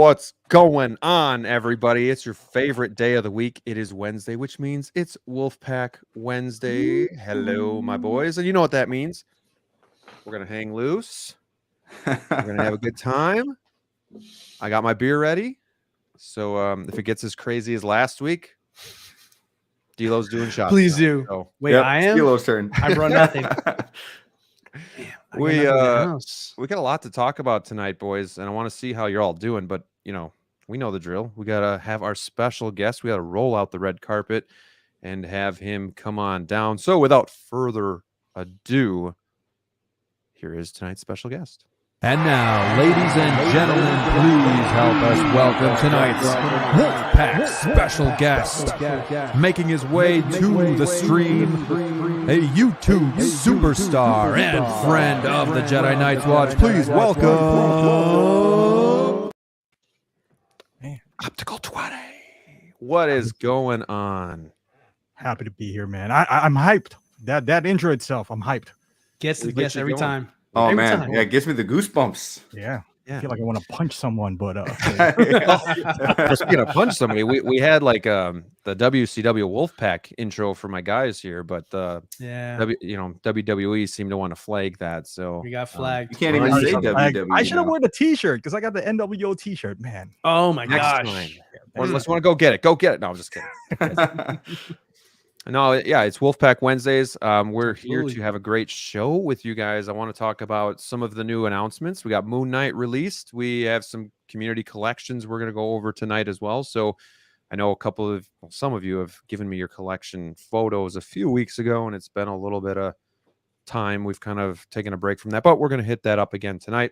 What's going on, everybody? It's your favorite day of the week. It is Wednesday, which means it's Wolfpack Wednesday. Hello, my boys. And you know what that means. We're going to hang loose. We're going to have a good time. I got my beer ready. So if it gets as crazy as last week, DLO's doing shots. Please do. So, Wait, yep, I am? DLO's turn. I brought nothing. We got a lot to talk about tonight, boys, and I want to see how you're all doing. But you know, we know the drill. We gotta have our special guest. We gotta roll out the red carpet and have him come on down. So, without further ado, here is tonight's special guest. And now, ladies and gentlemen, please help us welcome tonight's Wolfpack special guest, making his way to the stream, a YouTube superstar and friend of the Jedi Knights Watch. Please welcome Optical 20. What is going on? Happy to be here, man. I'm hyped. That intro itself, I'm hyped. Gets the guest every time. Oh every man, time. yeah, it gives me the goosebumps. Yeah. I feel like I want to punch someone, but Speaking of punch somebody, we had like the WCW Wolfpack intro for my guys here, but WWE seemed to want to flag that, so we got flagged. You can't even say WWE. I should have worn the T-shirt because I got the NWO T-shirt, man. Oh my Next gosh! time. Unless you want to go get it, go get it. No, I'm just kidding. No, yeah, it's Wolfpack Wednesdays. We're here to have a great show with you guys. I want to talk about some of the new announcements. We got Moon Knight released. We have some community collections we're going to go over tonight as well. So I know some of you have given me your collection photos a few weeks ago, and it's been a little bit of time. We've kind of taken a break from that, but we're going to hit that up again tonight.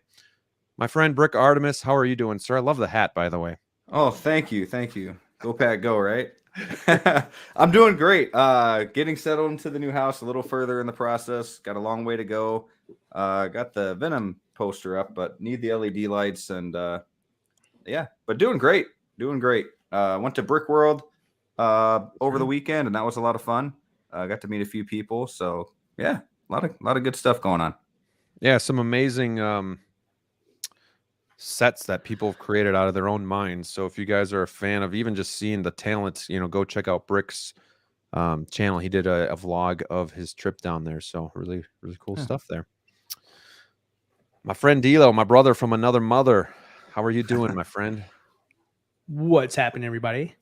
My friend Brick Artemis, how are you doing, sir? I love the hat, by the way. Oh, thank you. Go Pack, go, right? I'm doing great. Getting settled into the new house, a little further in the process. Got a long way to go. Got the Venom poster up, but need the LED lights, and but doing great. Went to Brick World over the weekend, and that was a lot of fun. Got to meet a few people, so yeah, a lot of good stuff going on. Yeah, some amazing sets that people have created out of their own minds. So if you guys are a fan of even just seeing the talent, go check out Brick's channel. He did a vlog of his trip down there. So really, really cool stuff there. My friend DLO, my brother from another mother. How are you doing, my friend? What's happening, everybody?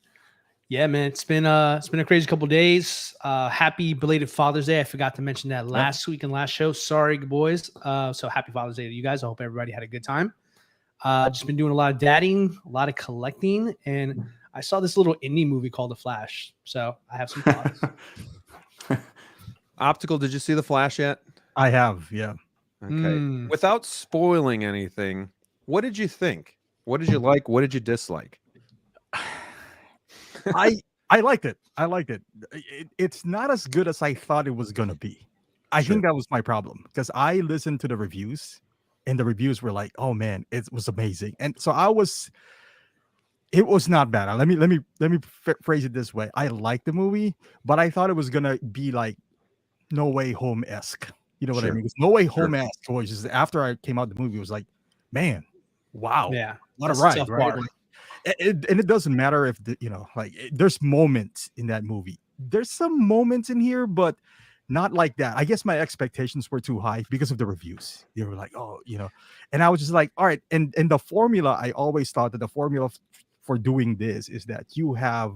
Yeah, man, it's been a crazy couple days. Happy belated Father's Day. I forgot to mention that last week and last show. Sorry, boys. So happy Father's Day to you guys. I hope everybody had a good time. Just been doing a lot of dadding, a lot of collecting, and I saw this little indie movie called The Flash. So I have some thoughts. Optical, did you see The Flash yet? I have, yeah. Okay. Without spoiling anything, what did you think? What did you like? What did you dislike? I liked it. It's not as good as I thought it was gonna be. I think that was my problem because I listened to the reviews. And the reviews were like, "Oh man, it was amazing." And so it was not bad. Let me phrase it this way: I liked the movie, but I thought it was gonna be like No Way Home-esque. You know what I mean? Because No Way Home-esque was just after I came out the movie, it was like, man, wow, yeah, what a ride, right? Like, and it doesn't matter if there's moments in that movie. There's some moments in here, but not like that. I guess my expectations were too high because of the reviews. They were like, and I was just like, all right. And the formula, I always thought that the formula for doing this is that you have,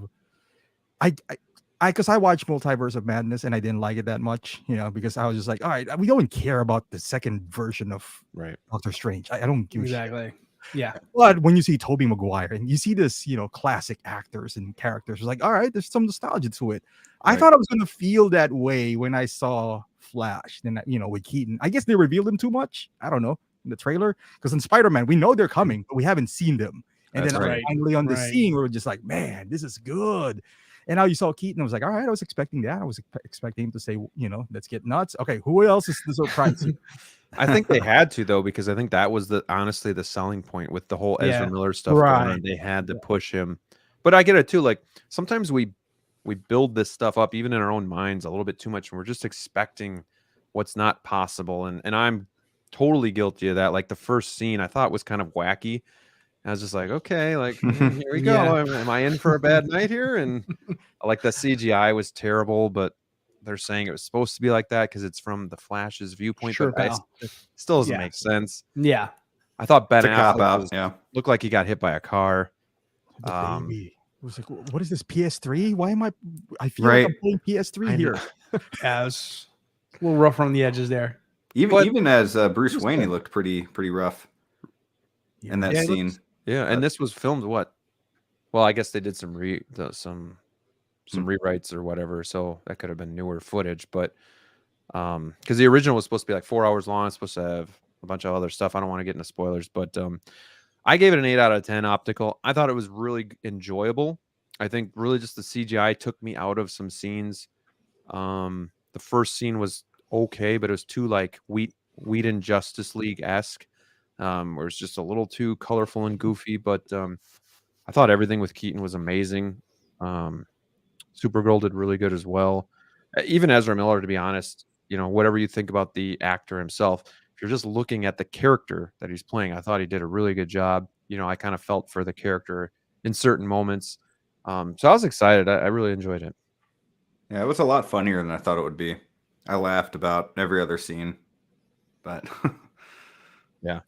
because I watched Multiverse of Madness and I didn't like it that much, because I was just like, all right, we don't care about the second version of Doctor Strange. I don't give a shit. Yeah. But when you see Tobey Maguire and you see this, classic actors and characters, it's like, all right, there's some nostalgia to it. I thought I was going to feel that way when I saw Flash. Then, with Keaton, I guess they revealed him too much. I don't know, in the trailer. Because in Spider-Man, we know they're coming, but we haven't seen them. And then finally on the scene, we were just like, man, this is good. And now you saw Keaton. I was like, all right, I was expecting that. I was expecting him to say, let's get nuts. Okay, who else is the surprise? I think they had to, though, because I think that was honestly the selling point with the whole Ezra Miller stuff going on. They had to push him. But I get it too. Like sometimes we build this stuff up even in our own minds a little bit too much, and we're just expecting what's not possible. And I'm totally guilty of that. Like the first scene I thought was kind of wacky. I was just like, okay, like here we go. Yeah. Am I in for a bad night here? And like the CGI was terrible, but they're saying it was supposed to be like that because it's from the Flash's viewpoint. Sure, but pal. it still doesn't Yeah. make sense. Yeah. I thought Ben It's a cop Affleck out. was, Yeah. looked like he got hit by a car. The baby. It was like, what is this PS3? Why am I feel Right. like I'm playing PS3 I here. know. Yeah, it was a little rough around the edges there. Even as Bruce was Wayne, he good. looked pretty rough in that Yeah, it scene. looks- Yeah, and this was filmed what? Well, I guess they did some rewrites or whatever, so that could have been newer footage. But because the original was supposed to be like 4 hours long, it's supposed to have a bunch of other stuff. I don't want to get into spoilers, but I gave it an 8 out of 10 optical. I thought it was really enjoyable. I think really just the CGI took me out of some scenes. The first scene was okay, but it was too like Whedon Justice League-esque. Where it's just a little too colorful and goofy, but I thought everything with Keaton was amazing. Supergirl did really good as well. Even Ezra Miller, to be honest, whatever you think about the actor himself, if you're just looking at the character that he's playing, I thought he did a really good job. I kind of felt for the character in certain moments. So I was excited. I really enjoyed it. Yeah, it was a lot funnier than I thought it would be. I laughed about every other scene, but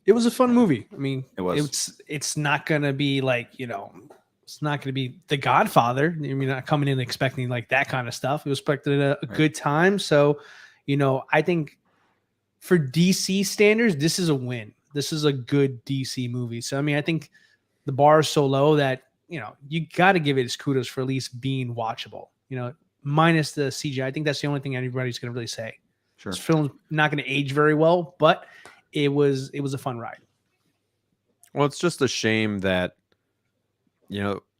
It was a fun movie. I mean, It was. It's not gonna be like it's not gonna be The Godfather. I mean, not coming in expecting like that kind of stuff. It was expected a good time. So, I think for DC standards, this is a win. This is a good DC movie. So, I mean, I think the bar is so low that you got to give it its kudos for at least being watchable. Minus the CGI. I think that's the only thing anybody's gonna really say. sure. This film's not going to age very well, but it was a fun ride. Well, it's just a shame that,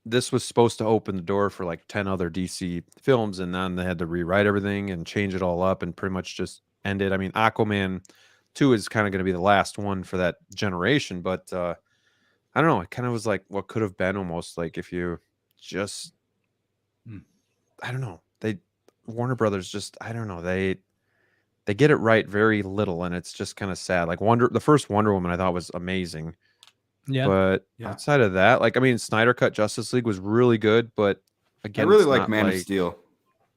this was supposed to open the door for like 10 other DC films, and then they had to rewrite everything and change it all up and pretty much just end it. I mean, Aquaman 2 is kind of going to be the last one for that generation, but I don't know. It kind of was like what could have been almost like if you just, I don't know. Warner Brothers just, I don't know. They get it right very little, and it's just kind of sad. Like the first Wonder Woman I thought was amazing. Yeah. But outside of that, like, I mean, Snyder Cut Justice League was really good, but I again, really it's like not Man of Steel.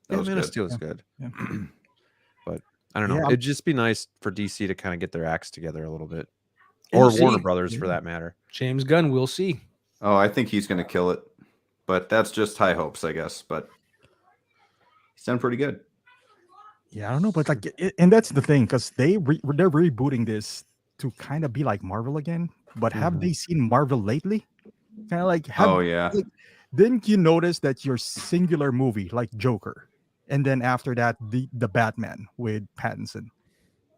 That Yeah, was Man of good. Steel is good. Yeah. But I don't know. Yeah. It'd just be nice for DC to kind of get their acts together a little bit. And Or we'll Warner see. Brothers for Yeah. that matter. James Gunn, we'll see. Oh, I think he's going to kill it, but that's just high hopes, I guess. But he's done pretty good. Yeah, I don't know, but like, and that's the thing, because they're rebooting this to kind of be like Marvel again. But have they seen Marvel lately? Kind of like, Oh yeah, like, didn't you notice that your singular movie, like Joker, and then after that, the Batman with Pattinson,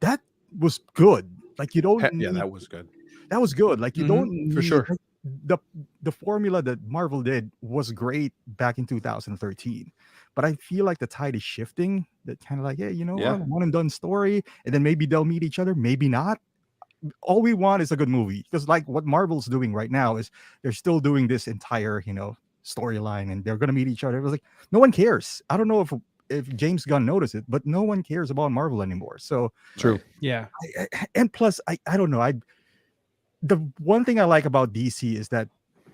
that was good. Like, you don't Yeah, need, that was good. that was good. Like, you don't for need, sure. like, the formula that Marvel did was great back in 2013. But I feel like the tide is shifting. That kind of like, hey, Yeah. one and done story, and then maybe they'll meet each other, maybe not. All we want is a good movie, because like what Marvel's doing right now is they're still doing this entire storyline, and they're gonna meet each other. It was like no one cares. I don't know if James Gunn noticed it, but no one cares about Marvel anymore. So True. Yeah. and plus I don't know. The one thing I like about DC is that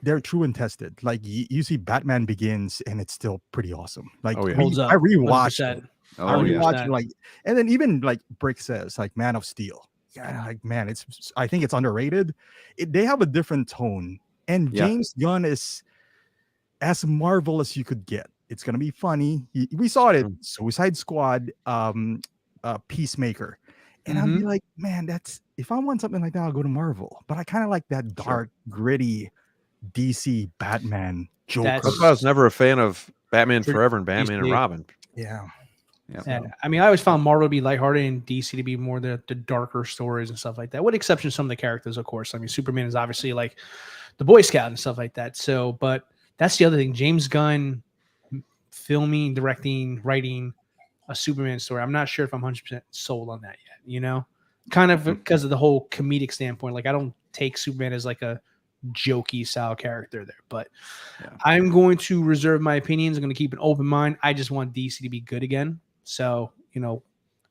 they're true and tested. Like you see Batman Begins, and it's still pretty awesome. Like Oh, yeah. Holds up. I rewatched 100%. it. I oh yeah. rewatched it, like, and then even like Brick says, like Man of Steel. Yeah, like man, I think it's underrated. They have a different tone, and Yeah. James Gunn is as Marvel as you could get. It's gonna be funny. We saw it in Suicide Squad, Peacemaker, and I'll be like, man, if I want something like that, I'll go to Marvel. But I kind of like that dark, gritty DC Batman Joker. That's why I was never a fan of Batman For Forever and Batman and DC. Robin. Yeah. And I mean, I always found Marvel to be lighthearted and DC to be more the darker stories and stuff like that. With the exception of some of the characters, of course. I mean, Superman is obviously like the Boy Scout and stuff like that. So, but that's the other thing. James Gunn filming, directing, writing a Superman story. I'm not sure if I'm 100% sold on that yet, kind of because of the whole comedic standpoint. Like, I don't take Superman as like a jokey style character there, but I'm going to reserve my opinions. I'm going to keep an open mind. I just want DC to be good again. So,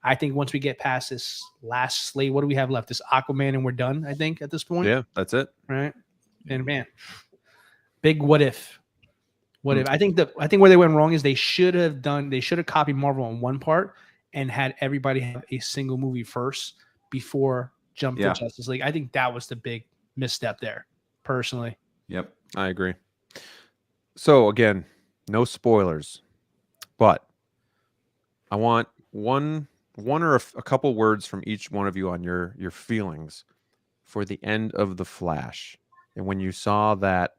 I think once we get past this last slate, what do we have left? This Aquaman, and we're done, I think, at this point. Yeah, that's it. Right. And man, big what if. What if? I think where they went wrong is they should have copied Marvel on one part and had everybody have a single movie first before jump to Justice League. I think that was the big misstep there, personally. Yep. I agree. So again, no spoilers, but I want one or a couple words from each one of you on your feelings for the end of The Flash. And when you saw that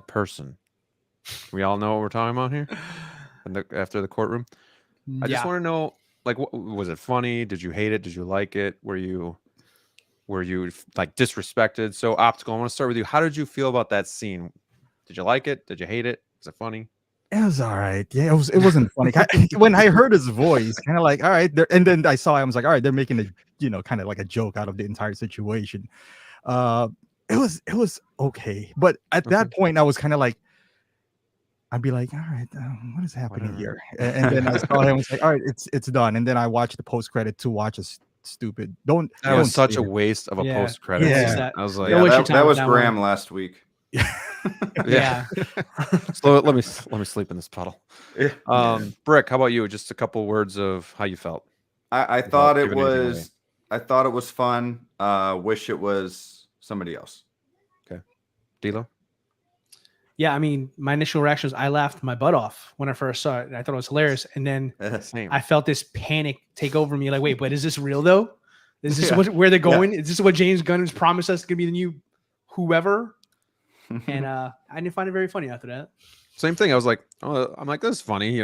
person, we all know what we're talking about here after the courtroom. I just want to know, like, was it funny? Did you hate it? Did you like it? Were you like disrespected? So Optical, I want to start with you. How did you feel about that scene? Did you like it? Did you hate it? Was it funny? It was all right. Yeah, it wasn't funny. When I heard his voice, kind of like, all right. And then I saw him, I was like, all right, they're making a, kind of like a joke out of the entire situation. It was okay. But at that point, I was kind of like, I'd be like, all right, what is happening here? And then I saw him, I was like, all right, it's done. And then I watched the post credit to watch a stupid. That was such a waste of a post credit. Yeah. I was like, that was Graham last week. Yeah. So let me sleep in this puddle. Brick, how about you? Just a couple words of how you felt. I thought it was fun. Wish it was somebody else. Okay. DLO? Yeah, I mean, my initial reaction was I laughed my butt off when I first saw it. And I thought it was hilarious. And then I felt this panic take over me. Like, wait, but is this real though? Is this where they're going? Is this what James Gunn has promised us to be the new whoever? And I didn't find it very funny after that. Same thing. I was like, I'm like, this is funny,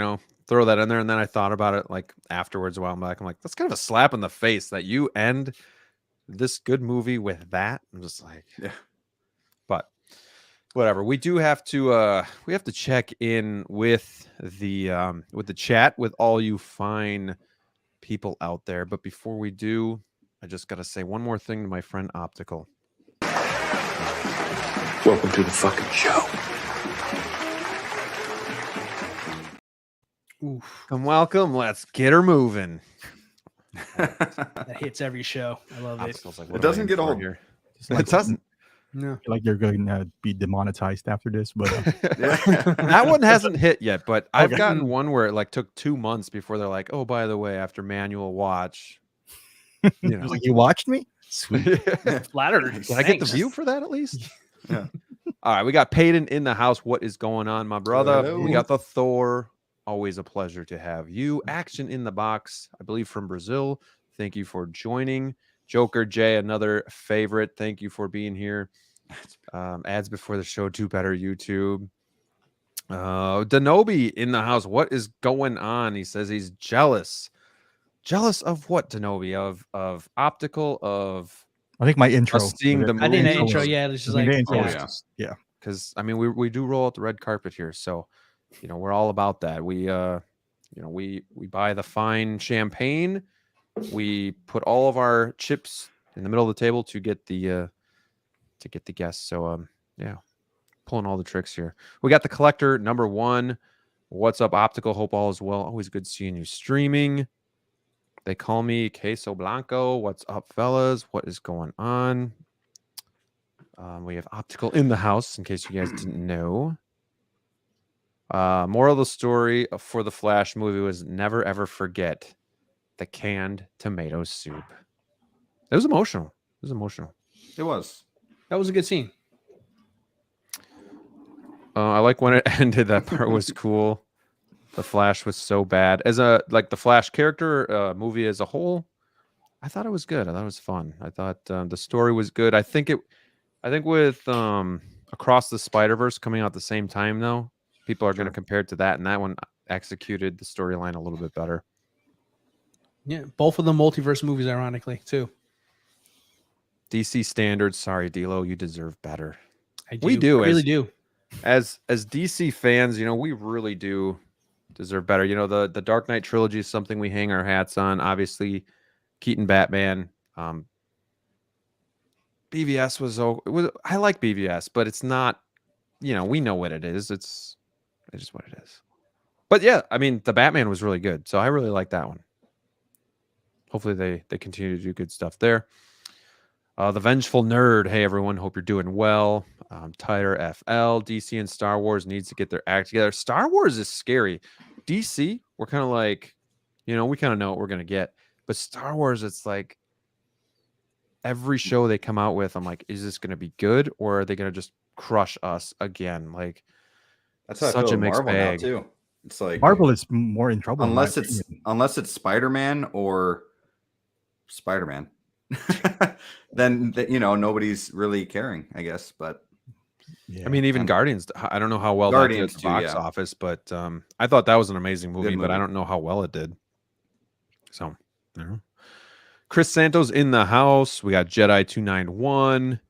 throw that in there. And then I thought about it like afterwards a while back. I'm like, that's kind of a slap in the face that you end this good movie with that. I'm just like, but whatever. We do have to check in with the chat with all you fine people out there. But before we do, I just gotta say one more thing to my friend Optical. Welcome to the fucking show. Oof. Welcome. Let's get her moving. That hits every show. I love it. Like, it doesn't get old here. Like, it doesn't. No. Like you're going to be demonetized after this, but that one hasn't hit yet. But I've gotten one where it like took 2 months before they're like, oh, by the way, after manual watch, like, you watched me. Sweet. Flattered. Did I get the view for that at least? Yeah. All right, we got Peyton in the house. What is going on, my brother? Hello. We got the Thor. Always a pleasure to have you. Action in the Box, I believe from Brazil. Thank you for joining. Joker J, another favorite. Thank you for being here. Ads before the show, do better YouTube. Denobi in the house. What is going on? He says he's jealous. Jealous of what, Denobi? Of Optical, of I think my intro. seeing the movie. I did an intro, yeah. It was just like, yeah. Because I mean, we do roll out the red carpet here, so we're all about that. We we buy the fine champagne. We put all of our chips in the middle of the table to get the guests. So pulling all the tricks here. We got the Collector #1. What's up, Optical? Hope all is well. Always good seeing you streaming. They call me Queso Blanco. What's up, fellas? What is going on? We have Optical in the house, in case you guys didn't know. Moral of the story for the Flash movie was never, ever forget the canned tomato soup. It was emotional. It was. That was a good scene. I like when it ended. That part was cool. The Flash was so bad. As the Flash character movie as a whole, I thought it was good. I thought it was fun. I thought the story was good. I think with Across the Spider-Verse coming out at the same time, though, people are going to compare it to that, and that one executed the storyline a little bit better. Yeah, both of the multiverse movies, ironically, too. DC standards. Sorry, DLO, you deserve better. We do. I really do. As DC fans, we really do deserve better. The Dark Knight trilogy is something we hang our hats on. Obviously, Keaton Batman. BVS was I like BVS, but it's not. We know what it is. It's just what it is. But yeah, I mean, the Batman was really good, so I really like that one. Hopefully, they continue to do good stuff there. The Vengeful Nerd. Hey, everyone. Hope you're doing well. Tighter FL. DC and Star Wars needs to get their act together. Star Wars is scary. DC, we're kind of like, we kind of know what we're going to get. But Star Wars, it's like every show they come out with, I'm like, is this going to be good or are they going to just crush us again? Like, that's how I such feel a with mixed Marvel bag. now too. It's like Marvel is more in trouble unless it's Spider-Man or Spider-Man. Then nobody's really caring, I guess. But yeah. I mean, even Guardians, I don't know how well that did at the box office, but I thought that was an amazing movie, but I don't know how well it did. So, I don't know. Chris Santos in the house. We got Jedi 291.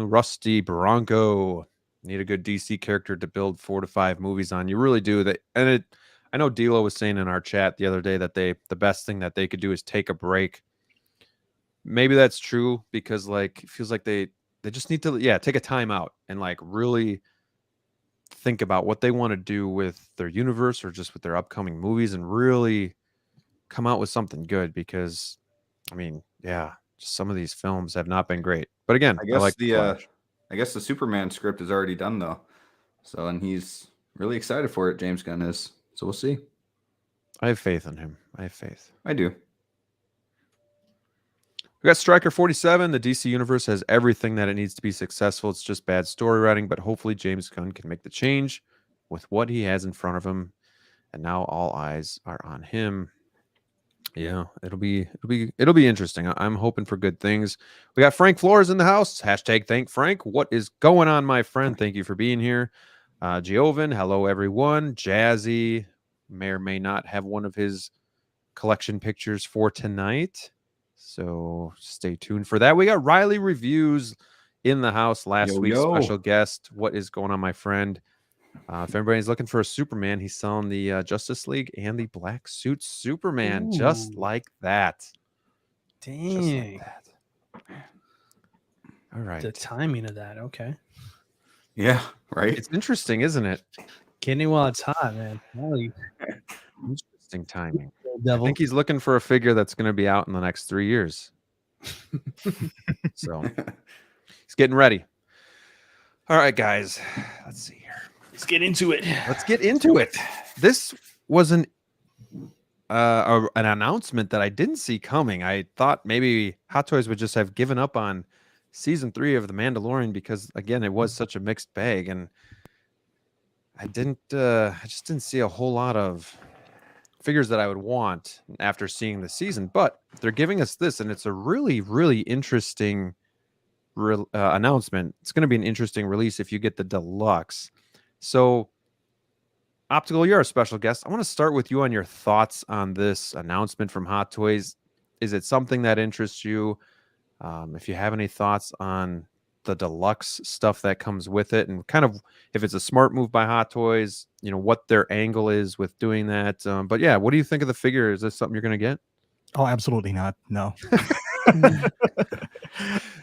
Rusty Bronco. Need a good DC character to build 4 to 5 movies on. You really do that. And I know DLO was saying in our chat the other day that the best thing that they could do is take a break. Maybe that's true because like it feels like they just need to take a time out and like really think about what they want to do with their universe or just with their upcoming movies and really come out with something good because I mean, just some of these films have not been great. But again, I guess I the Superman script is already done though. So and he's really excited for it, James Gunn is. So we'll see. I have faith in him. I have faith. I do. We got Striker 47. The DC universe has everything that it needs to be successful. It's just bad story writing, but hopefully James Gunn can make the change with what he has in front of him. And now all eyes are on him. Yeah, it'll be interesting. I'm hoping for good things. We got Frank Flores in the house. Hashtag thank Frank. What is going on, my friend? Thank you for being here. Giovan, hello everyone. Jazzy may or may not have one of his collection pictures for tonight. So stay tuned for that. We got Riley Reviews in the house last week. Special guest. What is going on, my friend? If anybody's looking for a Superman, he's selling the Justice League and the Black Suit Superman. Just like that. Dang. Just like that. All right. The timing of that. Okay. Yeah, right. It's interesting, isn't it? Getting while it's hot, man. Really interesting timing. Devil. I think he's looking for a figure that's going to be out in the next 3 years. So he's getting ready. All right, guys. Let's see here. Let's get into it. Let's get into it. This was an announcement that I didn't see coming. I thought maybe Hot Toys would just have given up on season 3 of The Mandalorian because, again, it was such a mixed bag, and I just didn't see a whole lot of figures that I would want after seeing the season. But they're giving us this, and it's a really, really interesting announcement. It's going to be an interesting release if you get the deluxe. So, Optical, you're a special guest. I want to start with you on your thoughts on this announcement from Hot Toys. Is it something that interests you? If you have any thoughts on the deluxe stuff that comes with it, and kind of if it's a smart move by Hot Toys, what their angle is with doing that. But yeah, what do you think of the figure? Is this something you're going to get? Oh, absolutely not. No.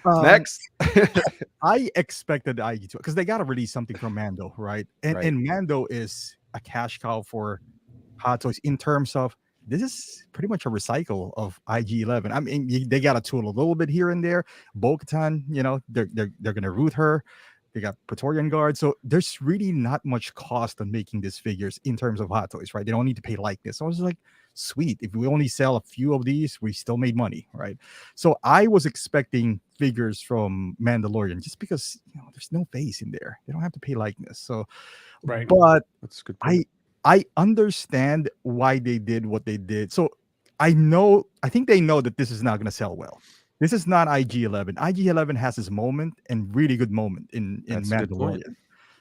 Next. I expected the IG12 because they got to release something from Mando, right? And Mando is a cash cow for Hot Toys in terms of this is pretty much a recycle of IG11. I mean, they got to tool a little bit here and there. Bo-Katan, they're gonna root her. They got Praetorian Guard, so there's really not much cost on making these figures in terms of Hot Toys, right? They don't need to pay likeness. So I was like, sweet. If we only sell a few of these, we still made money, right? So I was expecting figures from Mandalorian just because there's no face in there. They don't have to pay likeness. So, right. But that's a good point. I understand why they did what they did. So I think they know that this is not going to sell well. This is not IG11. IG11 has its moment and really good moment in Mandalorian.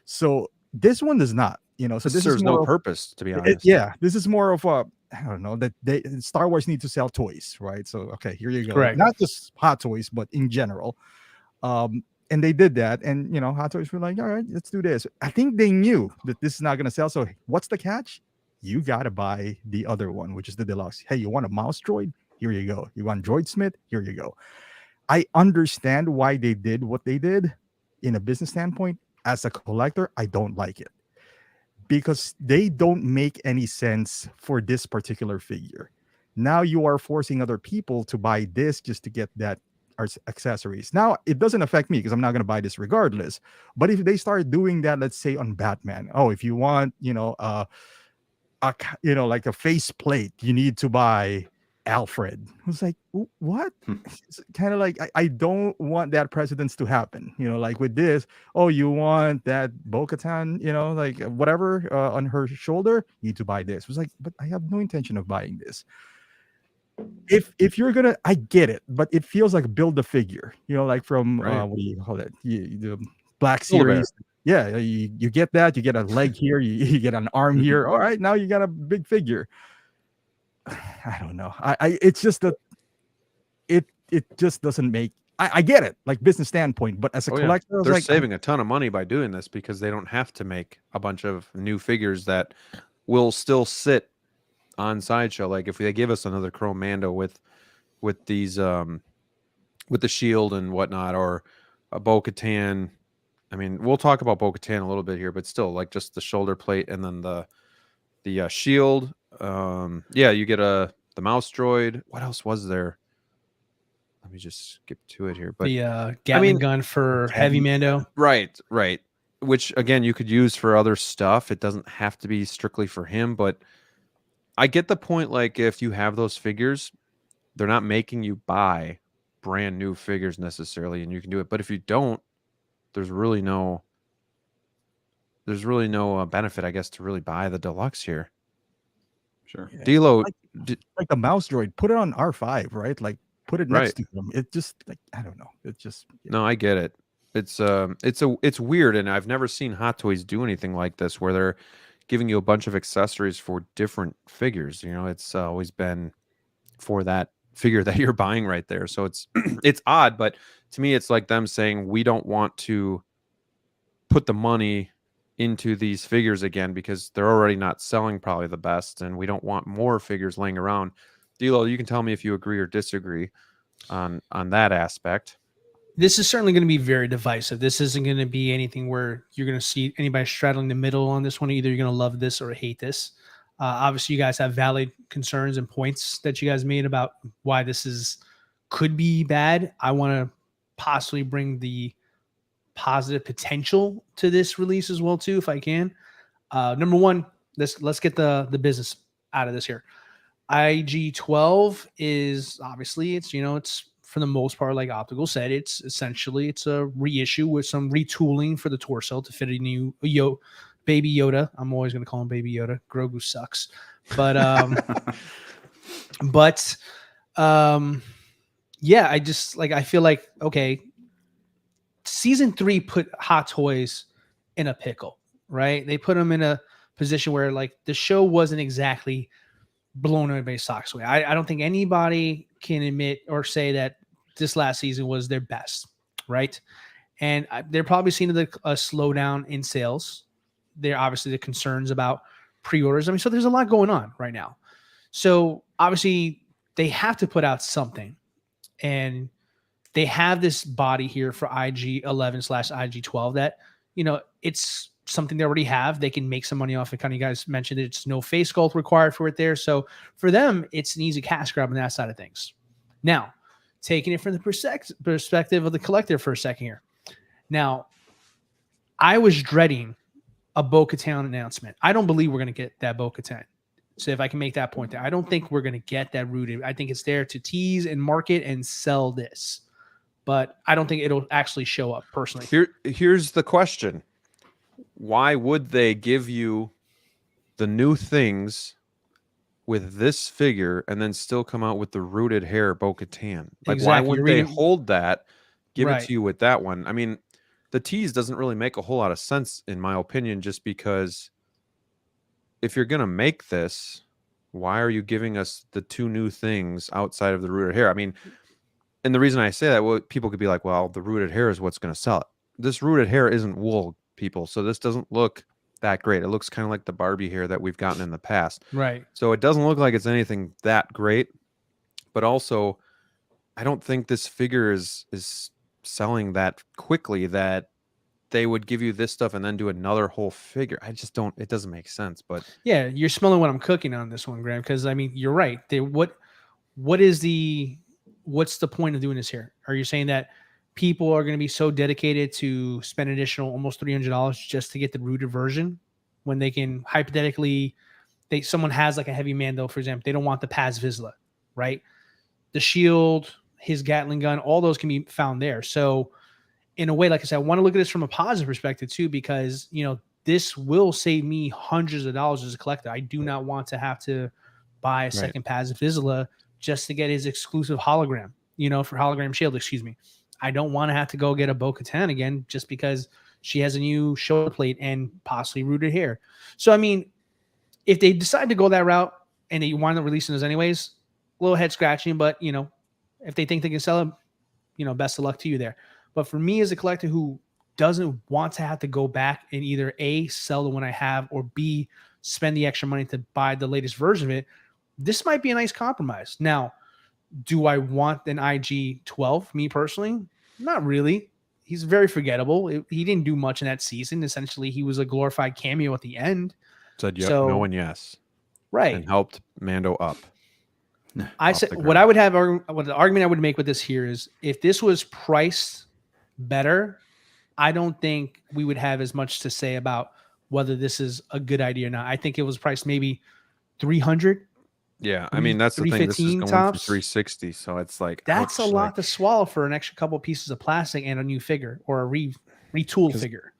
So this one does not, so this serves is no purpose, to be honest. This is more of a, I don't know, that Star Wars need to sell toys, right? So, okay, here you go. Correct. Not just Hot Toys, but in general. And they did that, and Hot Toys were like, all right, let's do this. I think they knew that this is not going to sell. So what's the catch? You got to buy the other one, which is the deluxe. Hey, you want a mouse droid? Here you go. You want Droid Smith? Here you go. I understand why they did what they did in a business standpoint. As a collector, I don't like it because they don't make any sense for this particular figure. Now you are forcing other people to buy this just to get that accessories. Now it doesn't affect me because I'm not going to buy this regardless. But if they start doing that, let's say on Batman, oh, if you want, like a face plate, you need to buy Alfred. I was like, what? It's kind of like I don't want that precedence to happen. Like with this, oh, you want that Bo-Katan, like whatever on her shoulder, you need to buy this. It was like, but I have no intention of buying this. If you're gonna, I get it, but it feels like build the figure, like from what do you call it? The Black Series. Yeah, you get that, you get a leg here, you get an arm here. All right, now you got a big figure. I don't know. It's just that it just doesn't make. I get it, like business standpoint, but as a collector, they're saving a ton of money by doing this because they don't have to make a bunch of new figures that will still sit on Sideshow. Like if they give us another Chrome Mando with these with the shield and whatnot, or a Bo-Katan. I mean, we'll talk about Bo-Katan a little bit here, but still, like just the shoulder plate and then the shield. Yeah, you get the mouse droid. What else was there? Let me just skip to it here. But the Gatling gun for Heavy Mando. Right. Which again you could use for other stuff. It doesn't have to be strictly for him, but I get the point. Like if you have those figures, they're not making you buy brand new figures necessarily, and you can do it. But if you don't, there's really no benefit, I guess, to really buy the deluxe here. Sure. Yeah. DLO, like the mouse droid, put it on R5, right? Like put it next to them. It just like I don't know. It just No, I get it. It's weird, and I've never seen Hot Toys do anything like this where they're giving you a bunch of accessories for different figures. It's always been for that figure that you're buying right there. So it's it's odd, but to me it's like them saying we don't want to put the money into these figures again because they're already not selling probably the best, and we don't want more figures laying around. DLO, you can tell me if you agree or disagree on that aspect. This is certainly going to be very divisive. This isn't going to be anything where you're going to see anybody straddling the middle on this one. Either you're going to love this or hate this. Obviously, you guys have valid concerns and points that you guys made about why this could be bad. I want to possibly bring the positive potential to this release as well too, if I can. Number one, let's get the business out of this here. IG12 is obviously it's for the most part, like Optical said, it's essentially a reissue with some retooling for the torso to fit a new Baby Yoda. I'm always going to call him Baby Yoda. Grogu sucks. But yeah, I feel like, okay, season 3 put Hot Toys in a pickle, right? They put them in a position where like the show wasn't exactly blowing everybody's socks away. I don't think anybody can admit or say that this last season was their best, right? And they're probably seeing a slowdown in sales. They're obviously the concerns about pre-orders. I mean, so there's a lot going on right now. So obviously they have to put out something, and they have this body here for IG11/IG12 that, it's something they already have. They can make some money off it. Kind of, you guys mentioned it's no face sculpt required for it there. So for them, it's an easy cash grab on that side of things. Now, taking it from the perspective of the collector for a second here. Now, I was dreading a Bo-Katan announcement. I don't believe we're going to get that Bo-Katan. So if I can make that point there, I don't think we're going to get that rooted. I think it's there to tease and market and sell this, but I don't think it'll actually show up personally. Here's the question. Why would they give you the new things with this figure and then still come out with the rooted hair Bo-Katan? Like, exactly. Why wouldn't they hold that, give it to you with that one? I mean, the tease doesn't really make a whole lot of sense, in my opinion, just because if you're going to make this, why are you giving us the 2 new things outside of the rooted hair? I mean, and the reason I say that, well, people could be like, well, the rooted hair is what's going to sell it. This rooted hair isn't wool, people. So this doesn't look that great. It looks kind of like the Barbie hair that we've gotten in the past. Right. So it doesn't look like it's anything that great. But also, I don't think this figure is selling that quickly that they would give you this stuff and then do another whole figure. I just don't. It doesn't make sense. But yeah, you're smelling what I'm cooking on this one, Graham. Because I mean, you're right. what's the point of doing this here? Are you saying that people are going to be so dedicated to spend additional almost $300 just to get the rooted version when they can hypothetically, someone has like a heavy Mando, for example, they don't want the Paz Vizsla, right? The shield, his Gatling gun, all those can be found there. So in a way, like I said, I want to look at this from a positive perspective too, because, this will save me hundreds of dollars as a collector. I do not want to have to buy a second Paz Vizsla just to get his exclusive hologram, for hologram shield, excuse me. I don't want to have to go get a Bo-Katan again just because she has a new shoulder plate and possibly rooted hair. So, I mean, if they decide to go that route and they wind up releasing those anyways, a little head scratching, but, if they think they can sell them, best of luck to you there. But for me as a collector who doesn't want to have to go back and either A, sell the one I have, or B, spend the extra money to buy the latest version of it, this might be a nice compromise. Now, do I want an IG12? Me personally, not really. He's very forgettable. He didn't do much in that season. Essentially, he was a glorified cameo at the end. Said no and yes. Right. And helped Mando up. I said what the argument I would make with this here is if this was priced better, I don't think we would have as much to say about whether this is a good idea or not. I think it was priced maybe 300. Yeah, I mean that's the thing. This is going tops. for 360, so it's like that's a lot to swallow for an extra couple pieces of plastic and a new figure or a retooled figure.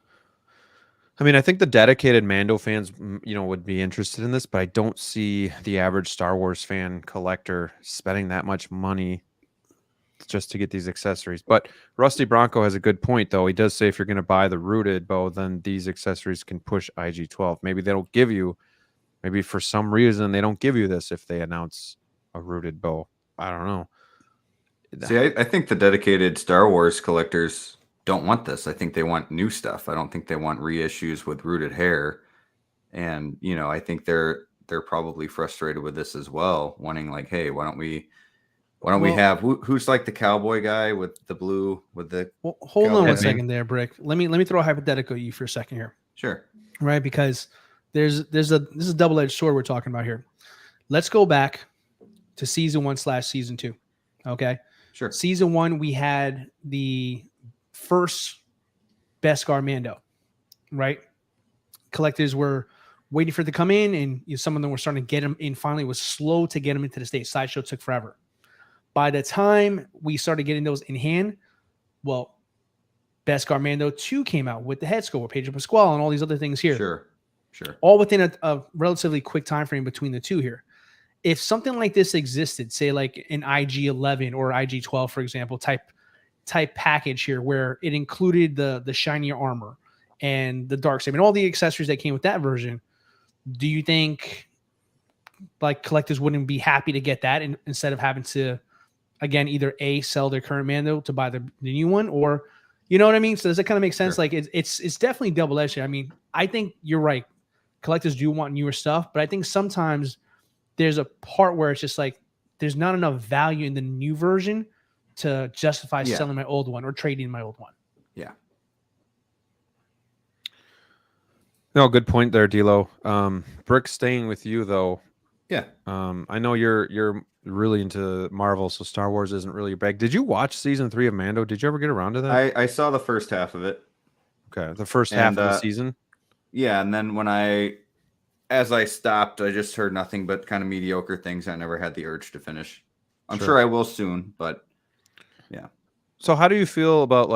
I mean, I think the dedicated Mando fans, would be interested in this, but I don't see the average Star Wars fan collector spending that much money just to get these accessories. But Rusty Bronco has a good point, though. He does say if you're going to buy the rooted bow, then these accessories can push IG12. Maybe they don't give you. Maybe for some reason they don't give you this if they announce a rooted bow. I don't know. See, I think the dedicated Star Wars collectors don't want this. I think they want new stuff. I don't think they want reissues with rooted hair. And, I think they're probably frustrated with this as well, wanting like, hey, why don't we have who's like the cowboy guy with the blue with the hold on one second there, Brick. Let me throw a hypothetical at you for a second here. Sure. Right, because this is a double-edged sword we're talking about here. Let's go back to season 1/season 2. Okay. Sure. Season 1, we had the first Beskar Mando, right? Collectors were waiting for it to come in, and some of them were starting to get them in. Finally, it was slow to get them into the States. Sideshow took forever. By the time we started getting those in hand, well, Beskar Mando 2 came out with the head sculpt, Pedro Pasquale, and all these other things here. Sure. All within a relatively quick time frame between the two here. If something like this existed, say like an IG11 or IG12, for example, type package here where it included the shinier armor and the dark saber and all the accessories that came with that version, do you think like collectors wouldn't be happy to get that instead of having to, again, either A, sell their current Mando to buy the new one, or you know what I mean? So does that kind of make sense? Sure. Like it's definitely double-edged. I mean, I think you're right. Collectors do want newer stuff, but I think sometimes there's a part where it's just like there's not enough value in the new version to justify selling my old one or trading my old one. Yeah. No, good point there, DLO. Brick, staying with you though. Yeah. I know you're really into Marvel, so Star Wars isn't really your bag. Did you watch season 3 of Mando? Did you ever get around to that? I saw the first half of it. Okay, the first half of the season. Yeah, and then as I stopped, I just heard nothing but kind of mediocre things. I never had the urge to finish. I'm sure I will soon, but yeah. So how do you feel about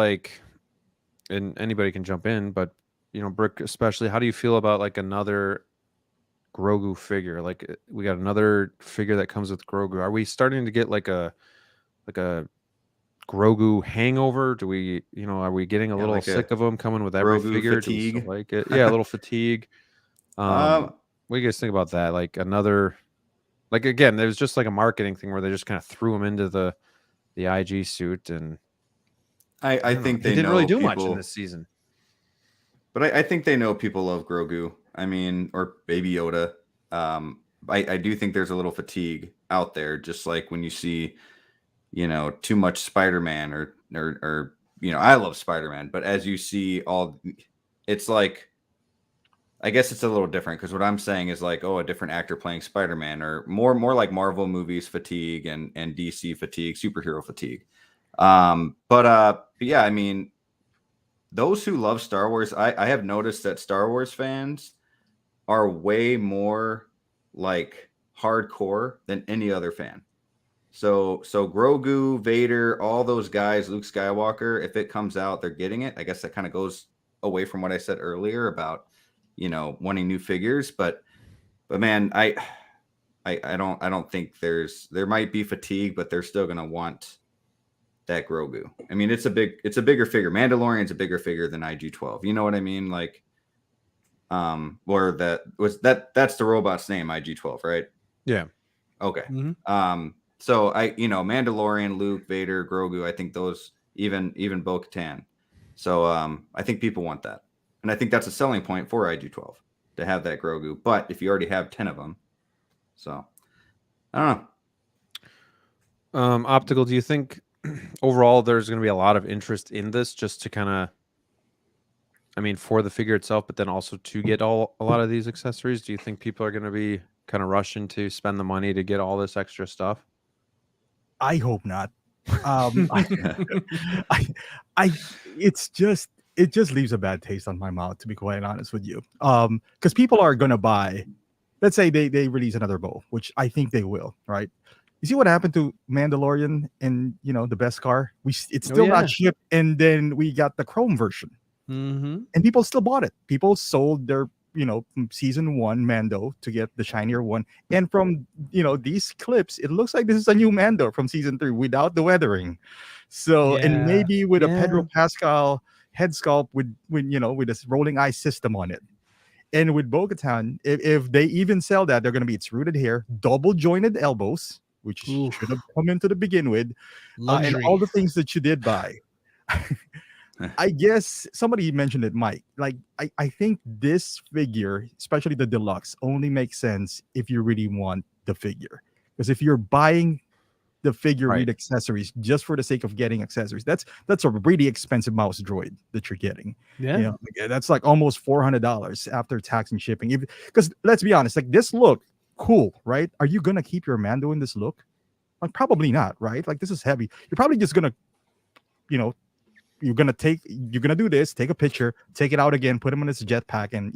and anybody can jump in, but Brick especially, how do you feel about like another Grogu figure? Like we got another figure that comes with Grogu. Are we starting to get like a Grogu hangover? Do we, are we getting a little sick of them coming with every Grogu figure? fatigue. Do we still like it? Yeah, a little fatigue. What do you guys think about that? Like another, like again, there was just like a marketing thing where they just kind of threw him into the IG suit, and I think they didn't really do people, much in this season. But I think they know people love Grogu. I mean, or Baby Yoda. I do think there's a little fatigue out there, just like when you see, too much Spider-Man or I love Spider-Man, but as you see it's like I guess it's a little different because what I'm saying is like, oh, a different actor playing Spider-Man, or more like Marvel movies fatigue and DC fatigue, superhero fatigue. But yeah, I mean, those who love Star Wars, I have noticed that Star Wars fans are way more like hardcore than any other fan. So Grogu, Vader, all those guys, Luke Skywalker, if it comes out, they're getting it. I guess that kind of goes away from what I said earlier about, wanting new figures, but man, I don't think there might be fatigue, but they're still gonna want that Grogu. I mean, it's a bigger figure. Mandalorian's a bigger figure than IG12. You know what I mean? Like, or that's the robot's name, IG12, right? Yeah. Okay. Mm-hmm. So Mandalorian, Luke, Vader, Grogu, I think those, even Bo-Katan. So I think people want that. And I think that's a selling point for IG12 to have that Grogu. But if you already have 10 of them, so I don't know. Optical, do you think overall there's going to be a lot of interest in this just to kind of, I mean, for the figure itself, but then also to get a lot of these accessories? Do you think people are going to be kind of rushing to spend the money to get all this extra stuff? I hope not. It just leaves a bad taste on my mouth, to be quite honest with you. Because people are gonna buy, let's say they release another bow, which I think they will, right? You see what happened to Mandalorian and the best car? It's still not shipped, and then we got the Chrome version, and people still bought it. People sold their from season 1 Mando to get the shinier one, and from these clips, it looks like this is a new Mando from season 3 without the weathering. So and maybe with a Pedro Pascal head sculpt with this rolling eye system on it. And with Bo-Katan, if they even sell that, they're going to be it's rooted hair, double jointed elbows, which should have come into the begin with, and all the things that you did buy. I guess somebody mentioned it, Mike. Like I think this figure, especially the deluxe, only makes sense if you really want the figure. Because if you're buying the figure with accessories just for the sake of getting accessories, that's a really expensive mouse droid that you're getting. Yeah, that's like almost $400 after tax and shipping. Because let's be honest, like this look cool, right? Are you gonna keep your Mando in this look? Like probably not, right? Like this is heavy. You're probably just gonna, you're gonna do this, take a picture, take it out again, put him in this jetpack, and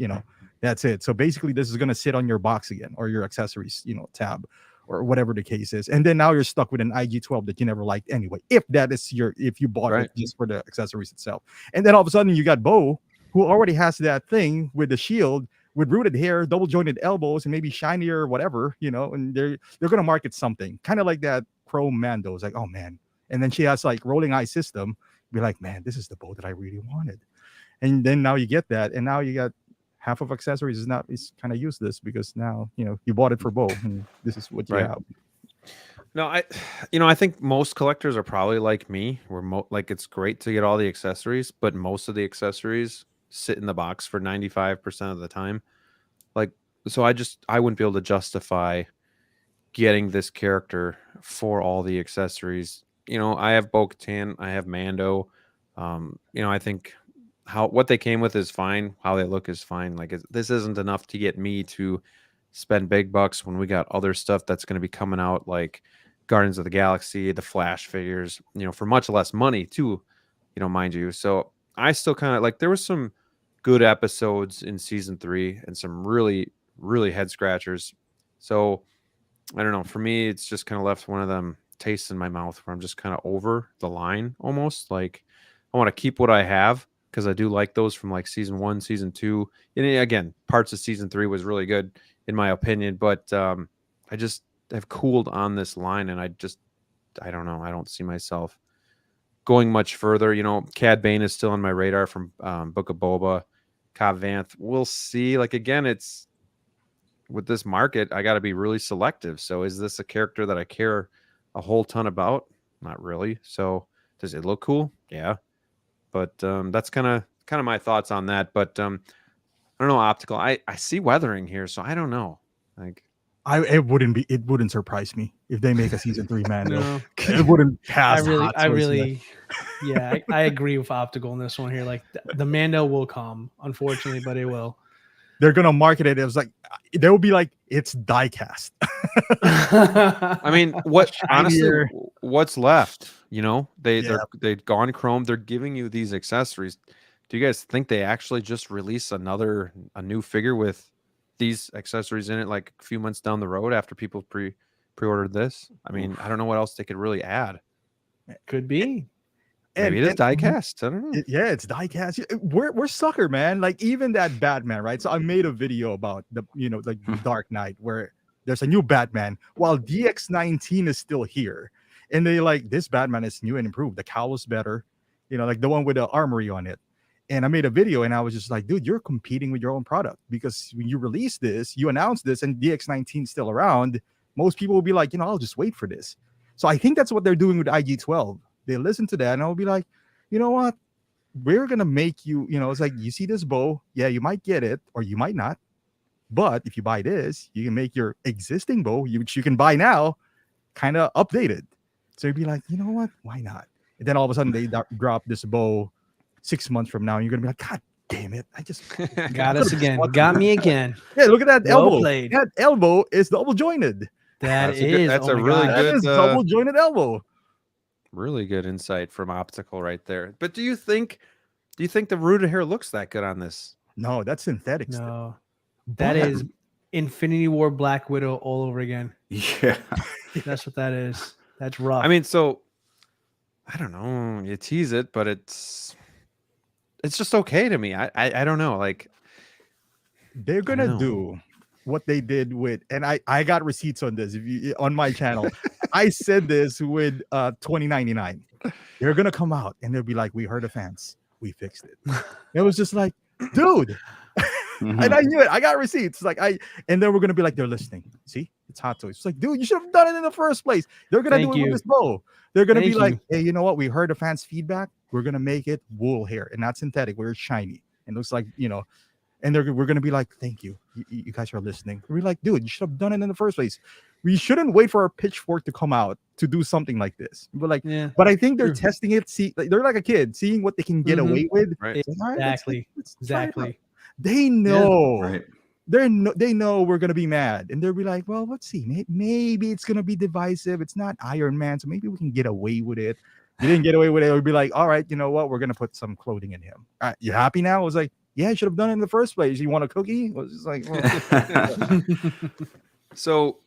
that's it. So basically, this is gonna sit on your box again or your accessories, tab, or whatever the case is. And then now you're stuck with an IG12 that you never liked anyway, if you bought it just for the accessories itself. And then all of a sudden you got Bo, who already has that thing with the shield, with rooted hair, double jointed elbows, and maybe shinier or whatever, and they're going to market something kind of like that Chrome Mando. It's like, oh man. And then she has like rolling eye system. Be like, man, this is the Bo that I really wanted. And then now you get that. And now you got half of accessories is kind of useless because now you bought it for Bo, and this is what you have. No, I think most collectors are probably like me. We're like, it's great to get all the accessories, but most of the accessories sit in the box for 95% of the time. Like, so I wouldn't be able to justify getting this character for all the accessories. I have Bo-Katan, I have Mando. I think what they came with is fine. How they look is fine. Like this isn't enough to get me to spend big bucks when we got other stuff that's going to be coming out, like Guardians of the Galaxy, the Flash figures, for much less money too, mind you. So I still kind of like, there was some good episodes in season 3 and some really, really head scratchers. So I don't know. For me, it's just kind of left one of them tastes in my mouth where I'm just kind of over the line almost. Like I want to keep what I have, because I do like those from like season 1, season 2. And again, parts of season 3 was really good in my opinion, but I just have cooled on this line, and I don't know. I don't see myself going much further. Cad Bane is still on my radar from Book of Boba. Cobb Vanth, we'll see. Like again, it's with this market, I got to be really selective. So is this a character that I care a whole ton about? Not really. So does it look cool? Yeah. But that's kind of my thoughts on that. But I don't know, Optical. I see weathering here, so I don't know. Like it wouldn't surprise me if they make a season 3 Mando. No. It wouldn't pass. I really I agree with Optical in this one here. Like the Mando will come, unfortunately, but it will. they're gonna market it. It was like they will be like it's die-cast. I mean, what honestly, Shinier. what's left? You know, Yeah. they've gone chrome. They're giving you these accessories. Do you guys think they actually just release a new figure with these accessories in it, like a few months down the road after people pre-ordered this? I mean, I don't know what else they could really add. Could be. Maybe it is die-cast. I don't know. Yeah, it's die-cast. We're sucker, man. Like even that Batman, right? So I made a video about the Dark Knight where there's a new Batman while DX19 is still here, and they like this Batman is new and improved. The cowl is better, like the one with the armory on it. And I made a video and I was just like, dude, you're competing with your own product because when you release this, you announce this, and DX19 is still around. Most people will be like, I'll just wait for this. So I think that's what they're doing with IG12. They listen to that and I'll be like, you know what? We're going to make you, it's like, you see this bow. Yeah, you might get it or you might not. But if you buy this, you can make your existing bow, which you can buy now, kind of updated. So you'd be like, you know what? Why not? And then all of a sudden they drop this bow 6 months from now. And you're going to be like, God damn it. I just got us again. Got me again. Yeah, look at that Well elbow. played. That elbow is double jointed. That's a really That good is double jointed elbow. Really good insight from Optical right there. But do you think the rooted hair looks that good on this? No, that's synthetic. No, that is Infinity War Black Widow all over again. Yeah. That's what that is. That's rough. I mean, so I don't know. You tease it, but it's just okay to me. I don't know. Like they're gonna do what they did with, and I got receipts on this. If you on my channel, I said this with 2099. They're gonna come out and they'll be like, "We heard the fans. We fixed it." It was just like, dude. And I knew it. I got receipts. And then we're gonna be like, they're listening. See, it's Hot Toys. It's like, dude, you should have done it in the first place. They're gonna do it with this bow. They're gonna be like, hey, you know what? We heard the fans' feedback. We're gonna make it wool hair and not synthetic, where it's shiny and looks like And we're gonna be like, thank you. You guys are listening. We're like, dude, you should have done it in the first place. We shouldn't wait for our pitchfork to come out to do something like this. But but I think they're testing it. They're like a kid, seeing what they can get away with. Right. Exactly. Exactly. They know. Right. They know we're gonna be mad, and they'll be like, well, let's see. Maybe it's gonna be divisive. It's not Iron Man, so maybe we can get away with it. You didn't get away with it. It would be like, all right, you know what? We're gonna put some clothing in him. All right, you happy now? I was like, yeah, you should have done it in the first place. You want a cookie? It was just like, So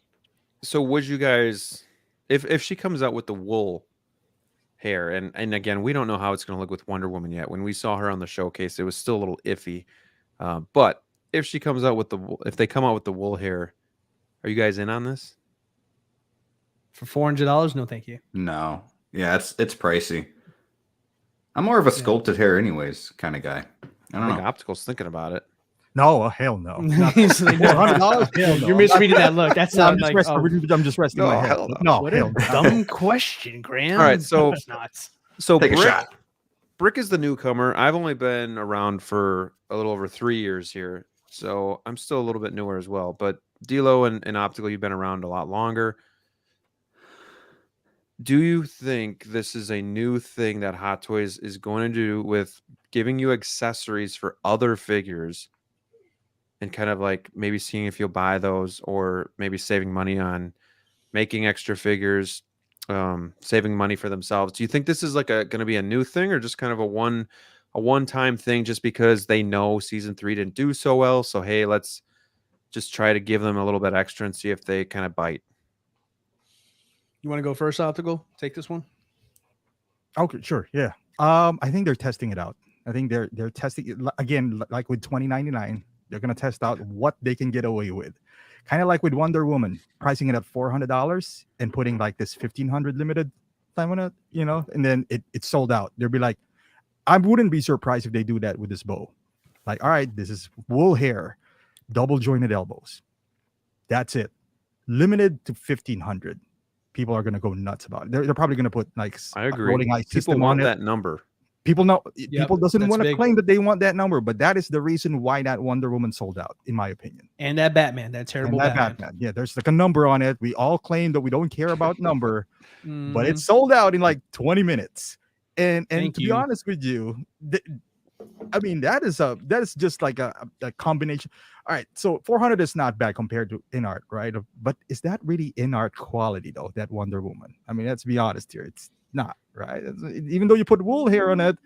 would you guys, if she comes out with the wool hair, and again, we don't know how it's going to look with Wonder Woman yet. When we saw her on the showcase, it was still a little iffy. But if she comes out with if they come out with the wool hair, are you guys in on this? For $400? No, thank you. No. Yeah, it's pricey. I'm more of a sculpted hair anyways kind of guy. I don't know. Optical's thinking about it. no, hell no. He's like, no, $100? Hell no. You're misreading that look. That's I'm not just, like I'm just resting No, my head. hell no. No, what hell a no. dumb question, Graham. All right, so That's nuts. So Take a shot. Brick is the newcomer. I've only been around for a little over 3 years here, so I'm still a little bit newer as well. But DLO and Optical, you've been around a lot longer. Do you think this is a new thing that Hot Toys is going to do with giving you accessories for other figures and kind of like maybe seeing if you'll buy those, or maybe saving money on making extra figures, saving money for themselves? Do you think this is like going to be a new thing, or just kind of a one-time thing just because they know season 3 didn't do so well? So, hey, let's just try to give them a little bit extra and see if they kind of bite. You want to go first, Optical? Take this one. Okay, sure. Yeah. I think they're testing it out. I think they're testing it again, like with 2099. They're gonna test out what they can get away with. Kind of like with Wonder Woman, pricing it at $400 and putting like this 1,500 limited time on it, and then it sold out. They'll be like, I wouldn't be surprised if they do that with this bow. Like, all right, this is wool hair, double jointed elbows. That's it. Limited to 1,500. People are gonna go nuts about it. They're probably gonna put like I agree. rolling ice People system want on it. that number. People know. Yep, people doesn't that's want to big. claim that they want that number, but that is the reason why that Wonder Woman sold out, in my opinion. And that Batman, that terrible And that Batman. Yeah, there's like a number on it. We all claim that we don't care about number, but Mhm. it sold out in like 20 minutes. And Thank to be you. honest with you, I mean that is just like a combination. All right, so 400 is not bad compared to in art, right? But is that really in art quality though? That Wonder Woman. I mean, let's be honest here. It's not, right? Even though you put wool hair on it,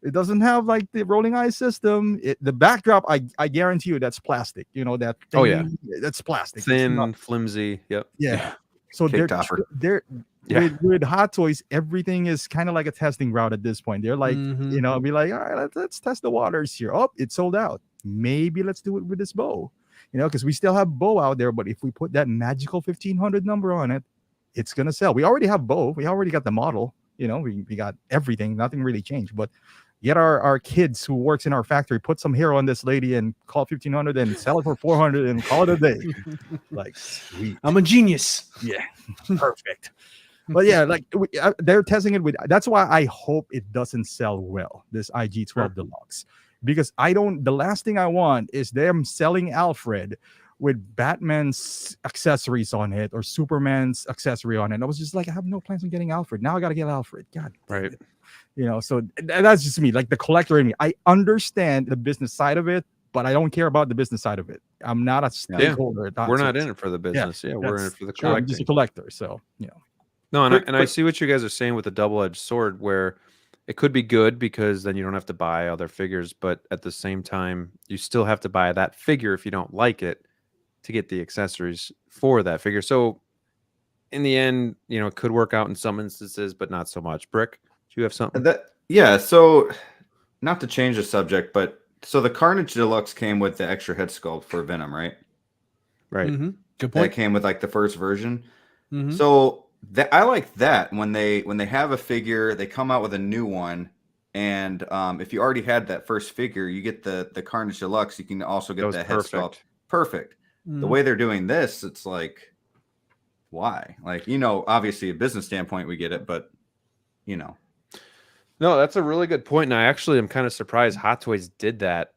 it doesn't have like the rolling eye system. The backdrop, I guarantee you, that's plastic. You know that thing. Oh, yeah. That's plastic. It's Thin, not- flimsy. Yep. yeah. So Cake topper. they're Yeah. with Hot Toys, everything is kind of like a testing route at this point. They're like, Mhm. you know, be like, all right, let's test the waters here. Oh, it's sold out. Maybe let's do it with this bow, you know, because we still have bow out there. But if we put that magical 1500 number on it, it's gonna sell. We already have bow. We already got the model. You know, we got everything. Nothing really changed. But get our kids who works in our factory, put some hair on this lady and call 1500 and sell it for 400 and call it a day. Like, sweet. I'm a genius. Yeah, perfect. But yeah, like they're testing it with. That's why I hope it doesn't sell well. This IG12 Deluxe, because the last thing I want is them selling Alfred with Batman's accessories on it or Superman's accessory on it. I was just like, I have no plans on getting Alfred. Now I got to get Alfred. God, damn Right. it. You know, so that's just me, like the collector in me. I understand the business side of it, but I don't care about the business side of it. I'm not a stakeholder. We're not in it for the business. Yeah, we're in it for the collecting. I'm just a collector. So, you know. No, and I see what you guys are saying with the double-edged sword, where it could be good because then you don't have to buy other figures, but at the same time, you still have to buy that figure if you don't like it to get the accessories for that figure. So in the end, you know, it could work out in some instances, but not so much. Brick, do you have something? Yeah, so not to change the subject, but so the Carnage Deluxe came with the extra head sculpt for Venom, right? Right. Mhm. Good That point. came with like the first version. Mhm. So I like that when they have a figure, they come out with a new one, and if you already had that first figure, you get the Carnage Deluxe. You can also get the head sculpt. Perfect. The Mhm. way they're doing this, it's like, why? Like, you know, obviously a business standpoint, we get it, but you know. No, that's a really good point. And I actually am kind of surprised Hot Toys did that.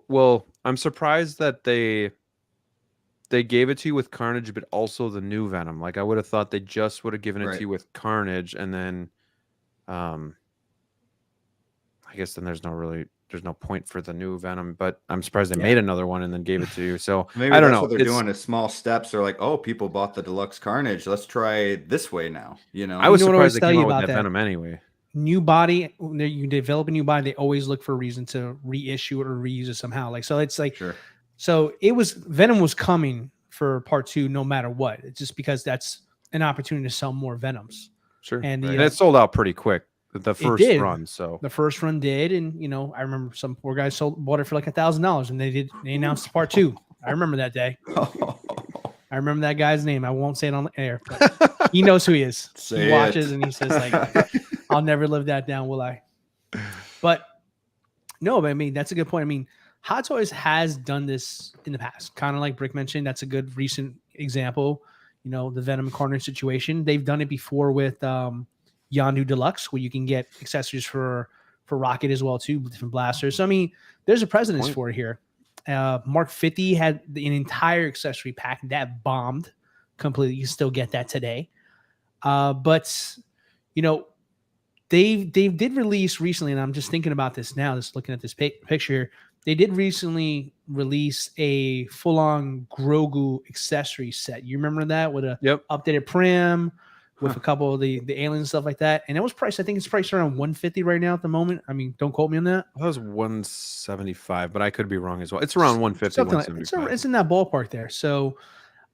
Well, I'm surprised that they gave it to you with Carnage, but also the new Venom. Like I would have thought they just would have given it to you with Carnage, and then, I guess then there's no point for the new Venom. But I'm surprised they made another one and then gave it to you. So Maybe I don't that's know. what they're doing is small steps. They're like, oh, people bought the Deluxe Carnage. Let's try this way now. You know, I was You know what I always surprised they tell came you out with about that that? Venom anyway. New body, when you develop a new body, they always look for a reason to reissue it or reuse it somehow. Like, so it's like, sure. so Venom was coming for part 2 no matter what. It's just because that's an opportunity to sell more Venoms. Sure. And And it sold out pretty quick. The first did. run. So The first run did, and you know, I remember some poor guy bought it for like $1,000, and they announced part 2. I remember that day. I remember that guy's name. I won't say it on the air, but he knows who he is. Say He watches it. and he says, like, I'll never live that down, will I? But no, but I mean, that's a good point. I mean, Hot Toys has done this in the past, kind of like Brick mentioned. That's a good recent example. You know, the Venom Carnage situation. They've done it before with Yondu Deluxe, where you can get accessories for Rocket as well too, different blasters. So I mean, there's a precedence for it here. Mark 50 had an entire accessory pack that bombed completely. You can still get that today. But you know, they did release recently, and I'm just thinking about this now, just looking at this picture. They did recently release a full-on Grogu accessory set. You remember that with a updated prim, with a couple of the aliens and stuff like that. And it was priced, I think it's priced around $150 right now at the moment. I mean, don't quote me on that. that was 175, but I could be wrong as well. It's around 150, Something like 175. it's in that ballpark there. So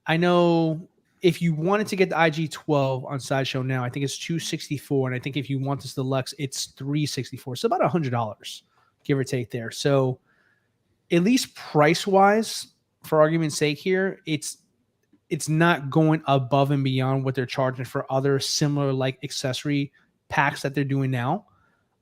I know if you wanted to get the IG12 on Sideshow now, I think it's $264, and I think if you want this deluxe, it's $364. So about $100, give or take there. So at least price wise, for argument's sake here, it's not going above and beyond what they're charging for other similar like accessory packs that they're doing now.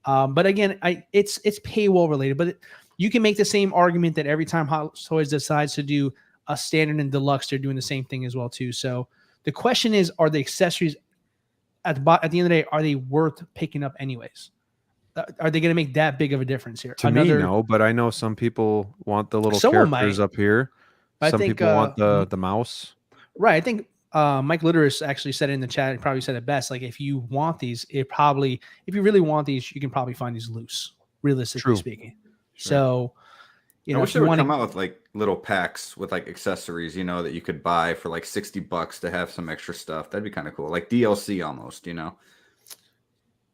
But again, it's paywall related. But you can make the same argument that every time Hot Toys decides to do a standard and deluxe, they're doing the same thing as well too. So the question is, are the accessories at the end of the day, are they worth picking up anyways? Are they going to make that big of a difference here? To me, no, but I know some people want the little Someone characters might. up here. I Some think, people want the mouse. Right. I think Mike Litteris actually said it in the chat. He probably said it best. Like, if you want these, if you really want these, you can probably find these loose, realistically speaking. Sure. So I wish if they you would want come to, out with like little packs with like accessories, that you could buy for like $60 to have some extra stuff. That'd be kind of cool, like DLC almost.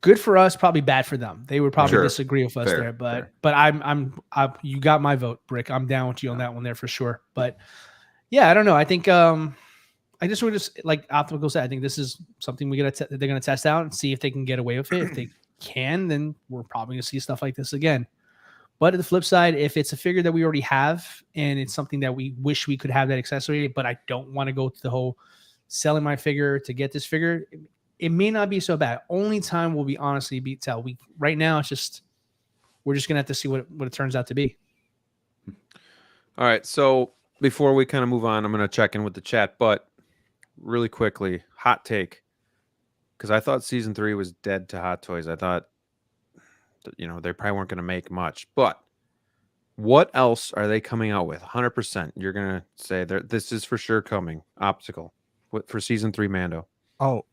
good for us, probably bad for them. They would probably Sure. disagree with us Fair, there, but fair. you got my vote, Brick. I'm down with you on Yeah. that one there for sure. But yeah, I don't know. I think I just would just like Optical said. I think this is something they're gonna test out and see if they can get away with it. If they can, then we're probably gonna see stuff like this again. But at the flip side, if it's a figure that we already have and it's something that we wish we could have that accessory, but I don't want to go through the whole selling my figure to get this figure, it may not be so bad. Only time will be honestly tell. Right now it's just we're just gonna have to see what it turns out to be. All right. So before we kind of move on, I'm going to check in with the chat, but really quickly, hot take. Because I thought season 3 was dead to Hot Toys. I thought, they probably weren't going to make much. But what else are they coming out with? 100%. You're going to say this is for sure coming. Optical for season 3 Mando. Oh,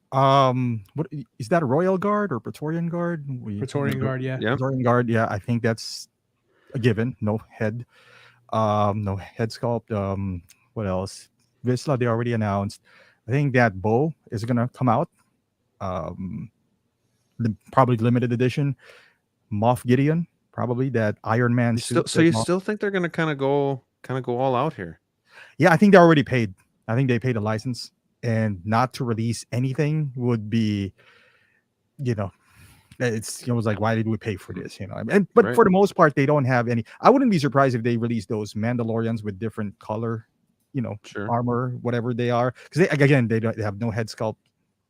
what is that? A Royal Guard or Praetorian Guard? Praetorian Guard, yeah. Praetorian Guard, yeah. I think that's a given. No head sculpt. What else? Vizsla, they already announced. I think that bow is gonna come out. Probably limited edition. Moff Gideon, probably that Iron Man suit. So you still think they're gonna kind of go all out here? Yeah, I think they already paid. I think they paid a license, and not to release anything would be, it was like, why did we pay for this? But Right. for the most part, they don't have any. I wouldn't be surprised if they release those Mandalorians with different color, Sure. armor, whatever they are, because they have no head sculpt.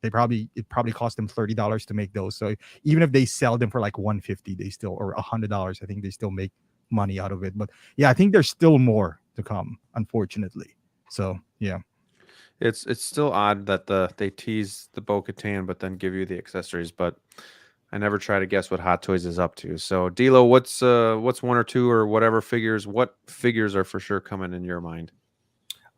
It probably cost them $30 to make those. So even if they sell them for like $150, they still, or $100, I think they still make money out of it. But yeah, I think there's still more to come, unfortunately. So yeah. It's still odd that they tease the Bo-Katan but then give you the accessories, but I never try to guess what Hot Toys is up to. So DLO, what's one or two or whatever figures? What figures are for sure coming in your mind?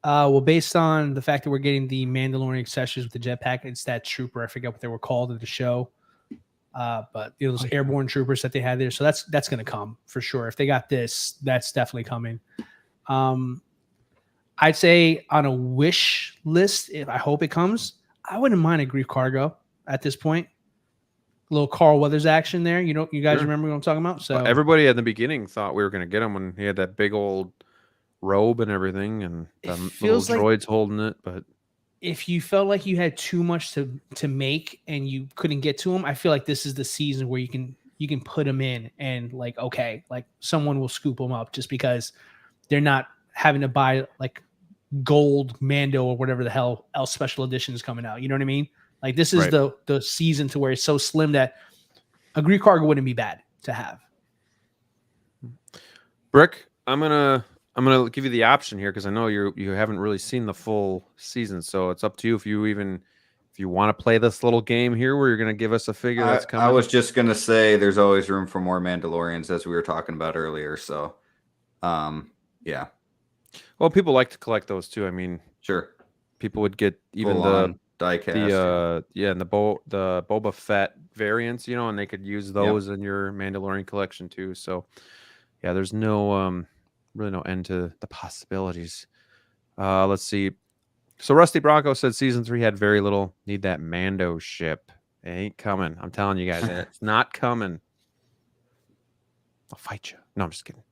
Well, based on the fact that we're getting the Mandalorian accessories with the jetpack, it's that trooper. I forget what they were called at the show. But those airborne troopers that they had there. So that's going to come for sure. If they got this, that's definitely coming. I'd say on a wish list, if I hope it comes, I wouldn't mind a Grief Cargo at this point. A little Carl Weathers action there. You guys Sure. remember what I'm talking about? So Everybody at the beginning thought we were going to get him when he had that big old robe and everything, and the little droids holding it. But if you felt like you had too much to make and you couldn't get to him, I feel like this is the season where you can put him in and like someone will scoop him up just because they're not having to buy like gold Mando or whatever the hell else special edition is coming out. You know what I mean? Like this is Right. the season to where it's so slim that a Greek Cargo wouldn't be bad to have. Brick, I'm gonna give you the option here because I know you haven't really seen the full season, so it's up to you if you want to play this little game here where you're gonna give us a figure that's coming. I was just gonna say there's always room for more Mandalorians, as we were talking about earlier. So, yeah. Well, people like to collect those too. I mean, Sure. people would get even Full-on die-cast. and the Boba Fett variants, and they could use those in your Mandalorian collection too. So yeah, there's no really no end to the possibilities. Let's see. So Rusty Bronco said season 3 had very little. Need that Mando ship. It ain't coming. I'm telling you guys, it's not coming. I'll fight you. No, I'm just kidding.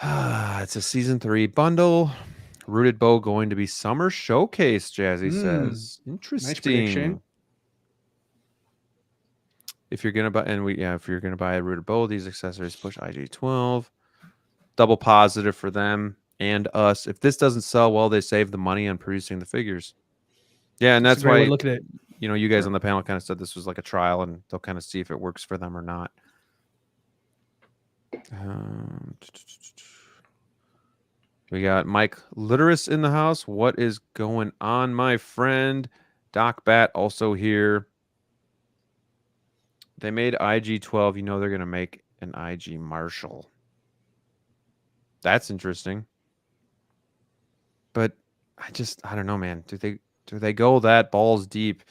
It's a season 3 bundle. Rooted Bow going to be summer showcase, Jazzy says. Interesting. Nice prediction. If you're gonna buy if you're gonna buy a Rooted Bow, these accessories push IG12. Double positive for them and us. If this doesn't sell well, they save the money on producing the figures. Yeah, and that's why look at it. You guys on the panel kind of said this was like a trial, and they'll kind of see if it works for them or not. We got Mike Literis in the house. What is going on, my friend? Doc Bat also here. They made IG12. They're going to make an IG Marshall. That's interesting. But I don't know, man. Do they go that balls deep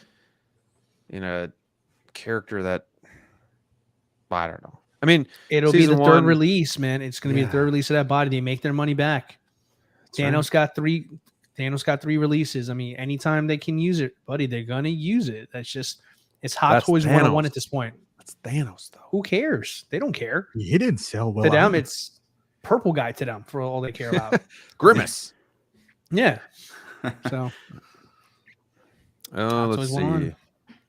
in a character that I don't know. I mean, It'll be the season third one- release, man. It's going to be the third release of that body. They make their money back. Thanos got three. Thanos got 3 releases. I mean, anytime they can use it, buddy, they're gonna use it. It's Hot That's Toys Thanos. 101 at this point. That's Thanos, though. Who cares? They don't care. He didn't sell well. To them, either. it's purple guy to them for all they care about. Grimace. Yeah. So Hot Let's Toys see. 101.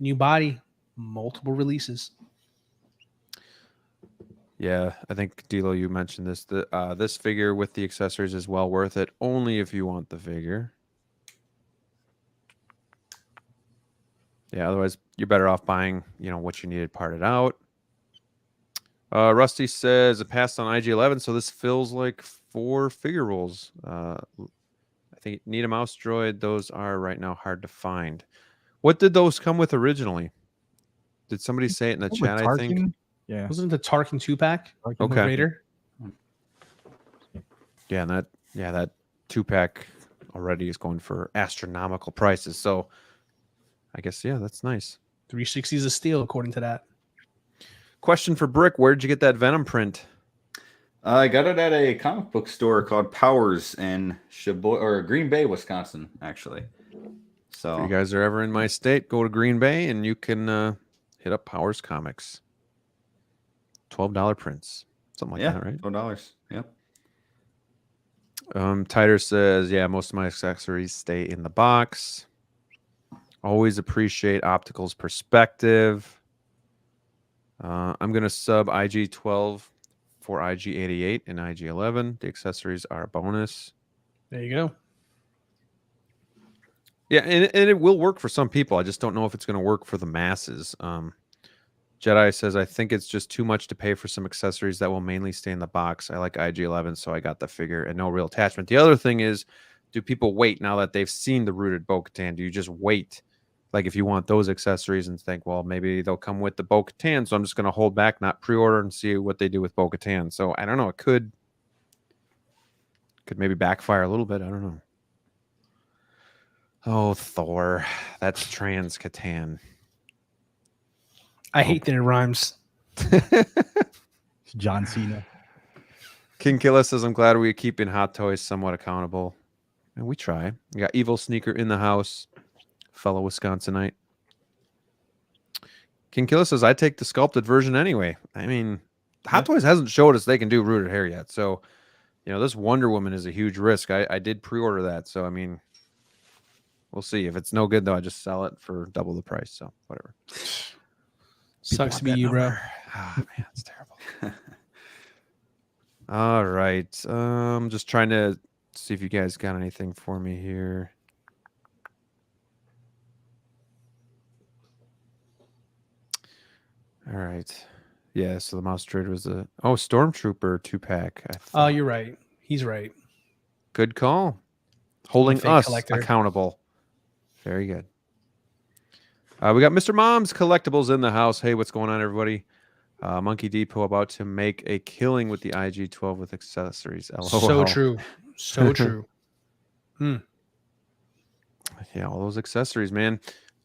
New body, multiple releases. Yeah, I think D'Lo, you mentioned this. This figure with the accessories is well worth it, only if you want the figure. Yeah, otherwise you're better off buying, what you needed parted out. Rusty says it passed on IG11, so this feels like 4 figure rolls. I think need a mouse droid. Those are right now hard to find. What did those come with originally? Did somebody say it in the With chat? I think. Tarkin, yeah. Wasn't it the Tarkin 2-pack? Okay. Raider? Yeah, and that 2-pack already is going for astronomical prices. So I guess, yeah, that's nice. 360s of steel, according to that. Question for Brick: where did you get that Venom print? I got it at a comic book store called Powers in Green Bay, Wisconsin, actually. So If you guys are ever in my state, go to Green Bay and you can hit up Powers Comics. $12 prints, something like that, right? $12. Yep. Titer says, yeah, most of my accessories stay in the box. Always appreciate Optical's perspective. I'm going to sub IG12 for IG88 and IG11. The accessories are a bonus. There you go. Yeah, and it will work for some people. I just don't know if it's going to work for the masses. Jedi says, I think it's just too much to pay for some accessories that will mainly stay in the box. I like IG11, so I got the figure and no real attachment. The other thing is, do people wait now that they've seen the rooted Bo-Katan? Do you just wait? Like if you want those accessories and think, well, maybe they'll come with the Bo-Katan, so I'm just going to hold back, not pre-order, and see what they do with Bo-Katan. So I don't know. It could maybe backfire a little bit. I don't know. Oh, Thor. That's trans Catan. I hate that it rhymes. John Cena. King Killa says, I'm glad we're keeping Hot Toys somewhat accountable. And we try. We got Evil Sneaker in the house. Fellow Wisconsinite. King Killa says, I take the sculpted version anyway. I mean, Hot Toys hasn't showed us they can do rooted hair yet. So, this Wonder Woman is a huge risk. I did pre-order that. So, I mean, we'll see. If it's no good, though, I just sell it for double the price. So, whatever. Sucks to be you, bro. Oh, man, it's terrible. All right. Just trying to see if you guys got anything for me here. All right. Yeah, so the mouse droid was a Stormtrooper 2-pack. Oh, you're right. He's right. Good call. Holding Fake us collector. accountable. Very good. We got Mr. Mom's Collectibles in the house. Hey, what's going on, everybody? Monkey Depot about to make a killing with the IG12 with accessories. LOL. So true. So true. Yeah, all those accessories, man.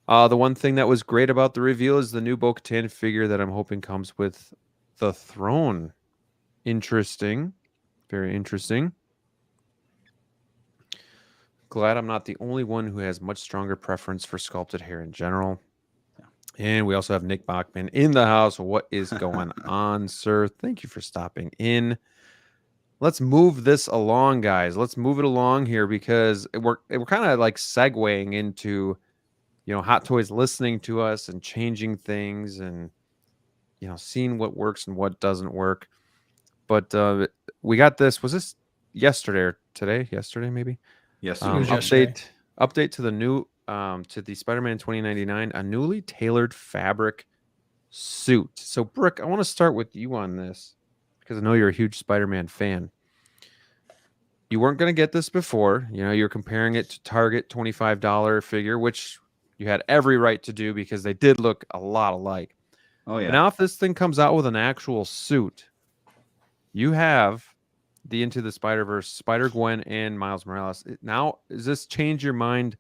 The one thing that was great about the reveal is the new Bo-Katan figure that I'm hoping comes with the throne. Interesting. Very interesting. Glad I'm not the only one who has much stronger preference for sculpted hair in general. And we also have Nick Bachman in the house. What is going on, sir? Thank you for stopping in. Let's move this along, guys. Let's move it along here because we're kind of like segueing into, Hot Toys listening to us and changing things and, seeing what works and what doesn't work. But we got this. Was this yesterday or today? Yesterday, maybe? Yes. Update to the new to the Spider-Man 2099, a newly tailored fabric suit. So, Brick, I want to start with you on this because I know you're a huge Spider-Man fan. You weren't going to get this before. You're comparing it to Target $25 figure, which you had every right to do because they did look a lot alike. Oh, yeah. But now, if this thing comes out with an actual suit, you have the Into the Spider-Verse, Spider-Gwen, and Miles Morales. Now, does this change your mind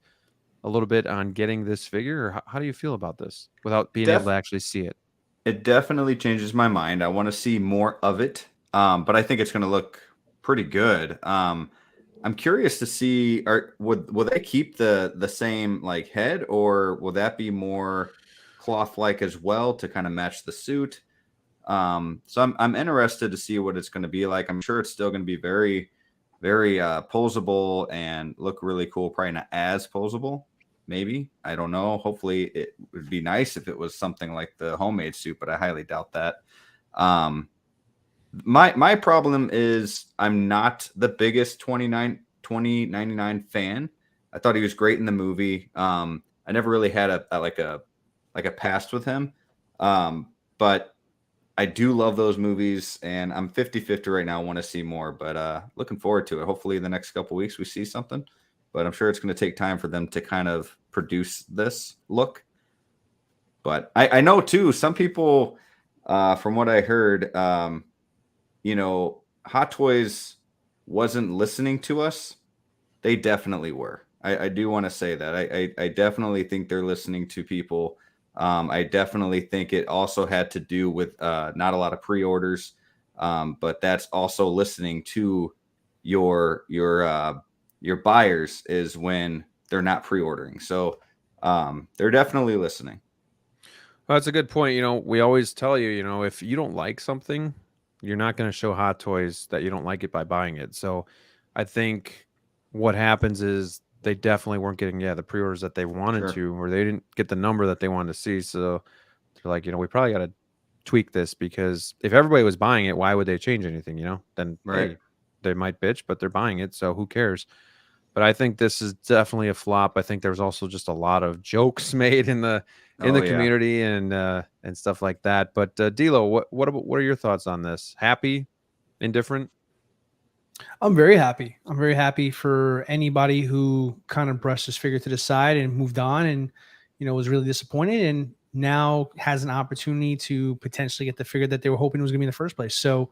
a little bit on getting this figure, or how do you feel about this without being able to actually see it? It definitely changes my mind. I want to see more of it, but I think it's going to look pretty good. I'm curious to see, will they keep the same like head, or will that be more cloth like as well to kind of match the suit? So I'm interested to see what it's going to be like. I'm sure it's still going to be very, very posable and look really cool. Probably not as posable, maybe. I don't know. Hopefully, it would be nice if it was something like the homemade suit, but I highly doubt that. My problem is I'm not the biggest 2099 fan. I thought he was great in the movie. I never really had a past with him. But I do love those movies, and I'm 50-50 right now. I want to see more, but looking forward to it. Hopefully in the next couple of weeks we see something, but I'm sure it's going to take time for them to kind of produce this look. But I know too, some people, from what I heard, Hot Toys wasn't listening to us. They definitely were. I do want to say that. I definitely think they're listening to people. I definitely think it also had to do with not a lot of pre-orders, but that's also listening to your buyers is when they're not pre-ordering. So they're definitely listening. Well, that's a good point. We always tell you, if you don't like something, you're not going to show Hot Toys that you don't like it by buying it. So I think what happens is they definitely weren't getting the pre-orders that they wanted to, or they didn't get the number that they wanted to see. So they're like, we probably got to tweak this, because if everybody was buying it, why would they change anything? Then Right. hey, they might bitch, but they're buying it, so who cares? But I think this is definitely a flop. I think there was also just a lot of jokes made in the community and stuff like that. But DLO, what are your thoughts on this? Happy? Indifferent? I'm very happy. I'm very happy for anybody who kind of brushed this figure to the side and moved on and, was really disappointed and now has an opportunity to potentially get the figure that they were hoping was going to be in the first place. So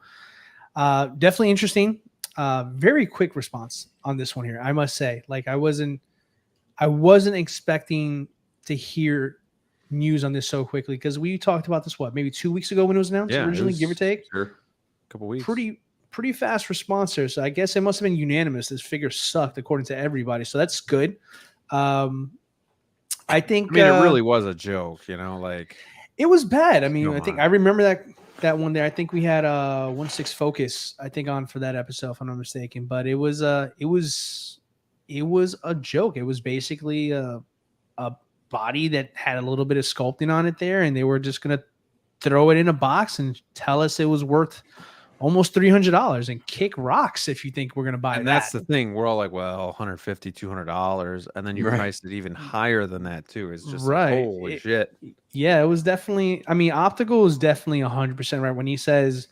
definitely interesting. Very quick response on this one here. I must say, like I wasn't expecting to hear news on this so quickly, because we talked about this, maybe 2 weeks ago when it was announced originally, give or take. Sure. A couple weeks. Pretty fast response there. So I guess it must have been unanimous. This figure sucked according to everybody. So that's good. I think. It really was a joke, like it was bad. I mean, Come I remember that one there. I think we had 1/6 Focus, I think, on for that episode, if I'm not mistaken. But it was a joke. It was basically a body that had a little bit of sculpting on it there, and they were just gonna throw it in a box and tell us it was worth almost $300 and kick rocks if you think we're going to buy it. And that's the thing. We're all like, well, $150, $200. And then you price it even higher than that too. It's just like, holy shit. Yeah, it was definitely, Optical is definitely 100% right when he says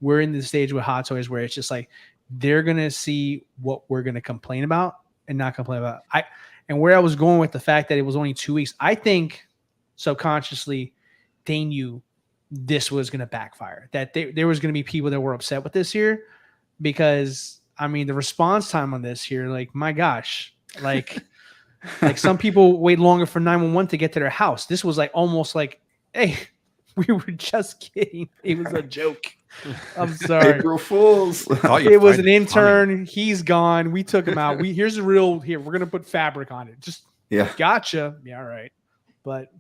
we're in the stage with Hot Toys where it's just like, they're going to see what we're going to complain about and not complain about. And where I was going with the fact that it was only 2 weeks, I think subconsciously they knew this was going to backfire, that there was going to be people that were upset with this here, because the response time on this here, like, my gosh, like some people wait longer for 911 to get to their house. This was like almost like, hey, we were just kidding. It was a joke. I'm sorry. April Fools. It was an intern. Funny. He's gone. We took him out. Here's the real here. We're going to put fabric on it. Just gotcha. Yeah. All right. But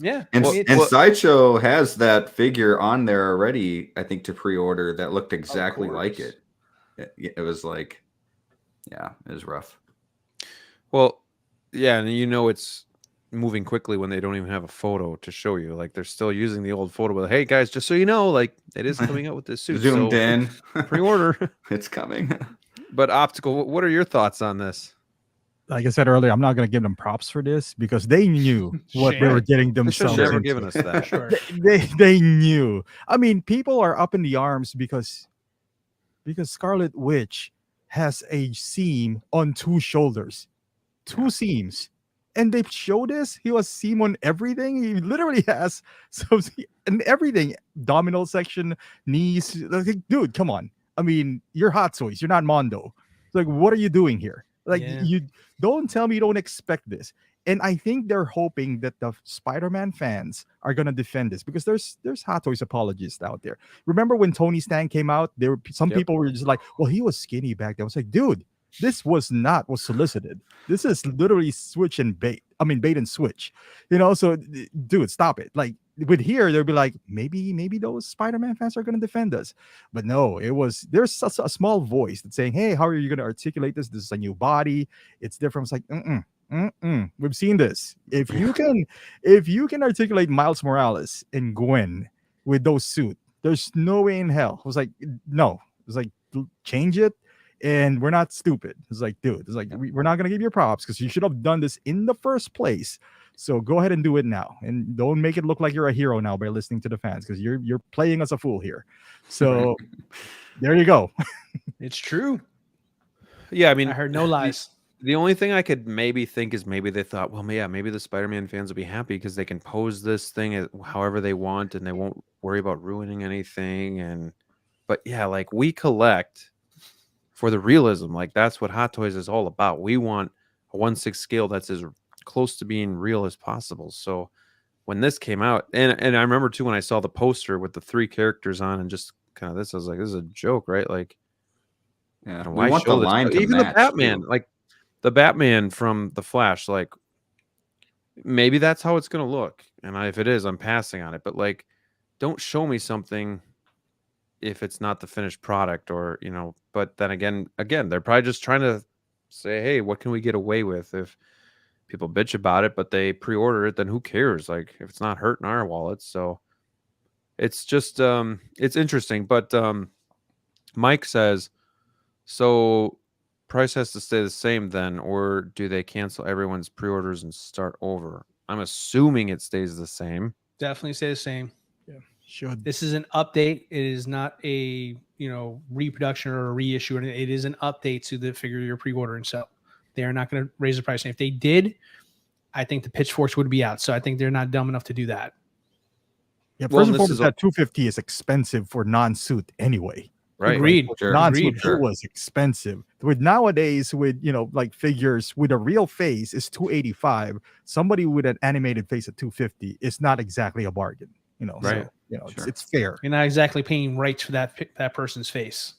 yeah, and Sideshow has that figure on there already, I think, to pre-order that looked exactly like it. It was like, it was rough. Well, yeah, and it's moving quickly when they don't even have a photo to show you. Like, they're still using the old photo, but hey, guys, just so you know, like, it is coming out with this suit. Zoomed in. Pre-order. It's coming. But Optical, what are your thoughts on this? Like I said earlier, I'm not going to give them props for this because they knew what they were getting themselves into. Never given us that. Sure. They knew. People are up in the arms because Scarlet Witch has a seam on two shoulders, two seams, and they show this. He has seam on everything. He literally has some and everything. Abdominal section, knees. Like, dude, come on. You're Hot Toys. You're not Mondo. Like, what are you doing here? Like, you don't tell me you don't expect this. And I think they're hoping that the Spider-Man fans are gonna defend this because there's Hot Toys apologists out there. Remember when Tony Stan came out? There were some people were just like, "Well, he was skinny back then." I was like, "Dude, this was not was solicited. This is literally switch and bait. I mean, bait and switch. So dude, stop it. Like with here, they'll be like, maybe those Spider-Man fans are gonna defend us, but no, there's such a small voice that's saying, "Hey, how are you gonna articulate this? This is a new body. It's different." It's like, we've seen this. If you can articulate Miles Morales and Gwen with those suits, there's no way in hell. I was like, no. It's like, change it. And we're not stupid. It's like, dude, it's like we're not gonna give you props because you should have done this in the first place. So go ahead and do it now, and don't make it look like you're a hero now by listening to the fans because you're playing us a fool here. So there you go. It's true. Yeah, I mean, I heard no lies. The only thing I could maybe think is maybe they thought, well, yeah, maybe the Spider-Man fans will be happy because they can pose this thing however they want and they won't worry about ruining anything. But yeah, like we collect for the realism. Like that's what Hot Toys is all about. We want a 1/6 scale that's as close to being real as possible. So when this came out, and I remember too when I saw the poster with the 3 characters on and just kind of this, I was like, this is a joke, right? Like, Yeah, why we want the show this? line to Even the match, Batman, too. like the Batman from the Flash, like maybe that's how it's gonna look. And if it is, I'm passing on it. But like, don't show me something if it's not the finished product, or but then again they're probably just trying to say, hey, what can we get away with? If people bitch about it but they pre-order it, then who cares? Like if it's not hurting our wallets. So it's just it's interesting. But Mike says, so price has to stay the same then, or do they cancel everyone's pre-orders and start over? I'm assuming it stays the same. Definitely stay the same. Should. This is an update. It is not a reproduction or a reissue. It is an update to the figure you're pre-ordering. So they are not going to raise the price. And if they did, I think the pitchforks would be out. So I think they're not dumb enough to do that. Yeah, Well, first and this foremost, is that 250 is expensive for non-suit anyway. Right. Agreed. Sure. Non-suit Agreed. was expensive. With nowadays, with like figures with a real face is 285. Somebody with an animated face at 250 is not exactly a bargain. Right. So, Sure. it's fair. You're not exactly paying rights for that person's face.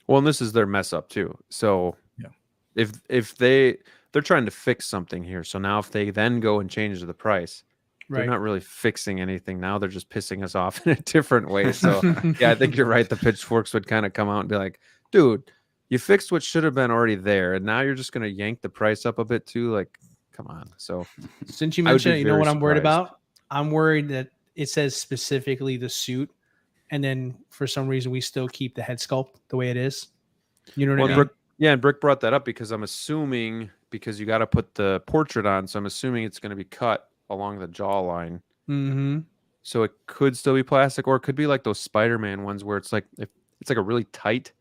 Well, and this is their mess up too. So Yeah. if they're trying to fix something here. So now if they then go and change the price, they're Right. not really fixing anything. Now they're just pissing us off in a different way. So yeah, I think you're right. The pitchforks would kind of come out and be like, dude, you fixed what should have been already there, and now you're just going to yank the price up a bit too. Like, come on. So Since you I would be mentioned it, you know very what I'm worried surprised. about? I'm worried that it says specifically the suit, and then for some reason we still keep the head sculpt the way it is. You know what I mean? Brick, yeah, and Brick brought that up because I'm assuming, because you got to put the portrait on, so I'm assuming it's going to be cut along the jawline. Mm-hmm. So it could still be plastic, or it could be like those Spider-Man ones where it's like it's like a really tight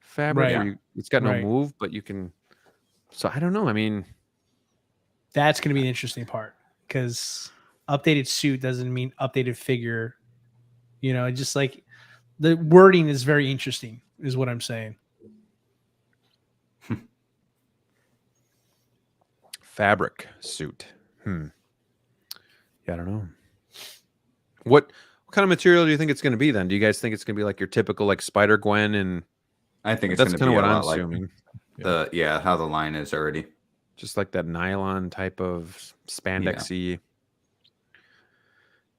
fabric, Right. where it's got no Right. move, but you can. So I don't know. I mean, That's going to be an interesting part because updated suit doesn't mean updated figure. Just like the wording is very interesting, is what I'm saying. fabric suit. Yeah, I don't know. What kind of material do you think it's going to be then? Do you guys think it's going to be like your typical like Spider-Gwen? And I think it's that's going to kind be of what a I'm lot like assuming. how the line is already. Just like that nylon type of spandexy.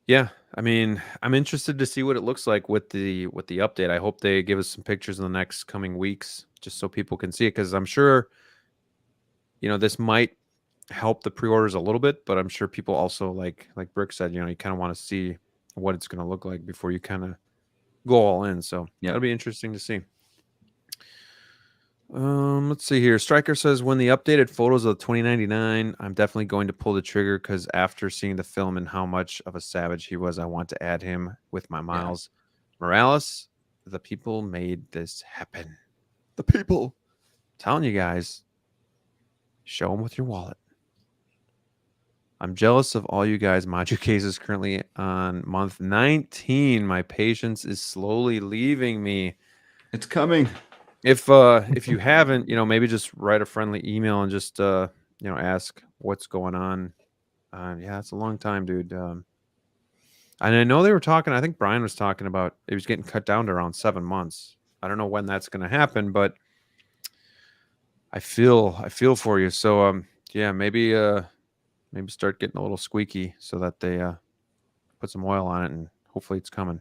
Yeah, I mean, I'm interested to see what it looks like with the update. I hope they give us some pictures in the next coming weeks, just so people can see it, because I'm sure, this might help the pre-orders a little bit, but I'm sure people also like Brick said, you kind of want to see what it's going to look like before you kind of go all in. So Yeah. that'll be interesting to see. Let's see here. Striker says, when the updated photos of the 2099, I'm definitely going to pull the trigger, because after seeing the film and how much of a savage he was, I want to add him with my Miles Morales. The people made this happen. The people. I'm telling you guys, show them with your wallet. I'm jealous of all you guys. Maju Case is currently on month 19. My patience is slowly leaving me. It's coming. If you haven't, maybe just write a friendly email and just ask what's going on. Yeah, it's a long time, dude. And I know they were talking. I think Brian was talking about it was getting cut down to around 7 months. I don't know when that's going to happen, but I feel for you. So yeah, maybe start getting a little squeaky so that they put some oil on it, and hopefully it's coming.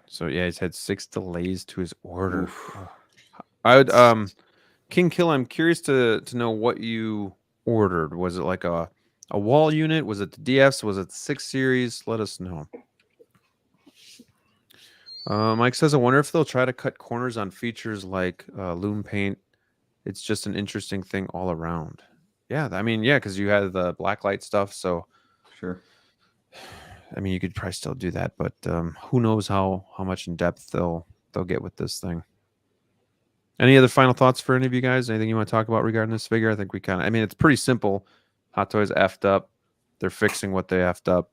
So yeah, he's had 6 delays to his order. I would King Kill, I'm curious to know what you ordered. Was it like a wall unit? Was it the DFs? Was it the 6 series? Let us know. Mike says, I wonder if they'll try to cut corners on features like loom paint. It's just an interesting thing all around. Yeah, I mean, yeah, because you had the blacklight stuff, so Sure. I mean, you could probably still do that, but who knows how much in depth they'll get with this thing. Any other final thoughts for any of you guys? Anything you want to talk about regarding this figure? I think we kind of, I mean, it's pretty simple. Hot Toys effed up. They're fixing what they effed up.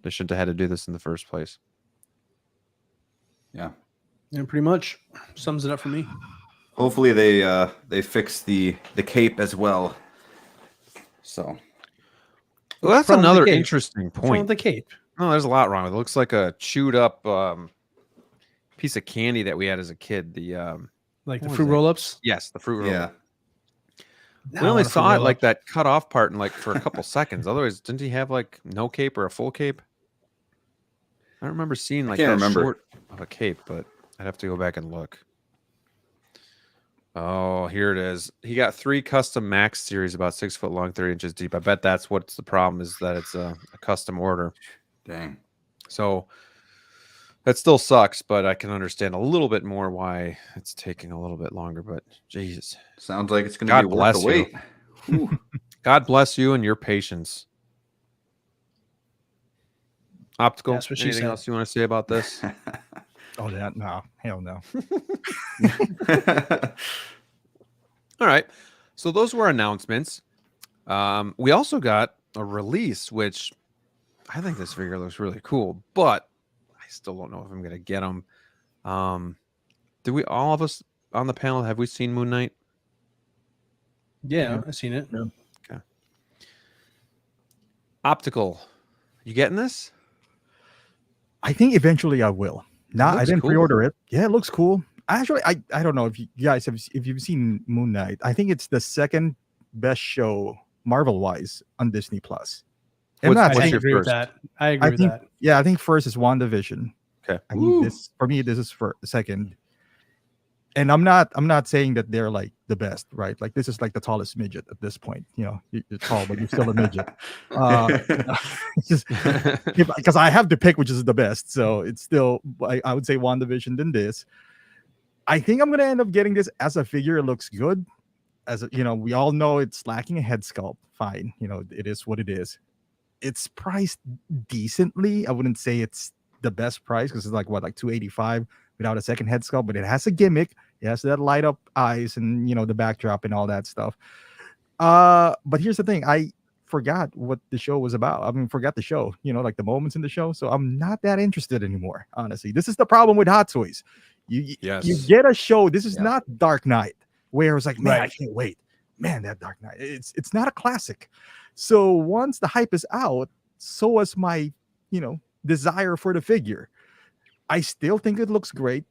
They shouldn't have had to do this in the first place. Yeah. Yeah, pretty much sums it up for me. Hopefully they fix the cape as well. So. Well, that's wrong with the another cape? interesting What's wrong point. with the cape? No, there's a lot wrong with it. It looks like a chewed up piece of candy that we had as a kid. The Like the what was fruit it? roll-ups? yes, the fruit roll. Yeah. We only saw it like that cut off part in like for a couple seconds. Otherwise, didn't he have like no cape or a full cape? I don't remember seeing like that short of a cape, but I'd have to go back and look. Oh, here it is. He got 3 custom Max series, about 6 foot long, 30 inches deep. I bet that's what's the problem, is that it's a custom order. Dang. So that still sucks, but I can understand a little bit more why it's taking a little bit longer. But Jesus, Sounds like it's going to be worth the wait. God bless you and your patience. Optical. That's what she Anything said. else you want to say about this? Oh, that no, hell no. All right. So those were announcements. We also got a release, which I think this figure looks really cool, but I still don't know if I'm going to get them. Do we, all of us on the panel, have we seen Moon Knight? Yeah, I've seen it. Yeah. Okay. Optical. You getting this? I think eventually I will. Nah, I looks didn't cool. pre-order it. Yeah, it looks cool. Actually, I don't know if you guys have, if you've seen Moon Knight. I think it's the second best show Marvel-wise on Disney Plus. I'm What's not I your saying, agree with first? that. I agree with think, that. yeah, I think first is WandaVision. Okay. I think this, for me, this is for second. And I'm not saying that they're like the best, right? Like this is like the tallest midget at this point. You know, you're tall, but you're still a midget. Because I have to pick which is the best. So it's still, I would say WandaVision than this. I think I'm gonna end up getting this as a figure. It looks good. As a, you know, we all know it's lacking a head sculpt. Fine, you know, it is what it is. It's priced decently. I wouldn't say it's the best price because it's like what, like $285 without a second head sculpt, but it has a gimmick. It has that light up eyes and, you know, the backdrop and all that stuff. But here's the thing. I forgot what the show was about. I mean, forgot the show, you know, like the moments in the show. So I'm not that interested anymore, honestly. This is the problem with Hot Toys. You get a show. This is not Dark Knight, where it's like, man, I can't wait. Man, that Dark Knight. It's not a classic. So once the hype is out, so is my, you know, desire for the figure. I still think it looks great,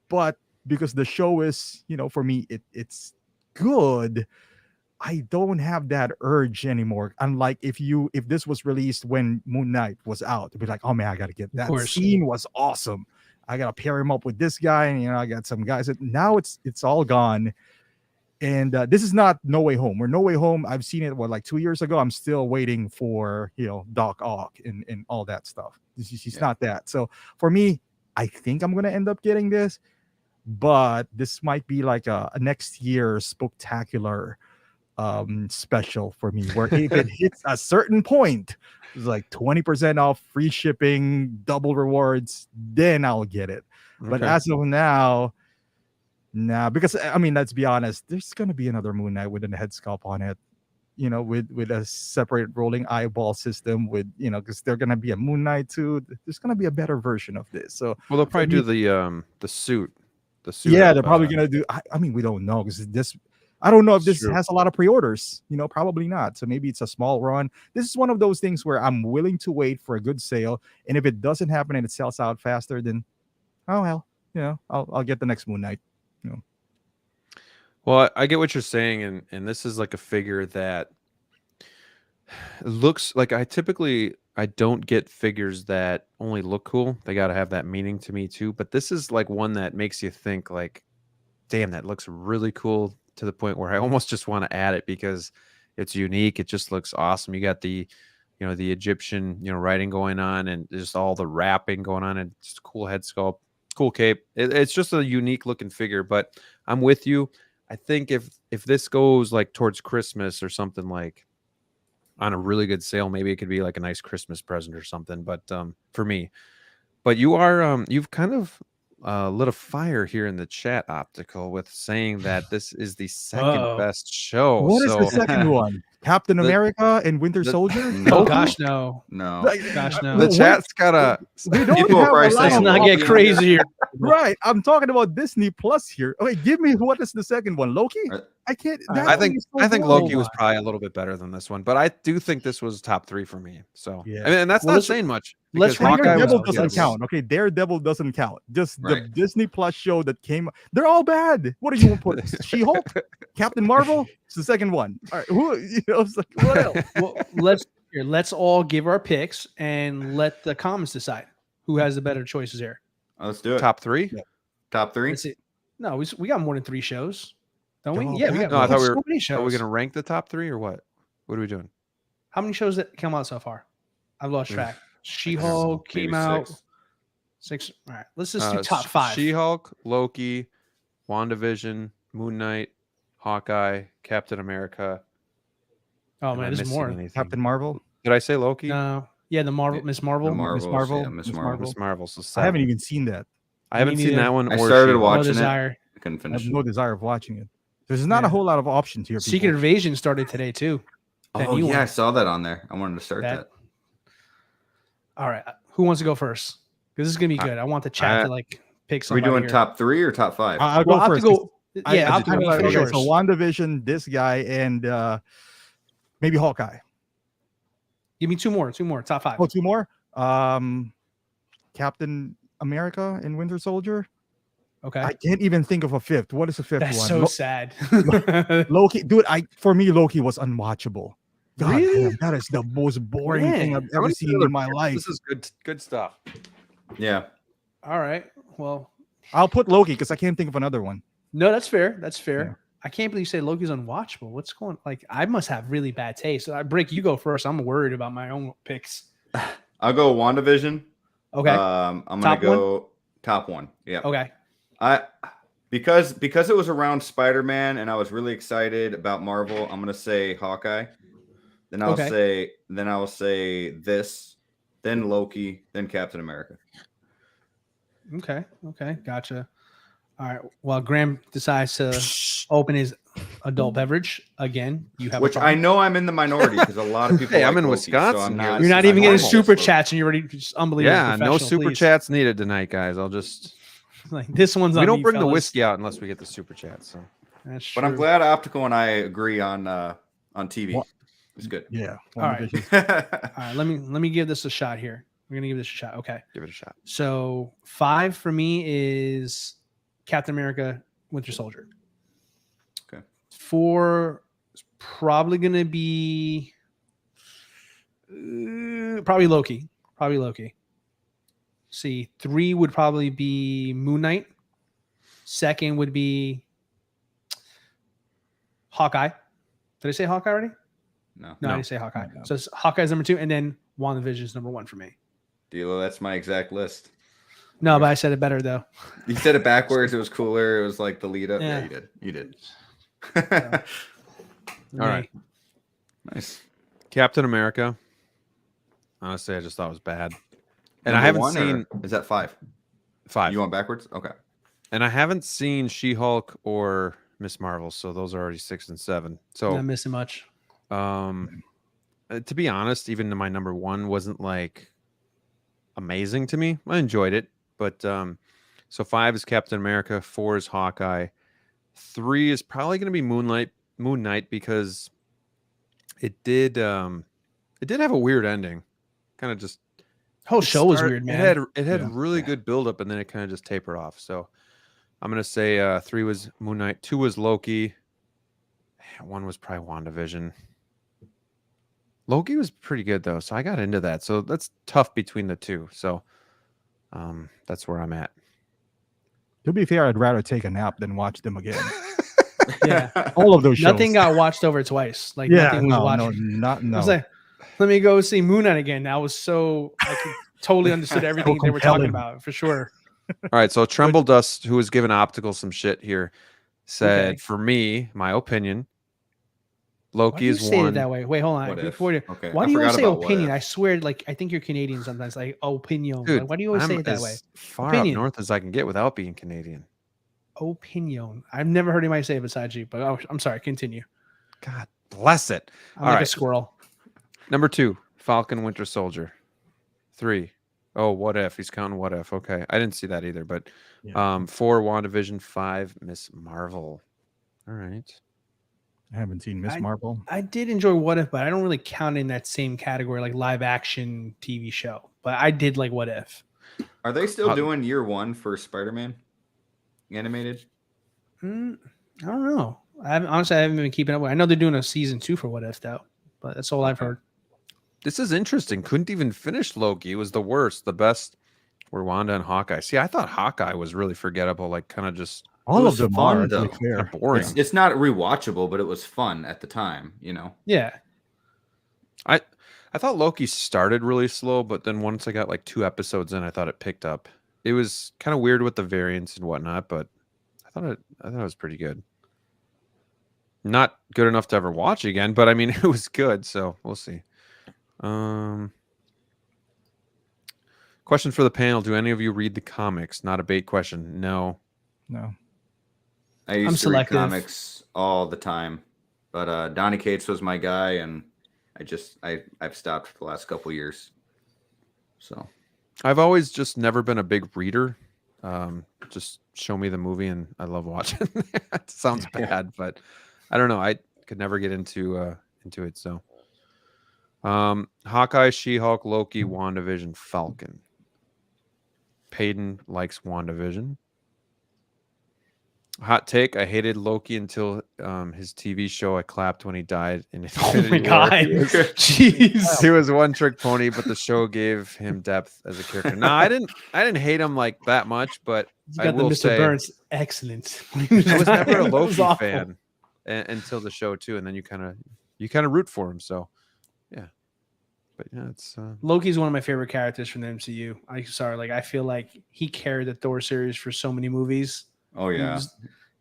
but because the show is, you know, for me, it's good. I don't have that urge anymore. Unlike if this was released when Moon Knight was out, to be like, oh man, I gotta get that. Scene was awesome. I gotta pair him up with this guy, and you know, I got some guys. Now it's all gone. And this is not No Way Home. Or No Way Home, I've seen it like 2 years ago. I'm still waiting for, you know, Doc Ock and all that stuff. She's not that. So for me, I think I'm gonna end up getting this, but this might be like a next year spectacular special for me, where if it hits a certain point, it's like 20% off, free shipping, double rewards, then I'll get it. Okay. But as of now, nah, because I mean, let's be honest, there's gonna be another Moon Knight with a head sculpt on it, you know, with a separate rolling eyeball system, with, you know, because they're gonna be a Moon Knight too. There's gonna be a better version of this. So well, they'll probably do the suit the suit. Yeah, of, they're probably gonna do. I mean, we don't know because this. I don't know if this True. has a lot of pre-orders. You know, probably not. So maybe it's a small run. This is one of those things where I'm willing to wait for a good sale, and if it doesn't happen and it sells out faster, then oh well, you know, I'll get the next Moon Knight. You know. Well, I get what you're saying, and this is like a figure that looks like I don't get figures that only look cool. They got to have that meaning to me too. But this is like one that makes you think like, damn, that looks really cool to the point where I almost just want to add it because it's unique. It just looks awesome. You got the, you know, the Egyptian, you know, writing going on and just all the wrapping going on and just cool head sculpt, cool cape. It's just a unique looking figure, but I'm with you. I think if this goes like towards Christmas or something like on a really good sale, maybe it could be like a nice Christmas present or something. But for me, but you are you've kind of lit a fire here in the chat, Optical, with saying that this is the second best show. What is so, the second one? Captain America and Winter Soldier? Oh gosh, no. No. Gosh, no. The chat's got a We don't People are have a probably lot Let's saying of not Loki. get crazy here. Right. I'm talking about Disney Plus here. Okay, give me what is the second one? Loki? I can't. that I thing think is so I think cool. Loki was probably a little bit better than this one, but I do think this was top 3 for me. So Yeah. I mean, and that's Well, not let's- saying much. let's because rank Hawkeye was Daredevil was- doesn't good. count. Okay, Daredevil doesn't count. Just the Right. Disney Plus show that came. They're all bad. What do you want to put? She-Hulk, Captain Marvel. It's the second one. All right, who? You know, it's like what else? Well, let's all give our picks and let the comments decide who has the better choices here. Let's do it. Top 3. Top 3. Let's see. No, we got more than 3 shows, don't we? Oh, Yeah, we got no, I thought we so were- many Are shows. we gonna rank the top 3 or what? What are we doing? How many shows that come out so far? I've lost track. She-Hulk Maybe came out 6. 6. All right, let's just do top 5. She-Hulk, Loki, WandaVision, Moon Knight, Hawkeye, Captain America. Oh Am I man, there's missing more. anything? Captain Marvel. Did I say Loki? No, yeah, the Marvel, Yeah, Miss Marvel. The Marvels, Marvel, yeah, Miss Miss Marvel. Miss Marvel. So I haven't 7. even seen that. I haven't Me seen neither. that one. I or started She-Hulk. No watching it. desire. I couldn't I finish have it. no desire of watching it. There's not Yeah. a whole lot of options here. Secret people. Invasion started today too. That Oh new yeah, one. I saw that on there. I wanted to start That- that. All right, who wants to go first? Because this is gonna be good. I want the chat I- to like pick Are we somebody. doing here. top 3 or top 5? I'll Well, go I have first. to go. I Yeah, I'll just have to kinda go. like- Finish okay, yours. so WandaVision, this guy, and maybe Hawkeye. Give me 2 more. 2 more. Top 5. Oh, 2 more. Captain America and Winter Soldier. Okay. I can't even think of a fifth. What is the fifth That's one? so sad. Loki, dude. For me, Loki was unwatchable. God Really? damn, that is the most boring thing Man. I've I'm ever gonna seen do in my life. This is good stuff. Yeah. All right. Well, I'll put Loki because I can't think of another one. no, that's fair. That's fair. Yeah. I can't believe you say Loki's unwatchable. What's going? Like, I must have really bad taste. So, Brick, you go first. I'm worried about my own picks. I'll go WandaVision. Okay. I'm gonna Top one? go top 1. Yeah. Okay. Because it was around Spider-Man and I was really excited about Marvel, I'm gonna say Hawkeye. Then I'll say this, then Loki, then Captain America. Okay. Okay. Gotcha. All right. While Graham decides to open his adult beverage again, you have Which a I problem. know I'm in the minority because a lot of people. Hey, like I'm in Loki, Wisconsin So I'm here. not, You're not I'm even getting normal. super chats, and you're already just unbelievable. Yeah, no professional, super please. chats needed tonight, guys. I'll just Like this one's we on don't me, bring the fellas. whiskey out unless we get the super chats. So That's But I'm true. glad Optical and I agree on TV. What? It's good. Yeah. All right. yeah. All right, let me give this a shot here. We're gonna give this a shot. Okay. give it a shot. So 5 for me is Captain America, Winter Soldier. Okay. 4 is probably gonna be probably Loki. Probably Loki. See, 3 would probably be Moon Knight. Second would be Hawkeye. Did I say Hawkeye already? No. No, I didn't say Hawkeye. So it's Hawkeye's number 2, and then WandaVision is number 1 for me. DLO, that's my exact list. No, but I said it better though. You said it backwards. It was cooler. It was like the lead up. Yeah, Yeah. you did. You did. All right. Nice. Captain America. Honestly, I just thought it was bad. And I Number haven't 1 seen or is that 5? 5. You want backwards? Okay. And I haven't seen She-Hulk or Miss Marvel, so those are already 6 and 7. So Not missing much. to be honest, even my number 1 wasn't like amazing to me. I enjoyed it, but So 5 is Captain America, 4 is Hawkeye, 3 is probably going to be Moon Knight because it did have a weird ending. Kind of just Whole show was weird, man. It had really good buildup, and then it kind of just tapered off. So I'm gonna say 3 was Moon Knight, 2 was Loki, 1 was probably WandaVision. Loki was pretty good though, so I got into that. So that's tough between the two. So that's where I'm at. To be fair, I'd rather take a nap than watch them again. Yeah, All of those shows. nothing got watched over twice. Like Yeah, nothing was no, watched. no. I was like, let me go see Moon Knight again. I was so I totally understood everything they were talking about for sure. All right, so Tremble Dust, who was giving Optical some shit here, said, Okay. for me, my opinion, Why Loki do you is say it one. that way? Wait, hold on. What if? Before you, Okay, why I do you always forgot say about what opinion? if. I swear, like I think you're Canadian sometimes. Like opinion. Dude, Like, why do you always say I'm it that as way? far Opinion. up north as I can get without being Canadian. Opinion. I've never heard anybody say it besides you. But I'm sorry. Continue. God bless it. I'm All like right. a squirrel. Number 2, Falcon Winter Soldier. 3. Oh, What If? He's counting What If. Okay. I didn't see that either, but 4, WandaVision, 5, Miss Marvel. All right. I haven't seen Miss Marvel. I did enjoy What If, but I don't really count in that same category like live action TV show. But I did like What If. Are they still doing year 1 for Spider-Man animated? I don't know. Honestly, I haven't been keeping up with. I know they're doing a season 2 for What If though, but that's all I've heard. This is interesting. Couldn't even finish Loki. It was the worst. The best were Wanda and Hawkeye. See, I thought Hawkeye was really forgettable, like kind of just All was of them fun, are, to be though. fair. kind of boring. It's not rewatchable, but it was fun at the time, you know. Yeah. I thought Loki started really slow, but then once I got like 2 episodes in, I thought it picked up. It was kind of weird with the variants and whatnot, but I thought it was pretty good. Not good enough to ever watch again, but I mean it was good, so we'll see. Question for the panel: do any of you read the comics? Not a bait question. No. No. I used I'm to selective. read comics all the time, but Donny Cates was my guy, and I've stopped for the last couple years. So I've always just never been a big reader. Just show me the movie and I love watching. It sounds bad, but I don't know. I could never get into it. So Hawkeye, She-Hulk, Loki, WandaVision, Falcon. Payton likes WandaVision. Hot take: I hated Loki until his TV show. I clapped when he died in Infinity Oh my God. War. Jeez. He was one trick pony, but the show gave him depth as a character. No, I didn't hate him like that much, but You I got the will Mr. say Burns. Excellent. I was never a That was Loki awful. fan until the show too, and then you kind of root for him. So yeah, but yeah, it's Loki's one of my favorite characters from the MCU. I feel like he carried the Thor series for so many movies. oh yeah,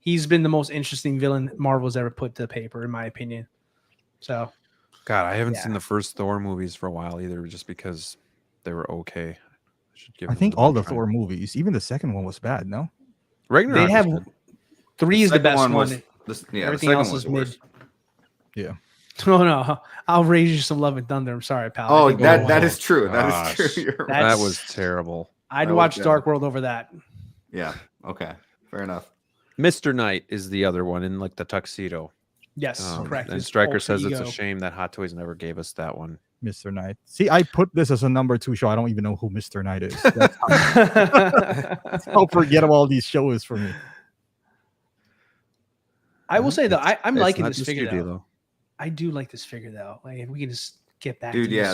He's been the most interesting villain Marvel's ever put to paper, in my opinion. So, God, I haven't Yeah. seen the first Thor movies for a while either, just because they were okay. I think all the Thor movies, even the second one was bad, no? Ragnarok they have was good. 3 is the second best one. was Everything the second else one was is the mid. worst. Yeah. No, I'll raise you some love and thunder. I'm sorry, pal. Oh, I think that is true. That gosh. is true. You're right. That- That was terrible. I'd that was watch bad. Dark World over that. Yeah. Okay. Fair enough. Mr. Knight is the other one in like the tuxedo. Yes, correct. And His Stryker alter says it's a ego. shame that Hot Toys never gave us that one. Mr. Knight. See, I put this as a number 2 show. I don't even know who Mr. Knight is. That's how forgettable all these shows for me. I will say though, I'm It's liking not this just figure you, though. D-Lo. I do like this figure though. Like if we can just get back Dude, to yeah,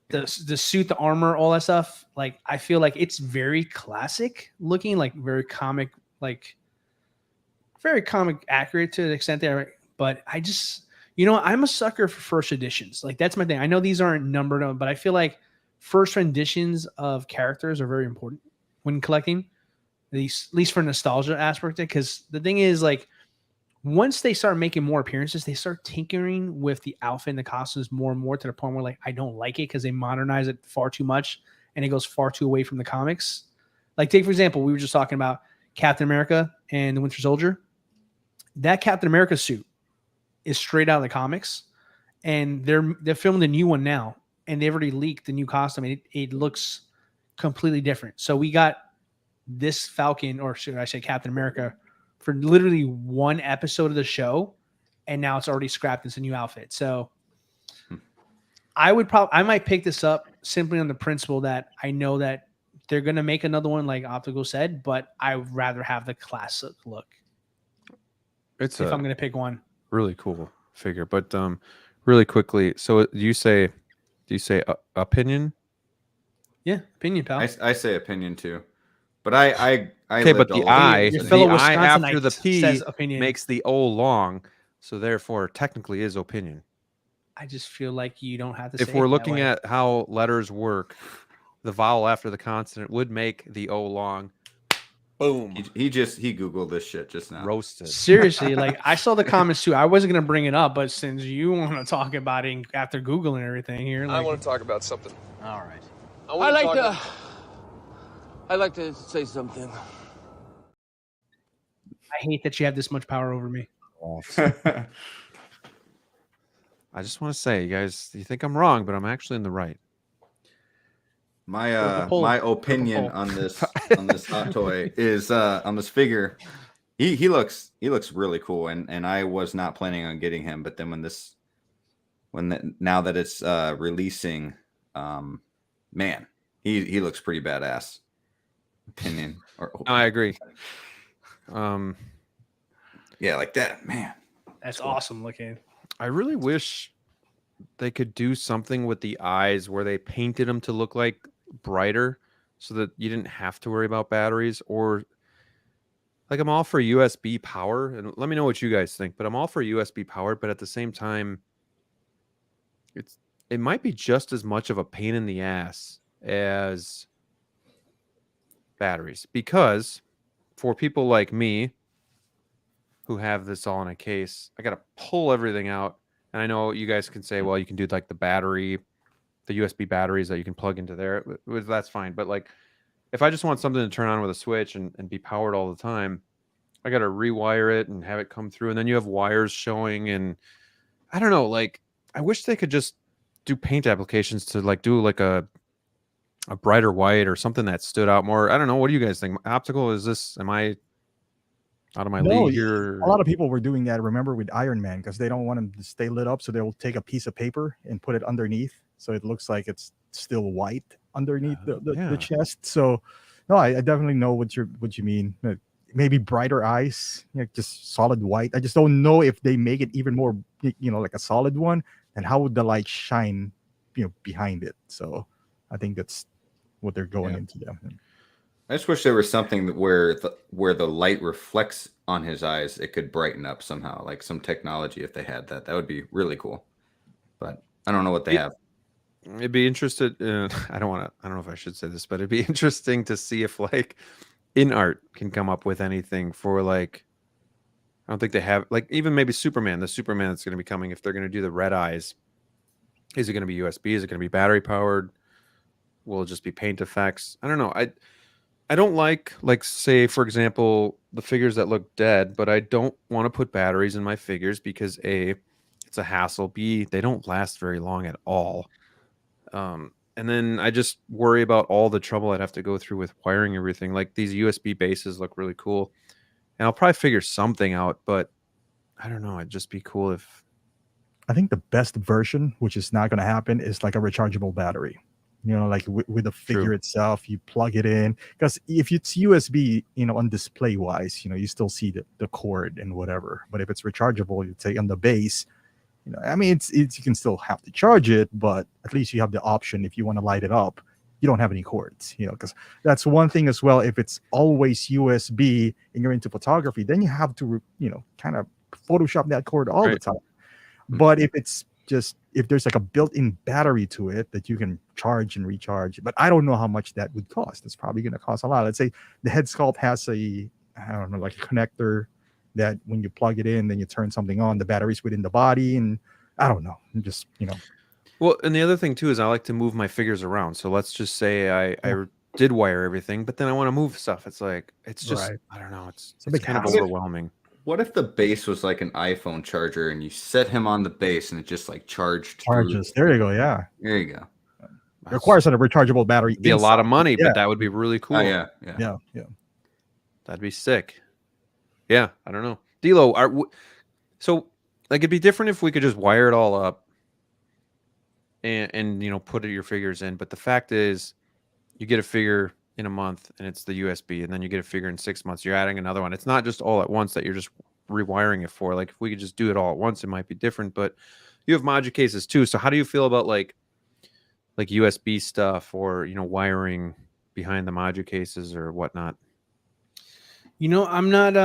the suit, the armor, all that stuff. Like I feel like it's very classic looking, like very comic accurate to the extent there. But I just, I'm a sucker for first editions. Like that's my thing. I know these aren't numbered, but I feel like first renditions of characters are very important when collecting. At least for nostalgia aspect, because the thing is, like, once they start making more appearances, they start tinkering with the outfit and the costumes more and more to the point where, like, I don't like it because they modernize it far too much and it goes far too away from the comics. Like, take for example, we were just talking about Captain America and the Winter Soldier. That Captain America suit is straight out of the comics, and they're filming the new one now, and they've already leaked the new costume, and it looks completely different. So we got this Falcon, or should I say Captain America, for literally one episode of the show, and now it's already scrapped. It's a new outfit. So I might pick this up simply on the principle that I know that they're gonna make another one, like Optical said, but I would rather have the classic look. It's if I'm gonna pick one. Really cool figure, but really quickly. So do you say opinion? Yeah, opinion, pal. I say opinion too, but I okay, but the I after the P says opinion. makes the O long, so therefore technically is opinion. I just feel like you don't have to. If we're looking at how letters work, the vowel after the consonant would make the O long. Boom. He Googled this shit just now. Roasted. Seriously, like I saw the comments too. I wasn't gonna bring it up, but since you want to talk about it after Googling everything here, I want to talk about something. All right. I'd like to say something. I hate that you have this much power over me. I just want to say, you guys, you think I'm wrong, but I'm actually in the right. My opinion on this hot toy is on this figure. He looks really cool, and I was not planning on getting him, but then now that it's releasing, man, he looks pretty badass. Opinion or no, I agree. Yeah, like that, man. That's awesome looking. I really wish they could do something with the eyes where they painted them to look like brighter so that you didn't have to worry about batteries, or like I'm all for USB power, and let me know what you guys think, but I'm all for USB powered, but at the same time it might be just as much of a pain in the ass as batteries, because for people like me who have this all in a case, I got to pull everything out. And I know you guys can say, well, you can do like the USB batteries that you can plug into there. That's fine. But like, if I just want something to turn on with a switch and be powered all the time, I got to rewire it and have it come through. And then you have wires showing. And I don't know, like, I wish they could just do paint applications to like do like a brighter white or something that stood out more. I don't know. What do you guys think? Optical, am I out of my league here? A lot of people were doing that, remember, with Iron Man, because they don't want him to stay lit up, so they'll take a piece of paper and put it underneath, so it looks like it's still white underneath the chest. So, no, I definitely know what you mean. Maybe brighter eyes, just solid white. I just don't know if they make it even more, like a solid one, and how would the light shine, behind it. So, I think that's what they're going into there. I just wish there was something where the light reflects on his eyes. It could brighten up somehow, like some technology. If they had that would be really cool. But I don't know what they have. It'd be interested. I don't know if I should say this, but it'd be interesting to see if like InArt can come up with anything for like. I don't think they have, like, even maybe Superman. The Superman that's going to be coming, if they're going to do the red eyes, is it going to be USB? Is it going to be battery powered? Will it just be paint effects? I don't know. I don't like say, for example, the figures that look dead, but I don't want to put batteries in my figures because A, it's a hassle. B, they don't last very long at all. And then I just worry about all the trouble I'd have to go through with wiring everything. Like these USB bases look really cool. And I'll probably figure something out, but I don't know. It'd just be cool if... I think the best version, which is not going to happen, is like a rechargeable battery. Like with the figure itself, you plug it in, because if it's USB, on display wise, you still see the cord and whatever. But if it's rechargeable, you take on the base, I mean, it's you can still have to charge it, but at least you have the option. If you want to light it up, you don't have any cords, because that's one thing as well. If it's always USB and you're into photography, then you have to, kind of Photoshop that cord all the time. But if it's if there's like a built-in battery to it that you can charge and recharge, but I don't know how much that would cost. It's probably going to cost a lot. Let's say the head sculpt has I don't know, like a connector that when you plug it in, then you turn something on, the battery's within the body, and I don't know, just Well, and the other thing too is I like to move my figures around. So let's just say I did wire everything, but then I want to move stuff. It's like it's just I don't know. It's kind of overwhelming. What if the base was like an iPhone charger and you set him on the base and it just like charges? There you go. Yeah. There you go. It requires a rechargeable battery. It'd be a lot of money, Yeah. but that would be really cool. Oh yeah. Yeah. That'd be sick. Yeah, I don't know. DLO, so like it'd be different if we could just wire it all up and you know put your figures in. But the fact is, you get a figure in a month and it's the USB, and then you get a figure in 6 months. You're adding another one. It's not just all at once that you're just rewiring it for. Like if we could just do it all at once, it might be different. But you have module cases too. So how do you feel about like USB stuff or you know wiring behind the module cases or whatnot? You know, I'm not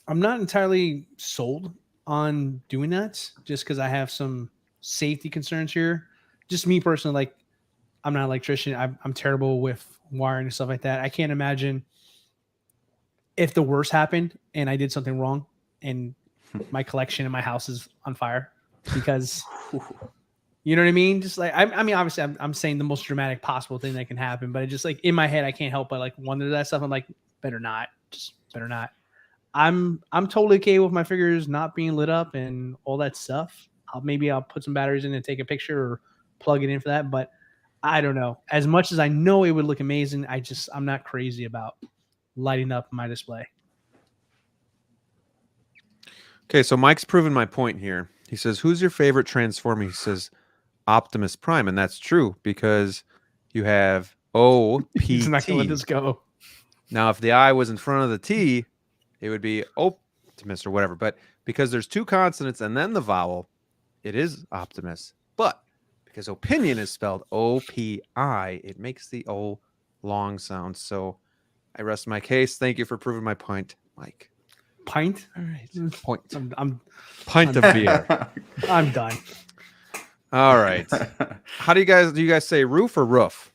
entirely sold on doing that just because I have some safety concerns here. Just me personally, like I'm not an electrician. I'm terrible with wiring and stuff like that. I can't imagine if the worst happened and I did something wrong and my collection in my house is on fire because you know what I mean? Just like I mean, obviously I'm saying the most dramatic possible thing that can happen, but it just like in my head, I can't help but like wonder that stuff. I'm like, better not, just better not. I'm totally okay with my figures not being lit up and all that stuff. Maybe I'll put some batteries in and take a picture or plug it in for that. But I don't know. As much as I know it would look amazing, I'm not crazy about lighting up my display. Okay, so Mike's proven my point here. He says, "Who's your favorite Transformer?" He says, "Optimus Prime," and that's true because you have He's not gonna let OPT. this go. Now, if the I was in front of the T, it would be Optimus or whatever. But because there's two consonants and then the vowel, it is Optimus. But because opinion is spelled OPI, it makes the O long sound. So I rest my case. Thank you for proving my point, Mike. Pint? All right. Point. I'm Pint of beer. I'm done. All right. How do you guys say roof or roof?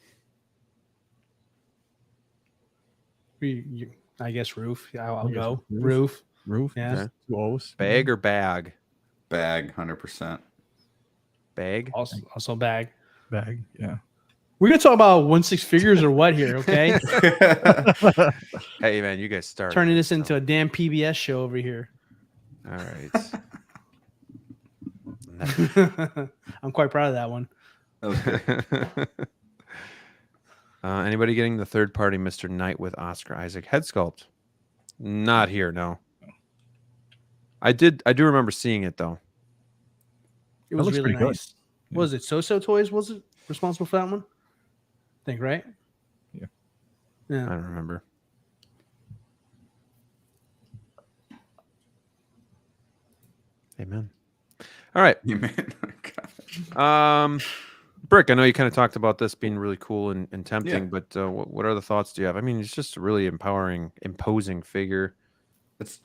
I guess roof. I'll guess go roof. roof. Yeah. Okay. 2 O's. Bag or bag? Bag, 100%. Bag. Also bag. Bag. Yeah. We're gonna talk about 1/6 figures or what here, okay? Hey man, you guys start Turning this into a damn PBS show over here. All right. I'm quite proud of that one. Okay. Anybody getting the third party Mr. Knight with Oscar Isaac head sculpt? Not here, no. I do remember seeing it though. It was looks really pretty good. nice. What was it? So Toys was it responsible for that one? I think, right? Yeah. I Yeah. don't remember. Amen. All right. You mean? God. Brick, I know you kind of talked about this being really cool and tempting, Yeah. but what other thoughts do you have? I mean, it's just a really empowering, imposing figure. It's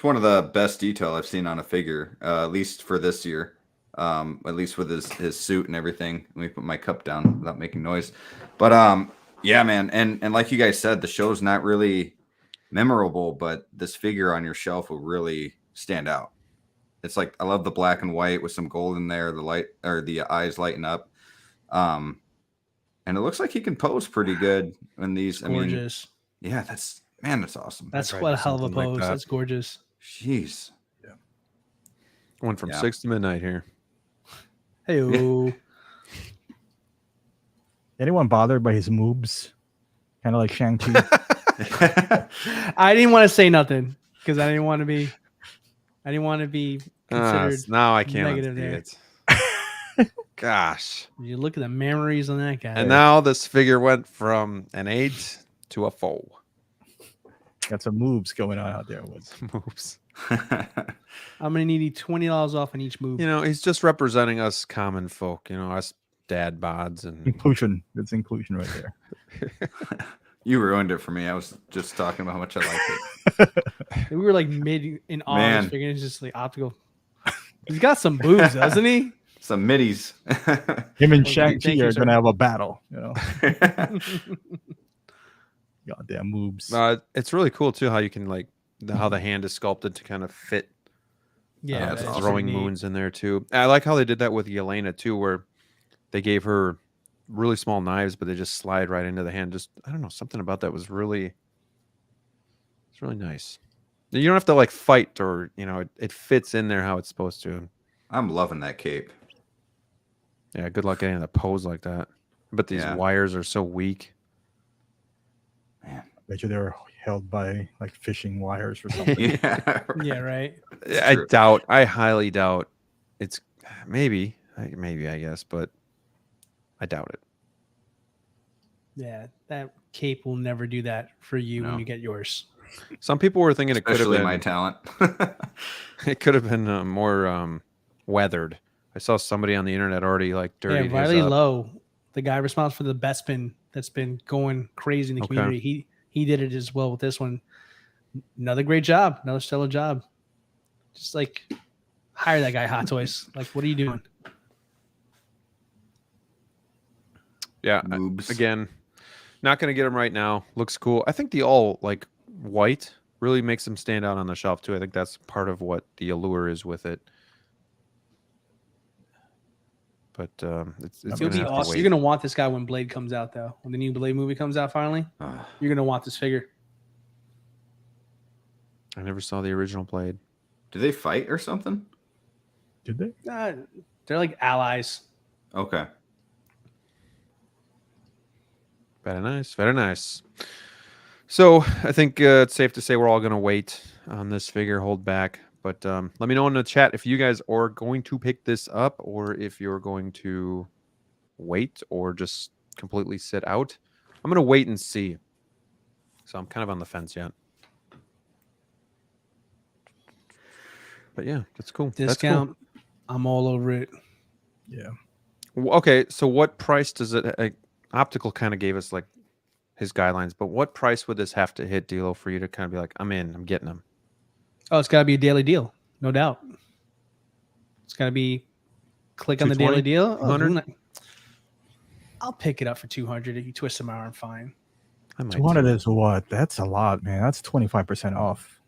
one of the best detail I've seen on a figure, at least for this year. At least with his suit and everything. Let me put my cup down without making noise. But yeah, man, and like you guys said, the show's not really memorable, but this figure on your shelf will really stand out. It's like I love the black and white with some gold in there, the light or the eyes lighting up. And it looks like he can pose pretty good in these. Gorgeous. I mean, yeah, that's awesome. That's I'd what a write hell of a something like pose. that. That's gorgeous. Jeez. Went from Yeah. 6 to midnight here. Hey, Anyone bothered by his moves? Kind of like Shang-Chi. I didn't want to say nothing because I didn't want to be considered. Now I can't negative unsee there. it. Gosh. You look at the memories on that guy. And now this figure went from an 8 to a 4. Got some moves going on out there. With Moves. I'm gonna need $20 off on each move. You know, he's just representing us common folk, you know, us dad bods and inclusion. It's inclusion right there. You ruined it for me. I was just talking about how much I liked it. We were like mid in all Man. this figure. It's just like optical. He's got some boobs, doesn't he? Some middies. Him and Thank Shang-Chi you, are sir. gonna have a battle. You know, goddamn moves. it's really cool too how you can like how the hand is sculpted to kind of fit Yeah, that's that's awesome. throwing neat. moons in there too. I like how they did that with Yelena too, where they gave her really small knives, but they just slide right into the hand. Just I don't know, something about that was really nice. You don't have to like fight or you know, it fits in there how it's supposed to. I'm loving that cape. Yeah, good luck getting in a pose like that. But these wires are so weak. Man, Bet you they're held by like fishing wires or something. Yeah, right. I highly doubt it's maybe, I guess, but I doubt it. Yeah, that cape will never do that for you when you get yours. Some people were thinking it could have especially been my talent. it could have been more weathered. I saw somebody on the internet already like dirtied his Riley up. Lowe, the guy responsible for the Bespin that's been going crazy in the community. He did it as well with this one. Another great job, another stellar job. Just like hire that guy, Hot Toys. Like, what are you doing? Yeah, again, not going to get them right now. Looks cool. I think the all like white really makes them stand out on the shelf too. I think that's part of what the allure is with it. But it's It'll be awesome. You're gonna want this guy when Blade comes out, though. When the new Blade movie comes out, finally, you're gonna want this figure. I never saw the original Blade. Do they fight or something? Did they? They're like allies. Okay. Very nice. Very nice. So I think it's safe to say we're all going to wait on this figure, hold back. But let me know in the chat if you guys are going to pick this up or if you're going to wait or just completely sit out. I'm going to wait and see. So I'm kind of on the fence yet. But yeah, that's cool. Discount. That's cool. I'm all over it. Yeah. Okay, so what price does it... Optical kind of gave us like his guidelines, but what price would this have to hit, DLO, for you to kind of be like, I'm in, I'm getting them? Oh, it's got to be a daily deal, no doubt. It's got to be click on the daily deal. Oh, I'll pick it up for 200 if you twist my arm. Fine. 200 is what? That's a lot, man. That's 25% off.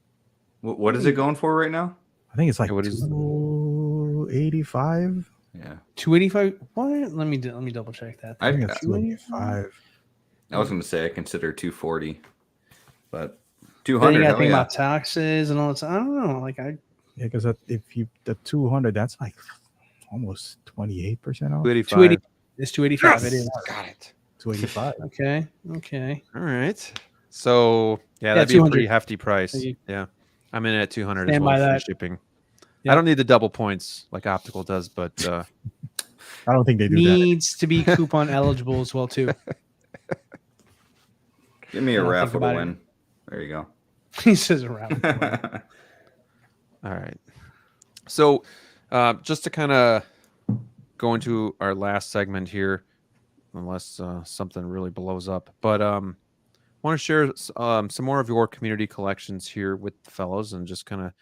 What is it going for right now? I think it's like 285. Yeah, 285. What? Let me double check that. I think it's 285. I was going to say I consider 240, but 200. You got to think about taxes and all that. I don't know. Like yeah, because if you the 200, that's like almost 28% off. 285. It's 285. Yes! It is. Got it. 285. Okay. All right. So yeah, that'd be a pretty hefty price. Yeah, I'm in at 200 as well for shipping. Yep. I don't need the double points like Optical does, but I don't think they do needs to be coupon eligible as well too. Give me a raffle to win. There you go. He says a raffle. All right. So just to kind of go into our last segment here, unless something really blows up, but I want to share some more of your community collections here with the fellows, and just kind of,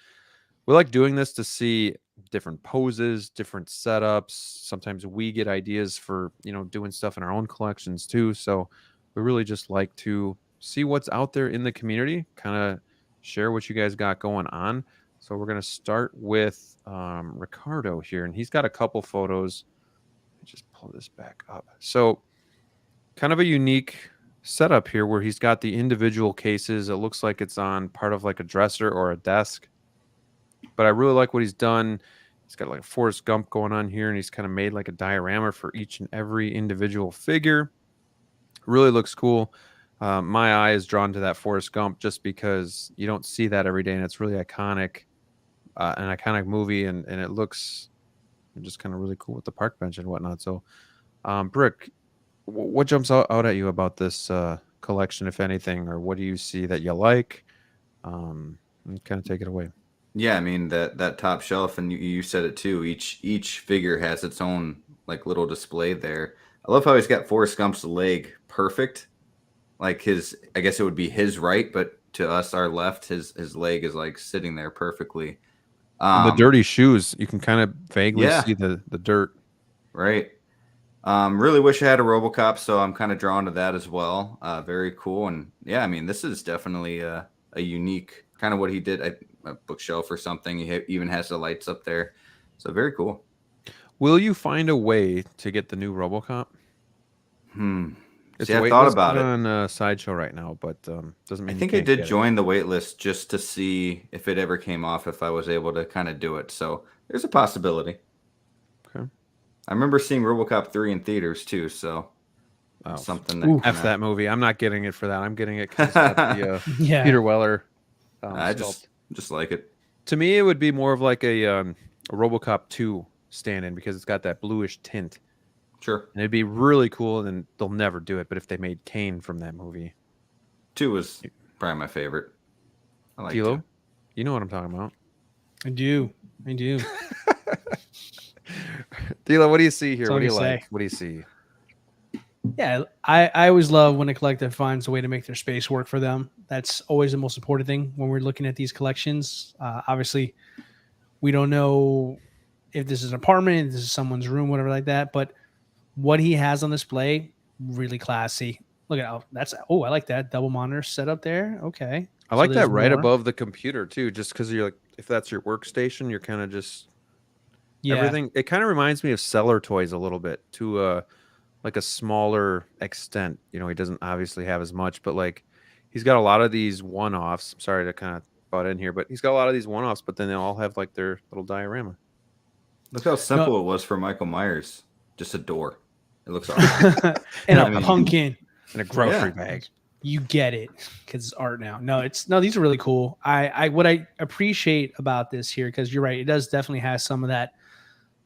we like doing this to see different poses, different setups. Sometimes we get ideas for, doing stuff in our own collections too. So we really just like to see what's out there in the community, kind of share what you guys got going on. So we're going to start with Ricardo here, and he's got a couple photos. Let me just pull this back up. So kind of a unique setup here where he's got the individual cases. It looks like it's on part of like a dresser or a desk. But I really like what he's done. He's got like a Forrest Gump going on here, and he's kind of made like a diorama for each and every individual figure. Really looks cool. My eye is drawn to that Forrest Gump just because you don't see that every day, and it's really iconic, an iconic movie, and it looks just kind of really cool with the park bench and whatnot. So, Brick, what jumps out at you about this collection, if anything, or what do you see that you like? And kind of take it away. Yeah, I mean that top shelf, and you said it too. Each figure has its own like little display there. I love how he's got Forrest Gump's leg perfect. Like I guess it would be his right, but to us, our left, his leg is like sitting there perfectly. The dirty shoes, you can kind of vaguely see the dirt. Right. Really wish I had a RoboCop, so I'm kind of drawn to that as well. Very cool, and yeah, I mean this is definitely a unique kind of what he did. A bookshelf or something. He even has the lights up there, so very cool. Will you find a way to get the new RoboCop? See, I thought about it on Sideshow right now, but doesn't mean I think I did join the wait list just to see if it ever came off, if I was able to kind of do it. So there's a possibility. Okay. I remember seeing RoboCop 3 in theaters too, so something that F that movie. I'm not getting it for that. I'm getting it because it's got the Yeah. Peter Weller. I sculpt. just like it. To me, it would be more of like a RoboCop 2 stand-in because it's got that bluish tint. Sure. And it'd be really cool, and they'll never do it. But if they made Kane from that movie, 2 was probably my favorite. I like DLO, 2. you know what I'm talking about. I do. DLO, what do you see here? That's all What do you you like? say. What do you see? Yeah, I always love when a collector finds a way to make their space work for them. That's always the most important thing when we're looking at these collections. Obviously, we don't know if this is an apartment, if this is someone's room, whatever like that. But what he has on display, really classy. Look at I like that double monitor set up there. Okay, I like there's that right more. above the computer too, just because you're like, if that's your workstation, you're kind of just Yeah, everything. It kind of reminds me of Cellar Toys a little bit to like a smaller extent. You know, he doesn't obviously have as much, but like he's got a lot of these one-offs. Sorry to kind of butt in here, but he's got a lot of these one-offs, but then they all have like their little diorama. Look how simple it was for Michael Myers. Just a door. It looks awesome. and I a mean, pumpkin. In a grocery bag. You get it because it's art now. These are really cool. What I appreciate about this here, because you're right, it does definitely has some of that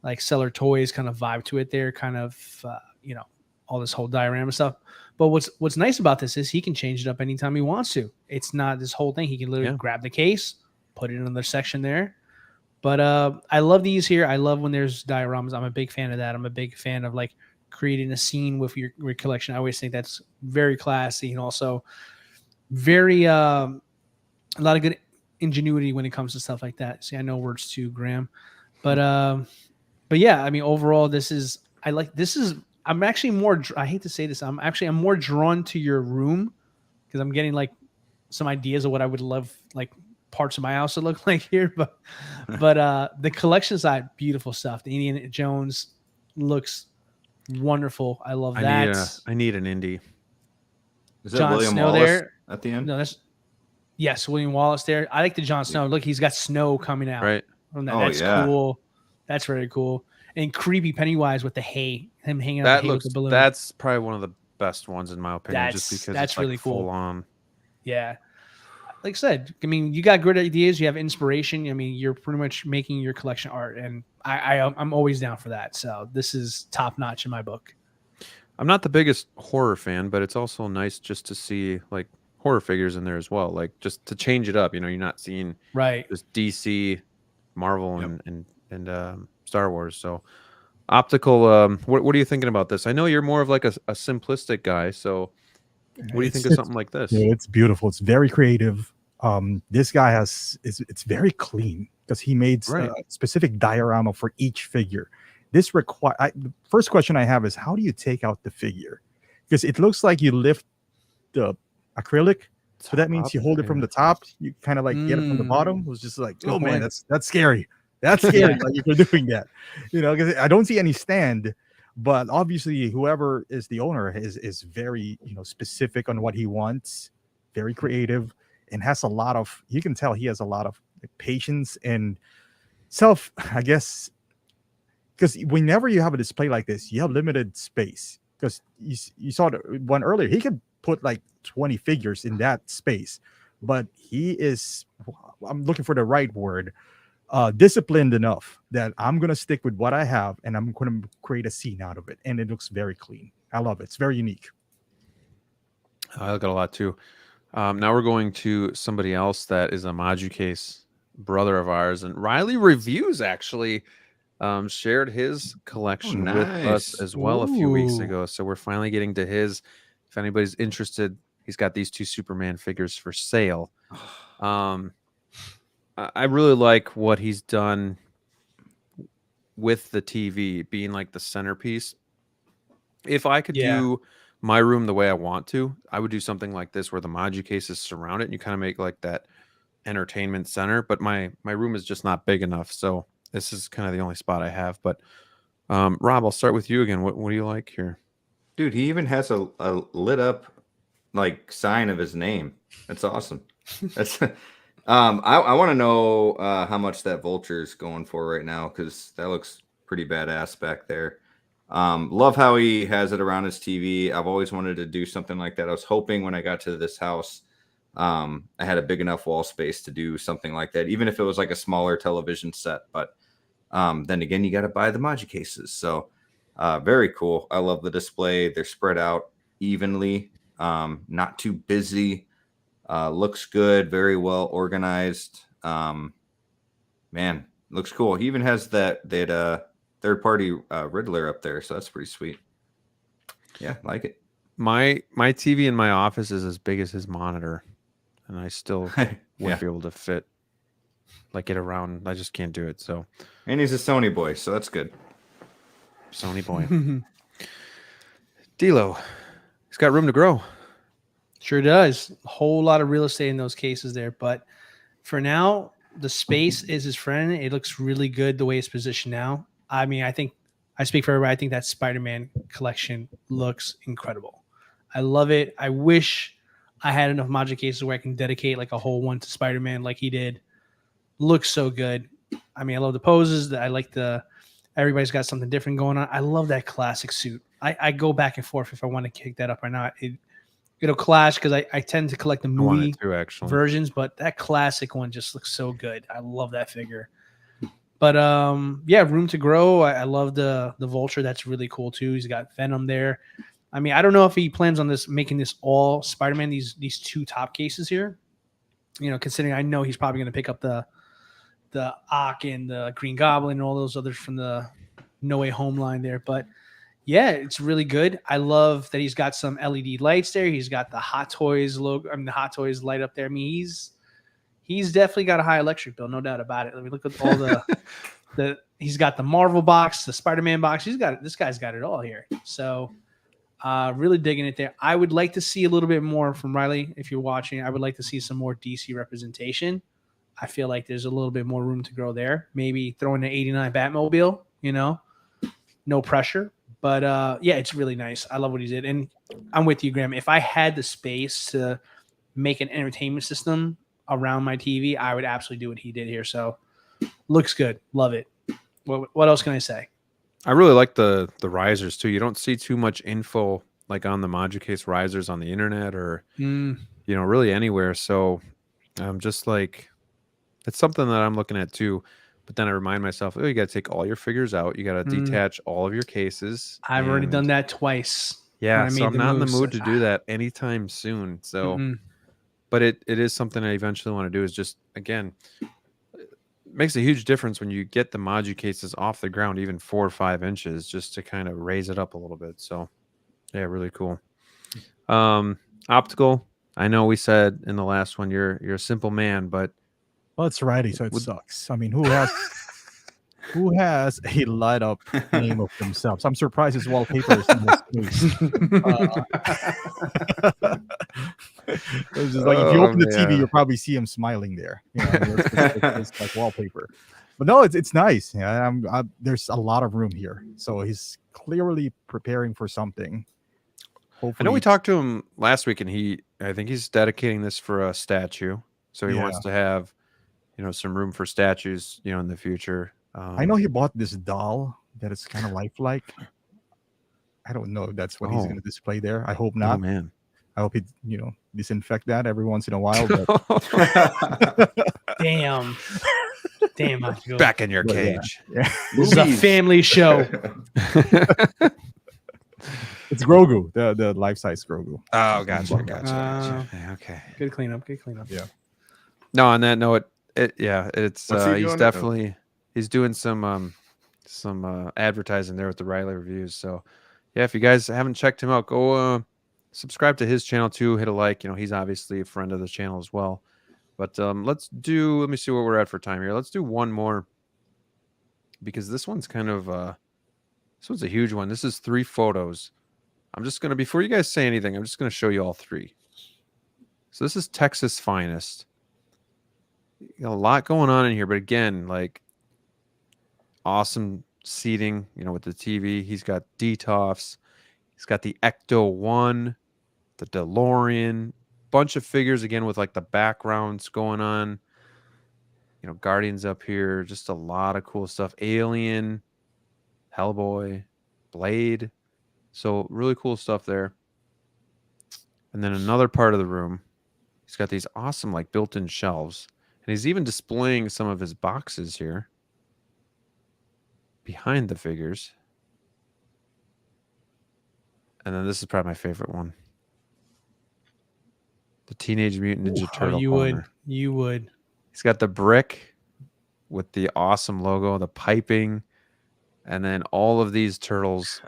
like Cellar Toys kind of vibe to it there, kind of all this whole diorama stuff. But what's nice about this is he can change it up anytime he wants to. It's not this whole thing. He can literally grab the case, put it in another section there. But I love these here. I love when there's dioramas. I'm a big fan of that. I'm a big fan of like creating a scene with your collection. I always think that's very classy and also very a lot of good ingenuity when it comes to stuff like that. See, I know words too, Graham. But yeah, I mean, overall, I'm actually more, I hate to say this, I'm more drawn to your room because I'm getting like some ideas of what I would love, like parts of my house to look like here. But the collection side, beautiful stuff. The Indiana Jones looks wonderful. I love that. I need an indie. Is that Jon William Snow Wallace there at the end? No, yes, William Wallace there. I like the Jon Snow. Look, he's got snow coming out. Right. That's cool. That's very cool. And creepy Pennywise with the hay, him hanging out That the hay with the balloon. That's probably one of the best ones in my opinion, just because that's it's really like cool. full on. Yeah. Like I said, I mean, you got good ideas, you have inspiration. I mean, you're pretty much making your collection art, and I'm always down for that. So this is top notch in my book. I'm not the biggest horror fan, but it's also nice just to see like horror figures in there as well, like just to change it up. You know, you're not seeing just DC, Marvel, and Star Wars. So optical. What are you thinking about this? I know you're more of like a simplistic guy. So what do you think of something like this? Yeah, it's beautiful. It's very creative. This guy it's very clean because he made a specific diorama for each figure. The first question I have is, how do you take out the figure? Because it looks like you lift the acrylic, so that means you hold it from the top. You kind of like get it from the bottom. It was just like, oh man, that's scary. That's scary. Like if you're doing that, because I don't see any stand. But obviously, whoever is the owner is very specific on what he wants, very creative, and has a lot of. You can tell he has a lot of patience and self, I guess. Because whenever you have a display like this, you have limited space. Because you saw the one earlier, he could put like 20 figures in that space, but he is, I'm looking for the right word, disciplined enough that I'm going to stick with what I have and I'm going to create a scene out of it. And it looks very clean. I love it. It's very unique. I look at a lot too. Now we're going to somebody else that is a Maju Case brother of ours, and Riley Reviews actually shared his collection with us as well a few weeks ago. So we're finally getting to his. If anybody's interested, he's got these 2 Superman figures for sale. I really like what he's done with the TV being like the centerpiece. If I could do my room the way I want to, I would do something like this where the Maju cases surround it and you kind of make like that entertainment center. But my room is just not big enough. So this is kind of the only spot I have. But Rob, I'll start with you again. What do you like here? Dude, he even has a lit up like sign of his name. That's awesome. That's I want to know how much that Vulture is going for right now, because that looks pretty badass back there. Love how he has it around his TV. I've always wanted to do something like that. I was hoping when I got to this house, I had a big enough wall space to do something like that, even if it was like a smaller television set. But then again, you got to buy the Maji cases. So very cool. I love the display. They're spread out evenly, not too busy. Looks good. Very well organized. Man, looks cool. He even has that third-party Riddler up there, so that's pretty sweet. Yeah, like it. My TV in my office is as big as his monitor, and I still wouldn't be able to fit like it around. I just can't do it. So, and he's a Sony boy, so that's good. Sony boy. DLO, he's got room to grow. Sure does. A whole lot of real estate in those cases there, but for now, the space is his friend. It looks really good the way it's positioned now. I mean, I think I speak for everybody. I think that Spider-Man collection looks incredible. I love it. I wish I had enough Magic cases where I can dedicate like a whole one to Spider-Man like he did. Looks so good. I mean, I love the poses. I like everybody's got something different going on. I love that classic suit. I go back and forth if I want to kick that up or not. It'll clash because I tend to collect the movie versions, but that classic one just looks so good. I love that figure. But yeah, room to grow. I love the Vulture. That's really cool too. He's got Venom there. I mean, I don't know if he plans on making this all Spider-Man. These two top cases here. You know, considering I know he's probably going to pick up the Ock and the Green Goblin and all those others from the No Way Home line there, but. Yeah, it's really good. I love that he's got some LED lights there. He's got the Hot Toys logo. I mean, the Hot Toys light up there. I mean, he's definitely got a high electric bill, no doubt about it. Let me look at all the he's got the Marvel box, the Spider-Man box. This guy's got it all here. So, really digging it there. I would like to see a little bit more from Riley if you're watching. I would like to see some more DC representation. I feel like there's a little bit more room to grow there. Maybe throw in the '89 Batmobile. You know, no pressure. But yeah, it's really nice. I love what he did. And I'm with you, Graham. If I had the space to make an entertainment system around my TV, I would absolutely do what he did here. So looks good. Love it. What else can I say? I really like the risers too. You don't see too much info like on the Magic Case risers on the internet or you know, really anywhere. So I'm just like, it's something that I'm looking at too. But then I remind myself, oh, you got to take all your figures out. You got to detach all of your cases. I've already done that twice. Yeah, so I'm not in the mood to do that anytime soon. So, but it is something I eventually want to do. Is just, again, it makes a huge difference when you get the Maji cases off the ground, even 4 or 5 inches, just to kind of raise it up a little bit. So, yeah, really cool. Optical. I know we said in the last one you're a simple man, but. Well, it's righty, so it sucks. I mean, who has a light up name of themselves? I'm surprised his wallpaper is in this space. It's just like if you open the TV, you'll probably see him smiling there. You know, it's like wallpaper. But no, it's nice. Yeah, there's a lot of room here, so he's clearly preparing for something. Hopefully. I know we talked to him last week, and I think he's dedicating this for a statue. So he wants to have. You know, some room for statues, you know, in the future. I know he bought this doll that is kind of lifelike. I don't know if that's what he's going to display there. I hope not. Oh, man. I hope he, you know, disinfect that every once in a while. But... Damn. Back in your cage. Yeah. This is a family show. It's Grogu, the life-size Grogu. Oh, gotcha. Okay. Good cleanup. Yeah. No, on that note, it's he's doing some advertising there with the Riley reviews. So yeah, if you guys haven't checked him out, go subscribe to his channel too, hit a like. You know, he's obviously a friend of the channel as well. But let me see where we're at for time here. Let's do one more because this one's kind of this one's a huge one. This is 3 photos. I'm just gonna, before you guys say anything, I'm just gonna show you all 3. So this is Texas Finest. A lot going on in here, but again, like awesome seating, you know, with the TV. He's got Detoffs. He's got the Ecto 1, the DeLorean, bunch of figures again with like the backgrounds going on. You know, Guardians up here, just a lot of cool stuff. Alien, Hellboy. blade. So really cool stuff there. And then another part of the room, he's got these awesome like built-in shelves, and he's even displaying some of his boxes here behind the figures. And then this is probably my favorite one. The Teenage Mutant Ninja Turtle corner. You would. He's got the brick with the awesome logo, the piping, and then all of these turtles,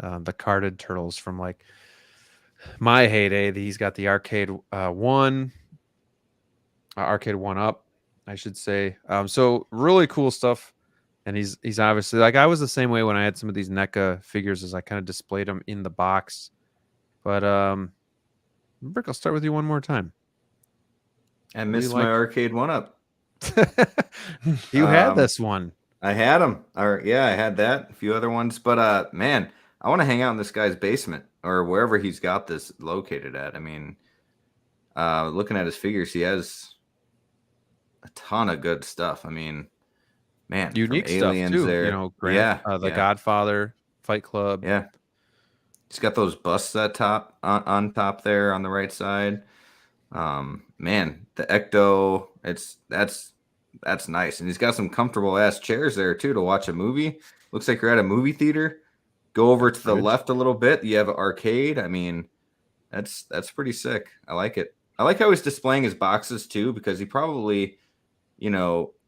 the carded turtles from like my heyday. He's got the arcade one up, I should say. So really cool stuff. And he's obviously like, I was the same way when I had some of these NECA figures, as I kind of displayed them in the box. But Brick, I'll start with you one more time. I missed my arcade one up. You had this one. I had them. Yeah, I had that. A few other ones. But man, I want to hang out in this guy's basement or wherever he's got this located at. I mean, looking at his figures, he has a ton of good stuff. I mean, man, unique stuff too. There. You know, the Godfather, Fight Club. Yeah, he's got those busts on top there on the right side. Man, the Ecto, that's nice, and he's got some comfortable ass chairs there too to watch a movie. Looks like you're at a movie theater. Go over to the left a little bit, you have an arcade. I mean, that's pretty sick. I like it. I like how he's displaying his boxes too, because he probably,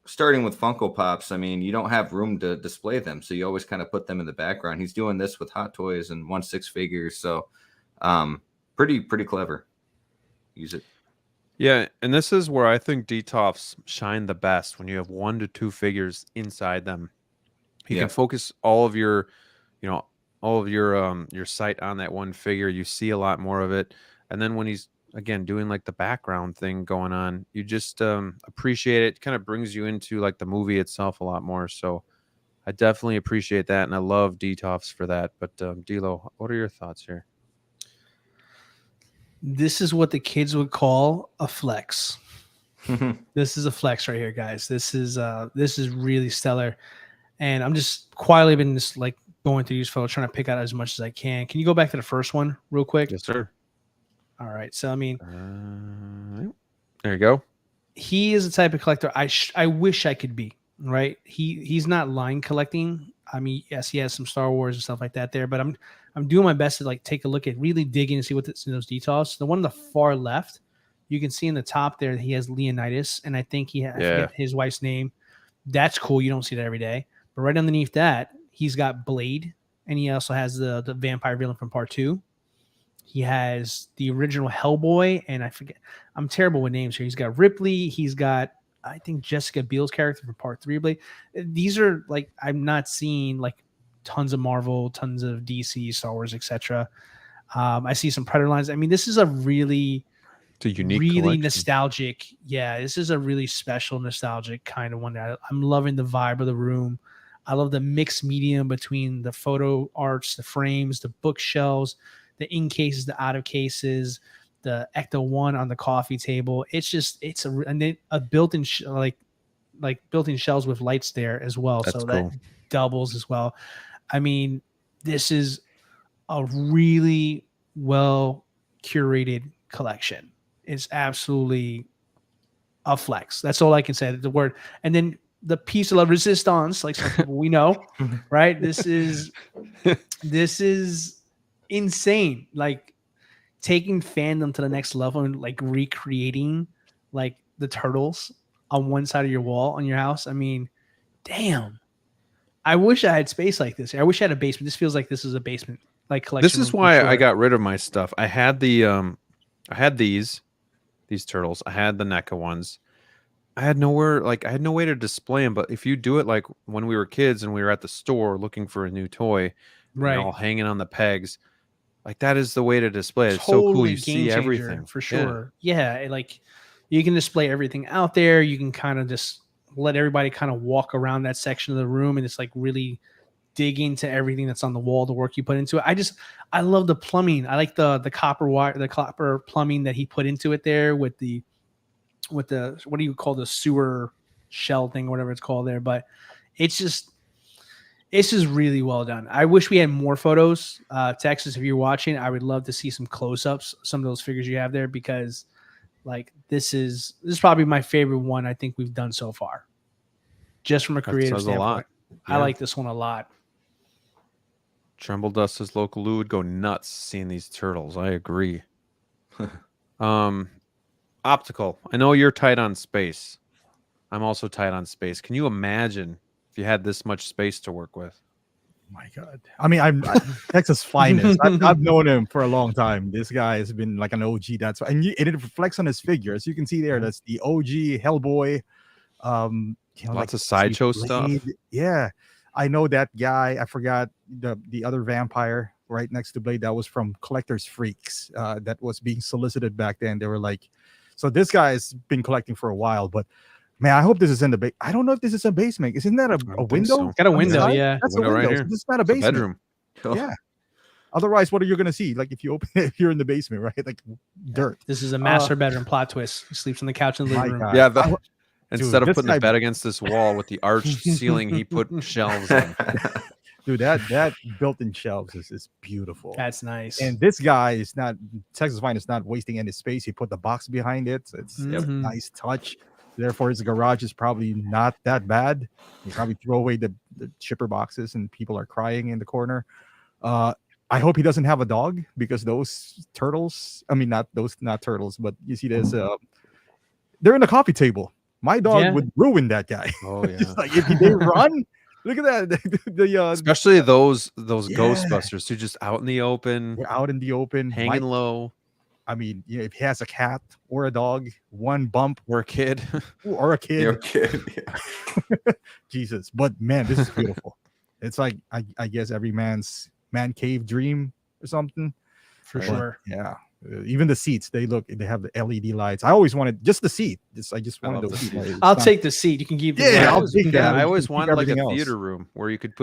starting with Funko Pops, I mean, you don't have room to display them, so you always kind of put them in the background. He's doing this with Hot Toys and 1/6 figures, so pretty clever. Use it. Yeah, and this is where I think DTOFs shine the best, when you have 1 to 2 figures inside them. You can focus all of your sight on that one figure. You see a lot more of it. And then when he's again doing like the background thing going on, you just appreciate it. Kind of brings you into like the movie itself a lot more. So I definitely appreciate that, and I love DTOFs for that. But DLO, what are your thoughts here? This is what the kids would call a flex. This is a flex right here, guys. This is really stellar. And I'm just quietly been just like going through these photos, trying to pick out as much as I can. Can you go back to the first one real quick? Yes, sir. All right. So, I mean, there you go. He is the type of collector I wish I could be, right? He's not line collecting. I mean, yes, he has some Star Wars and stuff like that there, but I'm doing my best to like take a look at, really dig in and see what's in those details. The one on the far left, you can see in the top there, he has Leonidas, and I think I forget his wife's name. That's cool. You don't see that every day. But right underneath that, he's got Blade, and he also has the vampire villain from Part 2. He has the original Hellboy, and I forget. I'm terrible with names here. He's got Ripley. He's got, I think, Jessica Biel's character from Part 3. Blade. These are like, I'm not seeing like tons of Marvel, tons of DC, Star Wars, etc. I see some Predator lines. I mean, this is a really, unique, really collection. Nostalgic. Yeah, this is a really special, nostalgic kind of one. I'm loving the vibe of the room. I love the mixed medium between the photo arts, the frames, the bookshelves, the in cases, the out of cases, the Ecto one on the coffee table. It's a built-in built-in shelves with lights there as well. That's so cool. That doubles as well. I mean, this is a really well curated collection. It's absolutely a flex. That's all I can say. The word. And then the piece of la resistance, like some people we know, right? This is insane. Like taking fandom to the next level and like recreating like the turtles on one side of your wall on your house. I mean, damn. I wish I had space like this. I wish I had a basement. This feels like this is a basement like collection. This is why I got rid of my stuff. I had these turtles. I had the NECA ones. I had no way to display them. But if you do it like when we were kids and we were at the store looking for a new toy, right, all hanging on the pegs, like that is the way to display it. It's totally so cool. You game see changer, everything for sure. Yeah, like you can display everything out there. You can kind of just let everybody kind of walk around that section of the room and just like really dig into everything that's on the wall, the work you put into it. I love the plumbing. I like the copper wire, the copper plumbing that he put into it there with the what do you call the sewer shell thing, whatever it's called there. But it's This is really well done. I wish we had more photos. Texas, if you're watching, I would love to see some close-ups, some of those figures you have there, because like this is probably my favorite one I think we've done so far. Just from a creative says a standpoint. lot. I like this one a lot. Tremble Dust says local Lou would go nuts seeing these turtles. I agree. Optical. I know you're tight on space. I'm also tight on space. Can you imagine if you had this much space to work with? My God. I mean, I'm Texas finest. I've known him for a long time. This guy has been like an OG. That's why, and it reflects on his figure. As you can see there, that's the OG Hellboy. Lots of sideshow stuff. Yeah, I know that guy. I forgot the other vampire right next to Blade. That was from Collector's Freaks. That was being solicited back then. They were like, so this guy's been collecting for a while, but. Man, I hope this is in the base. I don't know if this is a basement. Isn't that a window? So. Got a window, yeah. That's window a window. right here. So this is not a basement. Bedroom. Yeah. Otherwise, what are you gonna see? Like if you open it, if you're in the basement, right? Like dirt. This is a master bedroom plot twist. He sleeps on the couch in the living room. Yeah. Instead of this putting guy- the bed against this wall with the arched ceiling, he put shelves in. Dude, that built-in shelves is beautiful. That's nice. And this guy is not Texas Fine is not wasting any space. He put the box behind it. So it's a nice touch. Therefore, his garage is probably not that bad. You probably throw away the shipper boxes and people are crying in the corner. I hope he doesn't have a dog because those turtles, I mean, not turtles, but you see this, they're in the coffee table. My dog would ruin that guy. Oh, yeah. Like if they run, look at that. Especially those Ghostbusters who just out in the open. We're out in the open. Hanging low. I mean, if he has a cat or a dog, one bump or a kid, or a kid, You're a kid. Yeah. Jesus. But man, this is beautiful. It's like I guess every man's man cave dream or something. For sure. Yeah. Even the seats, they have the LED lights. I always wanted just the seat. I just wanted the seat. I'll take the seat. You can keep the I'll take that. I always wanted like a else. theater room where you could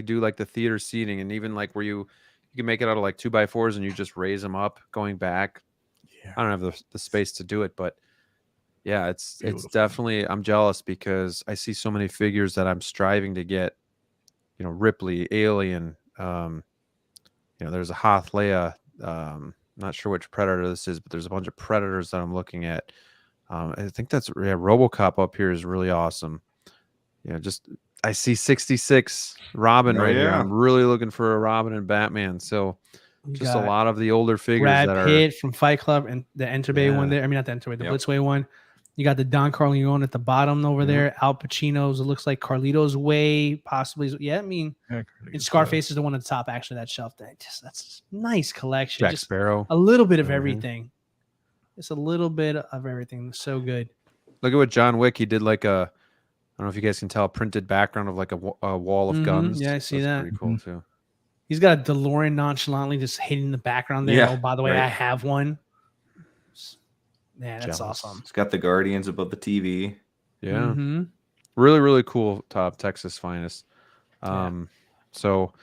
do like the theater seating, and even like where you can make it out of like 2x4s and you just raise them up going back. Yeah. I don't have the space to do it, but yeah, it's definitely, I'm jealous because I see so many figures that I'm striving to get, Ripley, Alien, there's a Hoth Leia, not sure which Predator this is, but there's a bunch of Predators that I'm looking at. I think that's RoboCop up here is really awesome. I see 66 Robin here. I'm really looking for a Robin and Batman. So just a lot of the older figures Brad that Pitt from Fight Club and the Enter Bay one there. I mean, not the Enter Bay, the Blitzway one. You got the Don Corleone at the bottom over there. Al Pacino's, it looks like Carlito's Way, possibly. Yeah, I mean, and Scarface is the one at the top, actually, that shelf. That's a nice collection. Jack just Sparrow. A little bit of everything. Just a little bit of everything. So good. Look at what John Wick, he did like I don't know if you guys can tell, a printed background of like a wall of guns. Yeah, I see that. Pretty cool too. He's got a DeLorean nonchalantly just hidden in the background there. Yeah, oh, by the way, I have one. Man, that's awesome. It's got the Guardians above the TV. Yeah. Really, really cool top Texas finest. So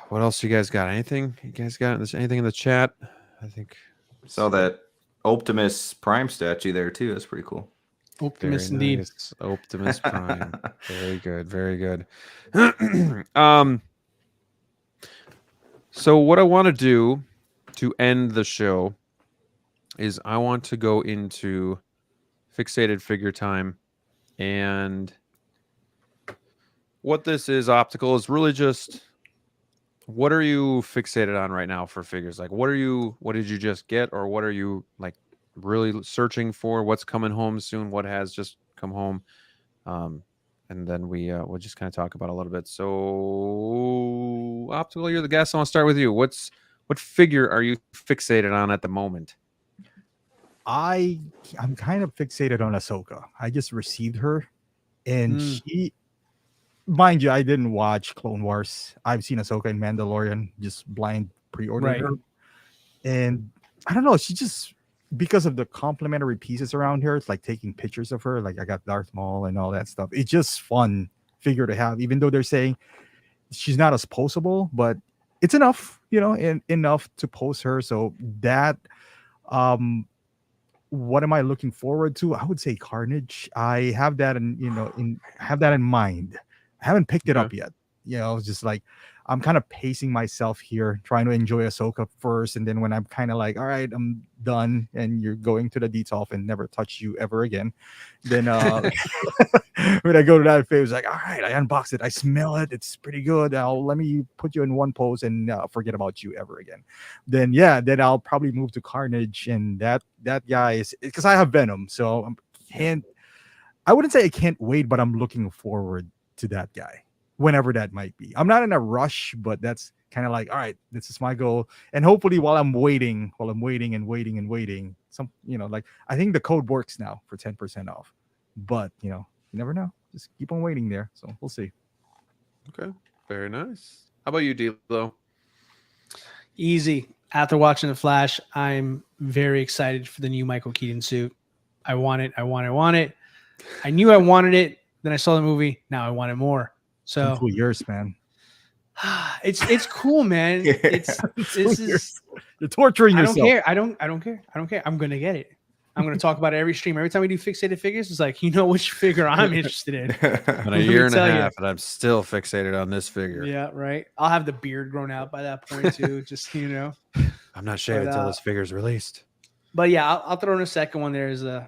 what else you guys got? Anything? You guys got anything in the chat? I think saw that Optimus Prime statue there too. That's pretty cool. Optimus indeed. Nice. Optimus Prime. Very good. Very good. So what I want to do to end the show is I want to go into fixated figure time, and what this is, optical, is really just what are you fixated on right now for figures? Like what did you just get, or what are you like really searching for? What's coming home soon? What has just come home? And then we'll just kind of talk about a little bit. So optical, you're the guest. I want to start with you. What figure are you fixated on at the moment? I'm kind of fixated on Ahsoka. I just received her, and she, mind you, I didn't watch Clone Wars. I've seen Ahsoka in Mandalorian, just blind pre-ordered her, and I don't know. She just, because of the complimentary pieces around her, it's like taking pictures of her. Like I got Darth Maul and all that stuff. It's just fun figure to have, even though they're saying she's not as poseable, but it's enough, and enough to pose her. So that, what am I looking forward to? I would say Carnage. I have that in mind. I haven't picked it up yet. You know, it's just like I'm kind of pacing myself here, trying to enjoy Ahsoka first, and then when I'm kind of like, all right, I'm done, and you're going to the detox and never touch you ever again, then when I go to that phase, like, all right, I unbox it, I smell it, it's pretty good. Let me put you in one pose and forget about you ever again. Then I'll probably move to Carnage, and that guy is because I have Venom, so I wouldn't say I can't wait, but I'm looking forward to that guy. Whenever that might be. I'm not in a rush, but that's kind of like, all right, this is my goal. And hopefully while I'm waiting, some, you know, like I think the code works now for 10% off. But, you know, you never know. Just keep on waiting there. So we'll see. Okay. Very nice. How about you, D-Lo? Easy. After watching The Flash, I'm very excited for the new Michael Keaton suit. I want it. I knew I wanted it. Then I saw the movie. Now I want it more. So 2 years, man. It's cool, man. You're torturing yourself. I don't care. I'm gonna get it. I'm gonna talk about it every stream. Every time we do fixated figures, it's like, you know which figure I'm interested in. Been a year and a half, and I'm still fixated on this figure. Yeah, right. I'll have the beard grown out by that point too. Just, you know. I'm not shaving until this figure's released. But yeah, I'll throw in a second one. There's I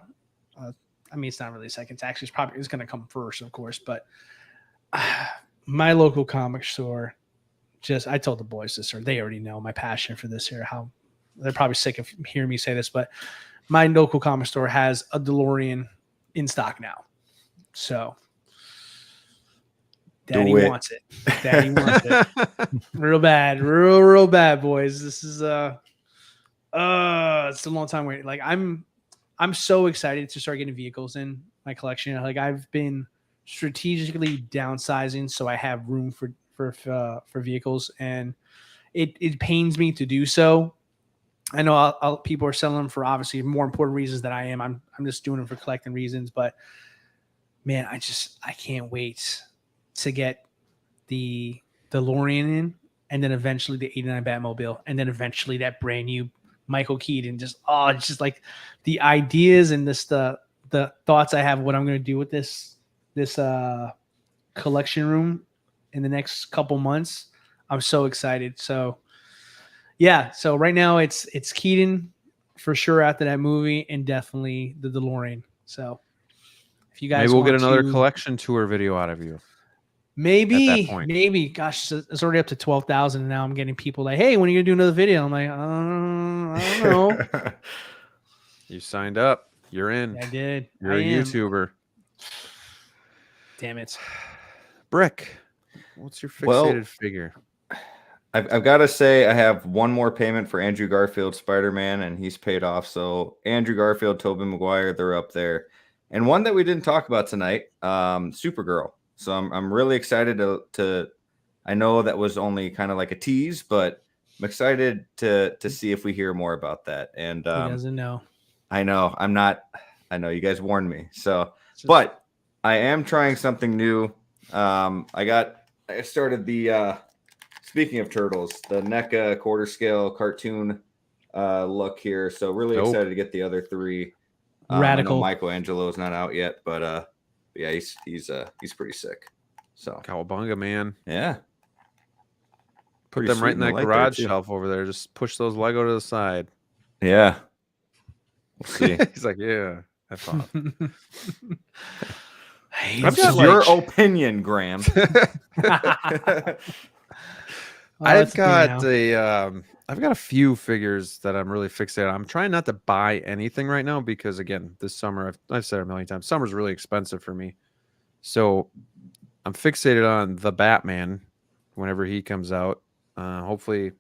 mean, it's not really a second. It's gonna come first, of course, but. My local comic store, I told the boys this, or they already know my passion for this here. How they're probably sick of hearing me say this, but my local comic store has a DeLorean in stock now. So Daddy wants it. Daddy wants it. Real bad, boys. This is it's a long time waiting. Like I'm so excited to start getting vehicles in my collection. Like I've been strategically downsizing so I have room for vehicles, and it pains me to do so. I know people are selling them for obviously more important reasons than I am. I'm just doing them for collecting reasons, but man, I can't wait to get the DeLorean in, and then eventually the 89 Batmobile, and then eventually that brand new Michael Keaton. It's just like the ideas and the thoughts I have what I'm going to do with this collection room in the next couple months. I'm so excited. So yeah, so right now it's Keaton for sure after that movie, and definitely the DeLorean. So if you guys maybe we'll get another collection tour video out of you. Maybe. Gosh, it's already up to 12,000, and now I'm getting people like, hey, when are you gonna do another video? I'm like, I don't know. You signed up. You're in. I did. You're a YouTuber. Damn it. Brick, what's your fixated figure? I've got to say I have one more payment for Andrew Garfield Spider-Man, and he's paid off. So Andrew Garfield, Tobey Maguire, they're up there. And one that we didn't talk about tonight, Supergirl. So I'm really excited to I know that was only kind of like a tease, but I'm excited to see if we hear more about that. And He doesn't know. I know you guys warned me. So but I am trying something new. I started the speaking of turtles, the NECA quarter scale cartoon look here. So really excited to get the other three. Radical. Michelangelo is not out yet, but yeah, he's pretty sick. So Cowabunga, man. Yeah. Put Pretty them right in sweet that in the light garage there, too. shelf over there. Just push those Lego to the side. Yeah. We'll see. He's like, yeah, I thought. That's your opinion, Graham. I've got a few figures that I'm really fixated on. I'm trying not to buy anything right now because, again, this summer, I've said it a million times, summer's really expensive for me. So I'm fixated on the Batman whenever he comes out. Hopefully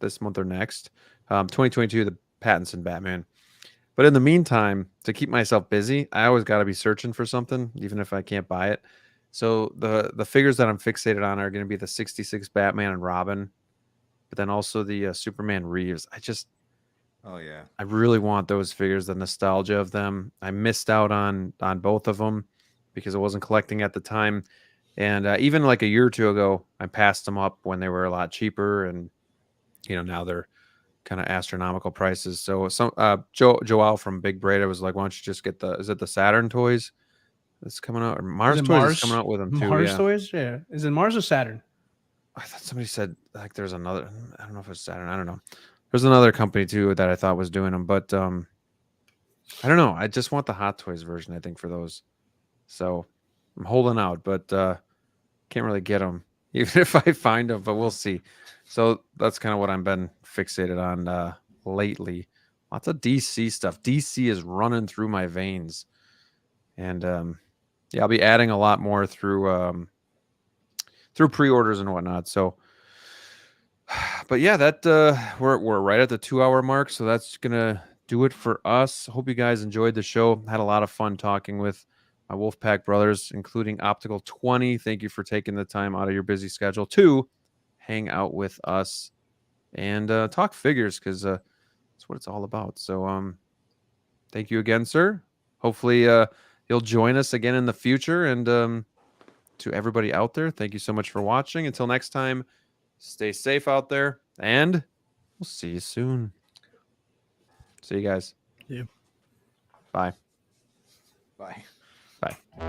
this month or next. 2022, the Pattinson Batman. But in the meantime, to keep myself busy, I always got to be searching for something, even if I can't buy it. So the figures that I'm fixated on are going to be the 66 Batman and Robin, but then also the Superman Reeves. I really want those figures, the nostalgia of them. I missed out on both of them because I wasn't collecting at the time. And even like a year or two ago, I passed them up when they were a lot cheaper. And, now they're kind of astronomical prices. So Joel from Big Breda was like, why don't you just get is it the Saturn toys? It's coming out. Or Mars it Toys Mars? is coming out with them too. Mars Yeah. Toys? Yeah. Is it Mars or Saturn? I thought somebody said like there's another. I don't know if it's Saturn. I don't know. There's another company too that I thought was doing them, but I don't know. I just want the Hot Toys version. I think for those. So I'm holding out, but can't really get them even if I find them. But we'll see. So that's kind of what I've been fixated on lately. Lots of DC stuff. DC is running through my veins, and yeah, I'll be adding a lot more through pre-orders and whatnot. So, but yeah, that we're right at the 2-hour mark, so that's gonna do it for us. Hope you guys enjoyed the show. Had a lot of fun talking with my Wolfpack brothers, including Optical 20. Thank you for taking the time out of your busy schedule to hang out with us and talk figures, because that's what it's all about. So thank you again, sir. Hopefully you'll join us again in the future. And to everybody out there, thank you so much for watching. Until next time, stay safe out there, and we'll see you soon. See you guys. Yeah. Bye. Bye. Bye.